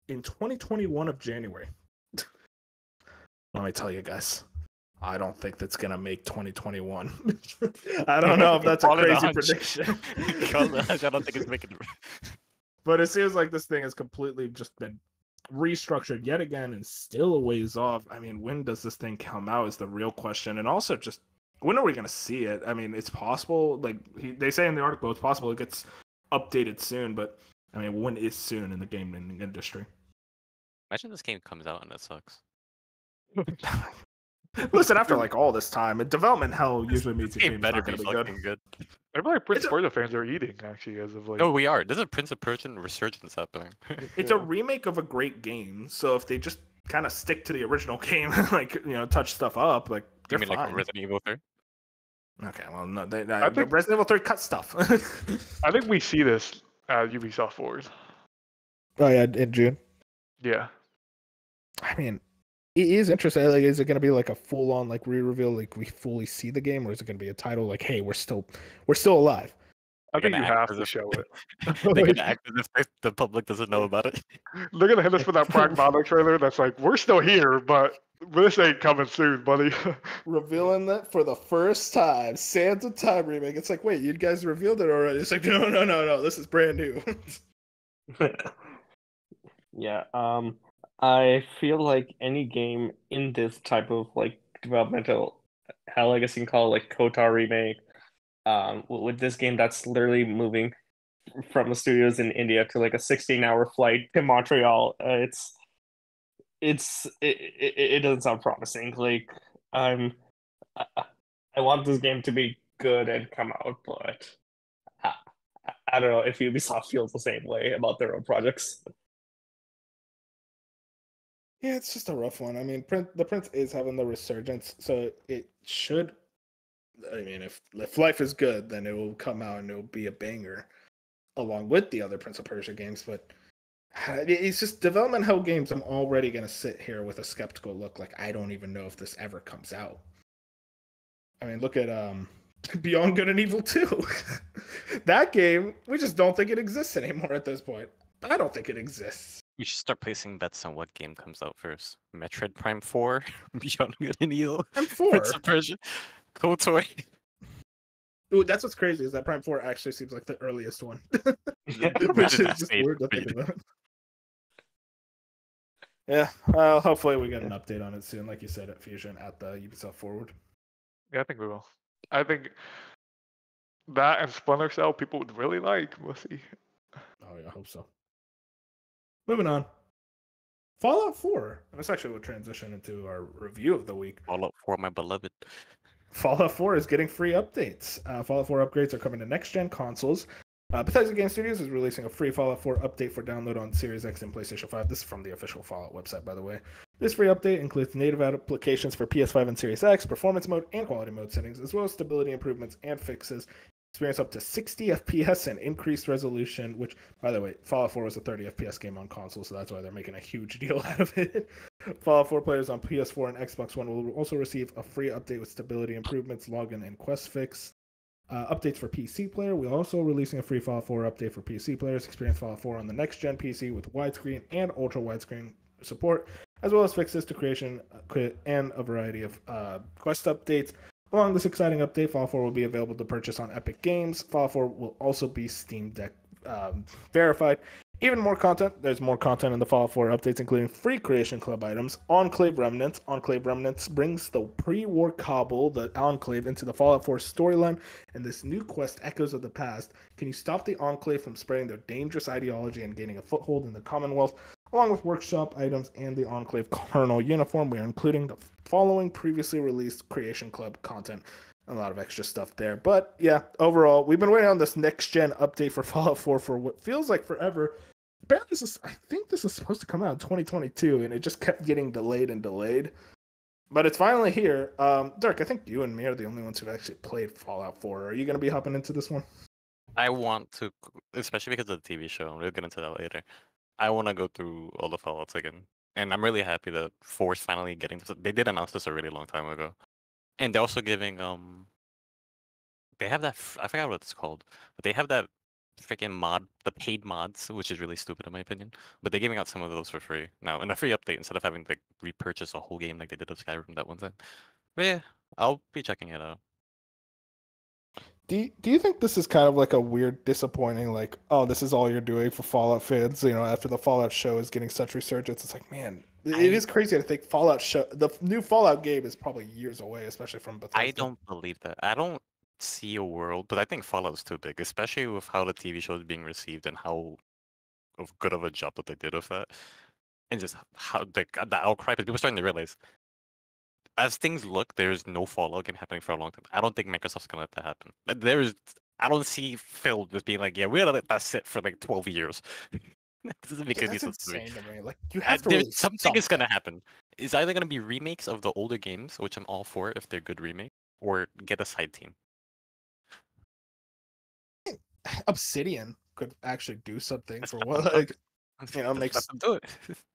in 2021 of January. Let me tell you guys, I don't think that's gonna make 2021. I don't know if that's a crazy prediction. I don't think it's making it. But it seems like this thing has completely just been restructured yet again and still a ways off. I mean, when does this thing come out is the real question. And also just, when are we gonna see it? I mean, it's possible, like they say in the article, it's possible it gets updated soon, but I mean, when is soon in the gaming industry? Imagine this game comes out and it sucks. Listen, after like all this time, development hell usually means This the game game's better not be gonna be good. fucking good. I feel like Prince of Persia fans are eating actually as of like. No, we are. There's a Prince of Persia resurgence happening. It's a remake of a great game, so if they just kind of stick to the original game, like touch stuff up, like You they're mean fine. like Resident Evil 3? Okay, well, no, I think- Resident Evil 3 cut stuff. I think we see this at Ubisoft Forward. Oh yeah, in June. Yeah. I mean, it is interesting. Like, is it going to be like a full-on like re-reveal, like we fully see the game, or is it going to be a title like, "Hey, we're still alive"? I think gonna you act have as to if- show it. They're gonna act as if the public doesn't know about it. They're gonna hit us with that pragmatic trailer that's like, we're still here, but this ain't coming soon, buddy. Revealing that for the first time, Sands of Time remake. It's like, wait, you guys revealed it already? It's like, no, this is brand new. Yeah, I feel like any game in this type of like developmental hell, I guess you can call it like Kotar remake, with this game that's literally moving from the studios in India to like a 16-hour flight to Montreal. It doesn't sound promising. Like I want this game to be good and come out, but I don't know if Ubisoft feels the same way about their own projects. Yeah, it's just a rough one. I mean, the Prince is having the resurgence, so it should. I mean, if life is good, then it will come out and it will be a banger, along with the other Prince of Persia games. But it's just development hell games. I'm already gonna sit here with a skeptical look, like I don't even know if this ever comes out. I mean, look at Beyond Good and Evil 2. That game, we just don't think it exists anymore at this point. I don't think it exists. We should start placing bets on what game comes out first. Metroid Prime 4, Beyond Good and Evil, Prime 4. Prince of Persia, KOTOR. Ooh, that's what's crazy is that Prime 4 actually seems like the earliest one. Which is just weird to think about. Yeah, well, hopefully we get an update on it soon, like you said, at Fusion at the Ubisoft Forward. Yeah, I think we will. I think that and Splinter Cell people would really like. We'll see. Oh yeah, I hope so. Moving on. Fallout 4. And this actually will transition into our review of the week. Fallout 4, my beloved. Fallout 4 is getting free updates. Fallout 4 upgrades are coming to next-gen consoles. Bethesda Game Studios is releasing a free Fallout 4 update for download on Series X and PlayStation 5. This is from the official Fallout website, by the way. This free update includes native applications for PS5 and Series X, performance mode, and quality mode settings, as well as stability improvements and fixes experience up to 60 FPS and increased resolution, which, by the way, Fallout 4 was a 30 FPS game on console, so that's why they're making a huge deal out of it. Fallout 4 players on PS4 and Xbox One will also receive a free update with stability improvements, login, and quest fix. Updates for PC player. We're also releasing a free Fallout 4 update for PC players. Experience Fallout 4 on the next-gen PC with widescreen and ultra-widescreen support, as well as fixes to creation and a variety of quest updates. Along this exciting update, Fallout 4 will be available to purchase on Epic Games. Fallout 4 will also be Steam Deck verified. Even more content. There's more content in the Fallout 4 updates, including free Creation Club items, Enclave Remnants. Enclave Remnants brings the pre-war Cabal, the Enclave, into the Fallout 4 storyline, and this new quest, Echoes of the Past. Can you stop the Enclave from spreading their dangerous ideology and gaining a foothold in the Commonwealth? Along with workshop items and the Enclave Colonel uniform, we are including the following previously released Creation Club content. A lot of extra stuff there. But yeah, overall, we've been waiting on this next-gen update for Fallout 4 for what feels like forever. Apparently, I think this is supposed to come out in 2022, and it just kept getting delayed and delayed. But it's finally here. Dirk, I think you and me are the only ones who've actually played Fallout 4. Are you going to be hopping into this one? I want to, especially because of the TV show. We'll get into that later. I want to go through all the Fallouts again, and I'm really happy that 4 is finally getting this. They did announce this a really long time ago, and they're also giving they have that I forgot what it's called, but they have that freaking mod, the paid mods, which is really stupid in my opinion. But they're giving out some of those for free now in a free update instead of having to repurchase a whole game like they did with Skyrim that one time. But yeah, I'll be checking it out. Do you think this is kind of like a weird, disappointing, like, oh, this is all you're doing for Fallout fans? You know, after the Fallout show is getting such resurgence, it's like, man, it is crazy to think the new Fallout game is probably years away, especially from Bethesda. I don't believe that. I don't see a world, but I think Fallout's too big, especially with how the TV show is being received and how good of a job that they did with that, and just how the outcry. People are starting to realize, as things look, there's no Fallout game happening for a long time. I don't think Microsoft's gonna let that happen. I don't see Phil just being like, yeah, we're gonna let that sit for like 12 years. Because That's he's insane to me. Like, you have to really something is gonna happen. It's either gonna be remakes of the older games, which I'm all for if they're good remakes, or get a side team. Obsidian could actually do something for what, like, you know, makes Let them do it.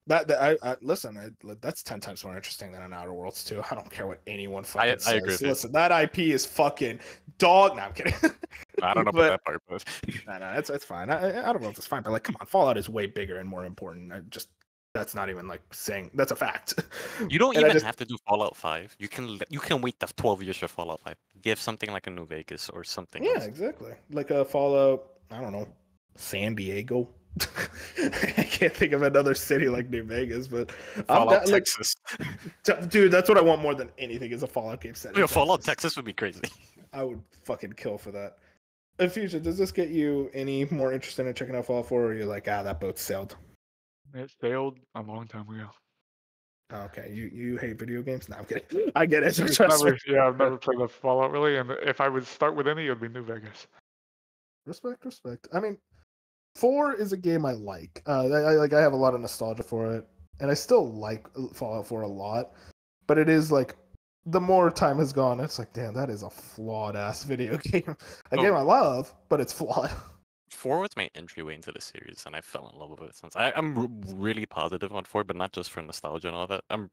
I listen. That's 10 times more interesting than an Outer Worlds 2. I don't care what anyone fucking says. I agree with you. Listen, that IP is fucking dog. No, I'm kidding. I don't know But- about that part, but No, it's fine. Outer Worlds is fine, but like, come on, Fallout is way bigger and more important. That's not even like saying that's a fact. you don't And I even just- have to do Fallout 5. You can wait the 12 years for Fallout 5. Give something like a New Vegas or something Yeah, else. exactly. Like a Fallout. I don't know, San Diego. I can't think of another city like New Vegas, but Fallout like, Texas. dude, that's what I want more than anything is a Fallout game set. in Yeah, Fallout Texas. Texas would be crazy. I would fucking kill for that. Future, does this get you any more interested in checking out Fallout 4, or you're like, that boat sailed? It failed a long time ago. Okay, you hate video games? No, I'm kidding. I get it. I've Trust me. never played a Fallout really, and if I would start with any, it would be New Vegas. Respect. I mean, 4 is a game I like. I have a lot of nostalgia for it, and I still like Fallout 4 a lot. But it is like, the more time has gone, it's like, damn, that is a flawed ass video game. A game I love, but it's flawed. 4 was my entryway into the series, and I fell in love with it since. I'm really positive on 4, but not just for nostalgia and all that. I'm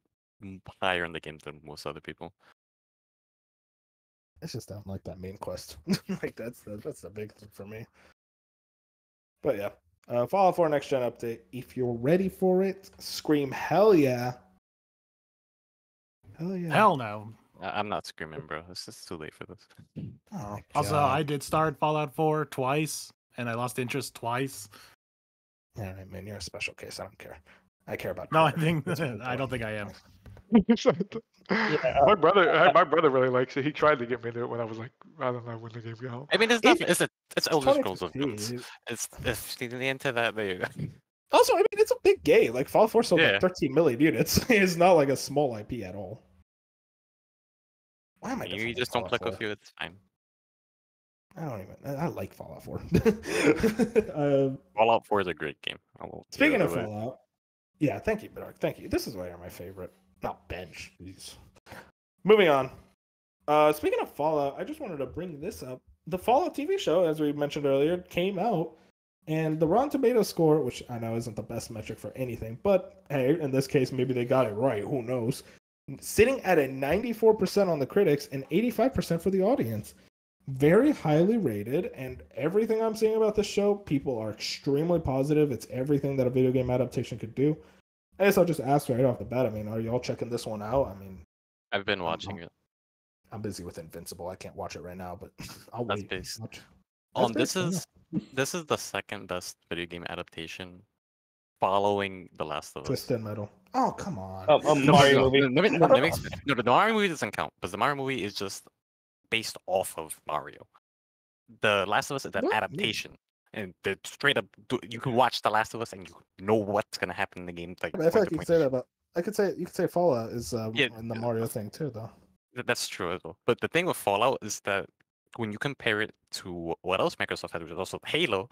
higher in the game than most other people. It's just I don't like that main quest. Like that's the big thing for me. But yeah, Fallout 4 next gen update. If you're ready for it, scream hell yeah! Hell yeah! Hell no. I'm not screaming, bro. It's just too late for this. Oh, Also, God. I did start Fallout 4 twice, and I lost interest twice. All right, man, you're a special case. I don't care. I care about. No, I Carter. think That's what I don't think I am. My brother really likes it. He tried to get me into it when I was like, I don't know when the game got out. I mean, it's not. It's Elder Scrolls of 2015, guns. dude. It's if you're into that, there you go. Also, I mean, it's a big game. Like Fallout 4 sold Yeah. like 13 million units. It's not like a small IP at all. Why am I? You defending just don't Fallout click 4? with you. It's fine. I don't even. I like Fallout 4. Fallout 4 is a great game. Speaking of Fallout, yeah, thank you, Bernard. Thank you. This is why you're my favorite. Not bench. Jeez. Moving on. Speaking of Fallout, I just wanted to bring this up. The Fallout TV show, as we mentioned earlier, came out, and the Rotten Tomatoes score, which I know isn't the best metric for anything, but hey, in this case, maybe they got it right. Who knows? Sitting at a 94% on the critics and 85% for the audience. Very highly rated, and everything I'm seeing about this show, people are extremely positive. It's everything that a video game adaptation could do. I guess I'll just ask right off the bat. I mean, are y'all checking this one out? I mean, I've been watching it. I'm busy with Invincible. I can't watch it right now, but I'll That's wait. based. Watch. This is the second best video game adaptation, following The Last of Us. Twisted Metal. Oh, come on. Mario movie. No, the Mario movie doesn't count, because the Mario movie is just based off of Mario. The Last of Us is an What? adaptation, and the straight up you can watch The Last of Us and you know what's gonna happen in the game. Like, I feel point like to you could point. say that about. You could say Fallout is Yeah, in the Mario thing too, though. That's true as well. But the thing with Fallout is that when you compare it to what else Microsoft had, which is also Halo,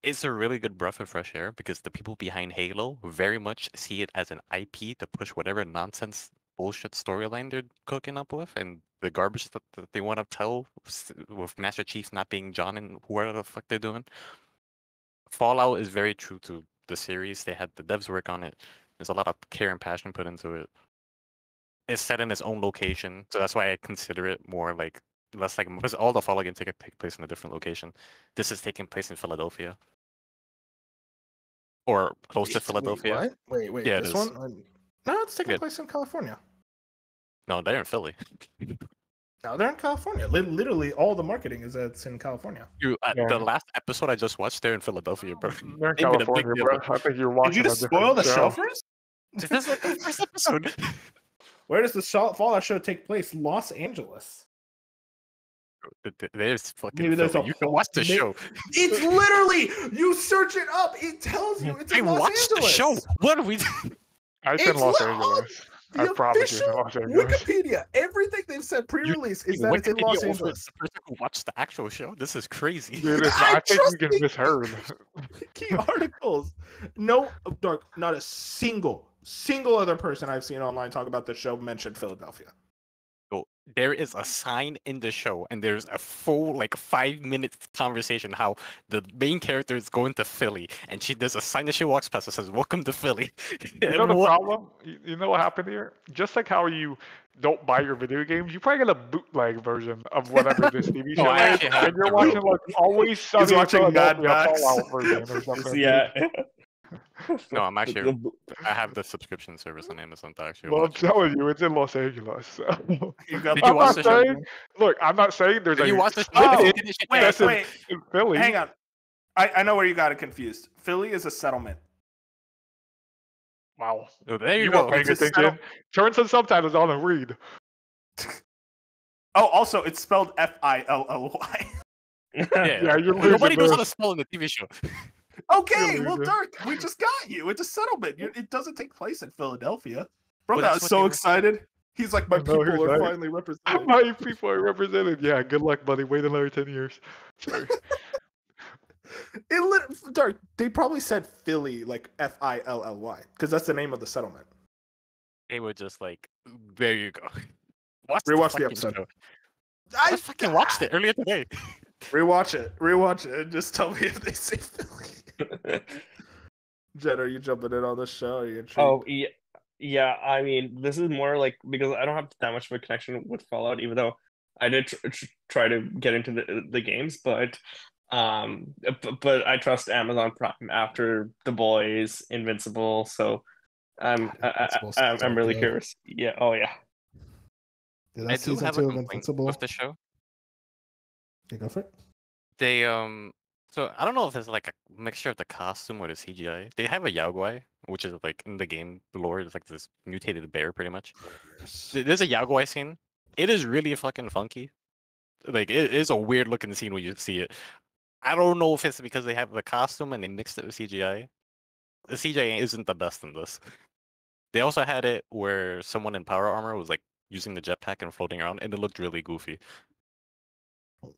it's a really good breath of fresh air, because the people behind Halo very much see it as an IP to push whatever nonsense bullshit storyline they're cooking up with, and the garbage that they want to tell with Master Chief not being John and whoever the fuck they're doing. Fallout is very true to the series. They had the devs work on it. There's a lot of care and passion put into it. It's set in its own location, so that's why I consider it more like less like, because all the Fallout games take place in a different location. This is taking place in Philadelphia, or close to Philadelphia. Wait. Yeah, This it is. one? No, it's taking Good. place in California. No, they're in Philly. No, they're in California. Literally, all the marketing is that's in California. The last episode I just watched, they're in Philadelphia, bro. They're in They made a big California, deal. bro. I think you're watching. Did you just a different spoil the show for us? This is like the first episode. Where does the Fallout show take place? Los Angeles. There's fucking Maybe there's Philly. You can watch the show. It's literally, you search it up, it tells you it's I in Los watched the Angeles. show. What are we? I said It's Los on Angeles. The I promise you, it's in official Los Angeles. Wikipedia, everything they've said pre-release is that it's in Los Angeles. The person who watched the actual show. This is crazy. Dude, I think you get misheard. Key articles. No, Dark, not a single other person I've seen online talk about the show mentioned Philadelphia. So there is a sign in the show, and there's a full 5-minute conversation how the main character is going to Philly, and there's a sign that she walks past that says "Welcome to Philly." You know the problem? You know what happened here? Just like how you don't buy your video games, you probably get a bootleg version of whatever this TV show I is, actually have and you're the watching Always Sunny in watching Mad Philadelphia Max. Fallout version or something. Yeah. No, I'm actually. I have the subscription service on Amazon to actually Well, I'm watch it. telling you, it's in Los Angeles. So. You got Did I'm you watch not the show? saying. Look, I'm not saying there's Did a you watch the show? Oh, Did you finish it? that's wait. in Philly. Hang on. I know where you got it confused. Philly is a settlement. Wow. There you You go. weren't paying It's a attention. settle- Turn some subtitles on and read. Oh, also, it's spelled Filly. Yeah, you're losing Nobody knows how to this. spell in the TV show. Okay, Really well, good. Dark, we just got you. It's a settlement. It doesn't take place in Philadelphia. Bro, Well, I that's was what so they were- excited. He's like, my I know, people he's are right. finally represented. My people are represented. Yeah, good luck, buddy. Wait another 10 years. Sorry. Dark, they probably said Philly, like Filly, because that's the name of the settlement. They were just like, there you go. Watch Rewatch the fucking episode. show. I fucking watched it earlier today. Rewatch it, and just tell me if they say Philly. Jen, are you jumping in on this show? Are you intrigued? Oh yeah. I mean, this is more like because I don't have that much of a connection with Fallout, even though I did try to get into the games, but I trust Amazon Prime after The Boys, Invincible, so I'm really good. curious. Yeah. Oh yeah. Dude, I that's do season have a 2 of complaint Invincible. with the show. You go for it. They so I don't know if it's like a mixture of the costume or the CGI. They have a Yaogwai, which is like in the game lore, it's like this mutated bear pretty much. There's a Yaogwai scene. It is really fucking funky. Like it is a weird looking scene when you see it. I don't know if it's because they have the costume and they mixed it with CGI. The CGI isn't the best in this. They also had it where someone in power armor was like using the jetpack and floating around, and it looked really goofy.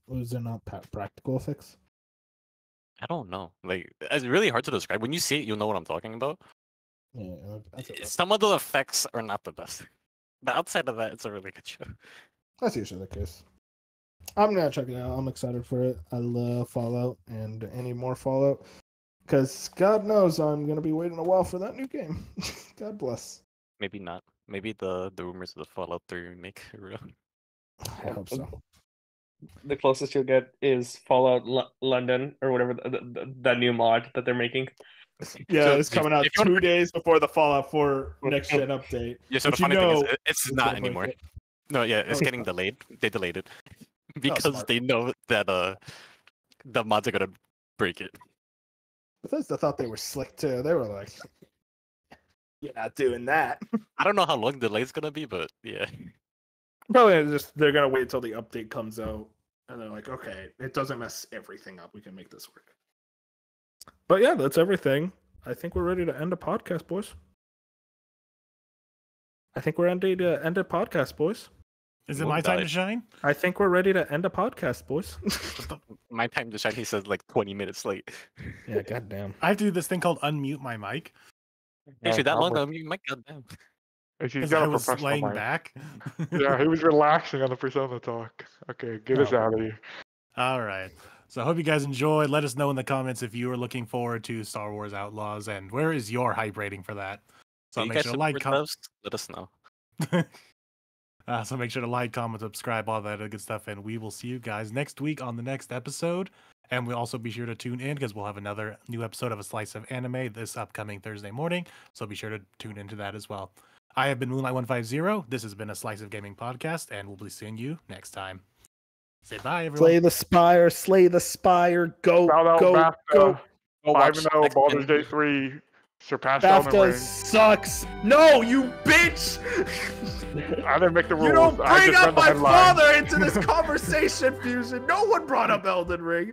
Was there not practical effects? I don't know. Like it's really hard to describe. When you see it, you'll know what I'm talking about. Yeah, that's okay. Some of the effects are not the best. But outside of that, it's a really good show. That's usually the case. I'm gonna check it out. I'm excited for it. I love Fallout and any more Fallout. Because God knows I'm gonna be waiting a while for that new game. God bless. Maybe not. Maybe the rumors of the Fallout 3 remake are real. I hope so. The closest you'll get is Fallout London or whatever that new mod that they're making. Yeah, So, it's coming out if you wanna- 2 days before the Fallout 4 next gen update. Yeah, so the But you funny thing know is, it's it's not gonna break anymore. it. No, yeah, it's Oh, getting delayed. They delayed it because smart. they know that the mods are gonna break it. Bethesda thought they were slick too. They were like, "You're not doing that." I don't know how long the delay's gonna be, but yeah. Probably just they're gonna wait till the update comes out, and they're like, "Okay, it doesn't mess everything up. We can make this work." But yeah, that's everything. I think we're ready to end the podcast, boys. I think we're ready to end the podcast, boys. Is it We'll my time die. to shine? I think we're ready to end the podcast, boys. My time to shine, he says, like 20 minutes late. Yeah, goddamn. I have to do this thing called unmute my mic Actually, that long probably. ago, you might goddamn. He's because got I a was professional laying mic. back. Yeah, he was relaxing on the Persona talk. Okay, get us Oh. out of here. All right. So I hope you guys enjoyed. Let us know in the comments if you are looking forward to Star Wars Outlaws and where is your hype rating for that. So You make guys sure to like, support us? Let us know. so make sure to like, comment, subscribe, all that good stuff, and we will see you guys next week on the next episode. And we'll also be sure to tune in because we'll have another new episode of A Slice of Anime this upcoming Thursday morning. So be sure to tune into that as well. I have been Moonlight150. This has been a Slice of Gaming podcast, and we'll be seeing you next time. Say bye, everyone. Slay the spire, slay the spire. Go, Shout out go, BAFTA. go. Go watch 5-0, X-Men. Baldur's Gate 3 surpassed Elden BAFTA Ring. sucks. No, you bitch! I didn't make the rules. You don't I bring just read up the my headline. father into this conversation, Fusion. No one brought up Elden Ring.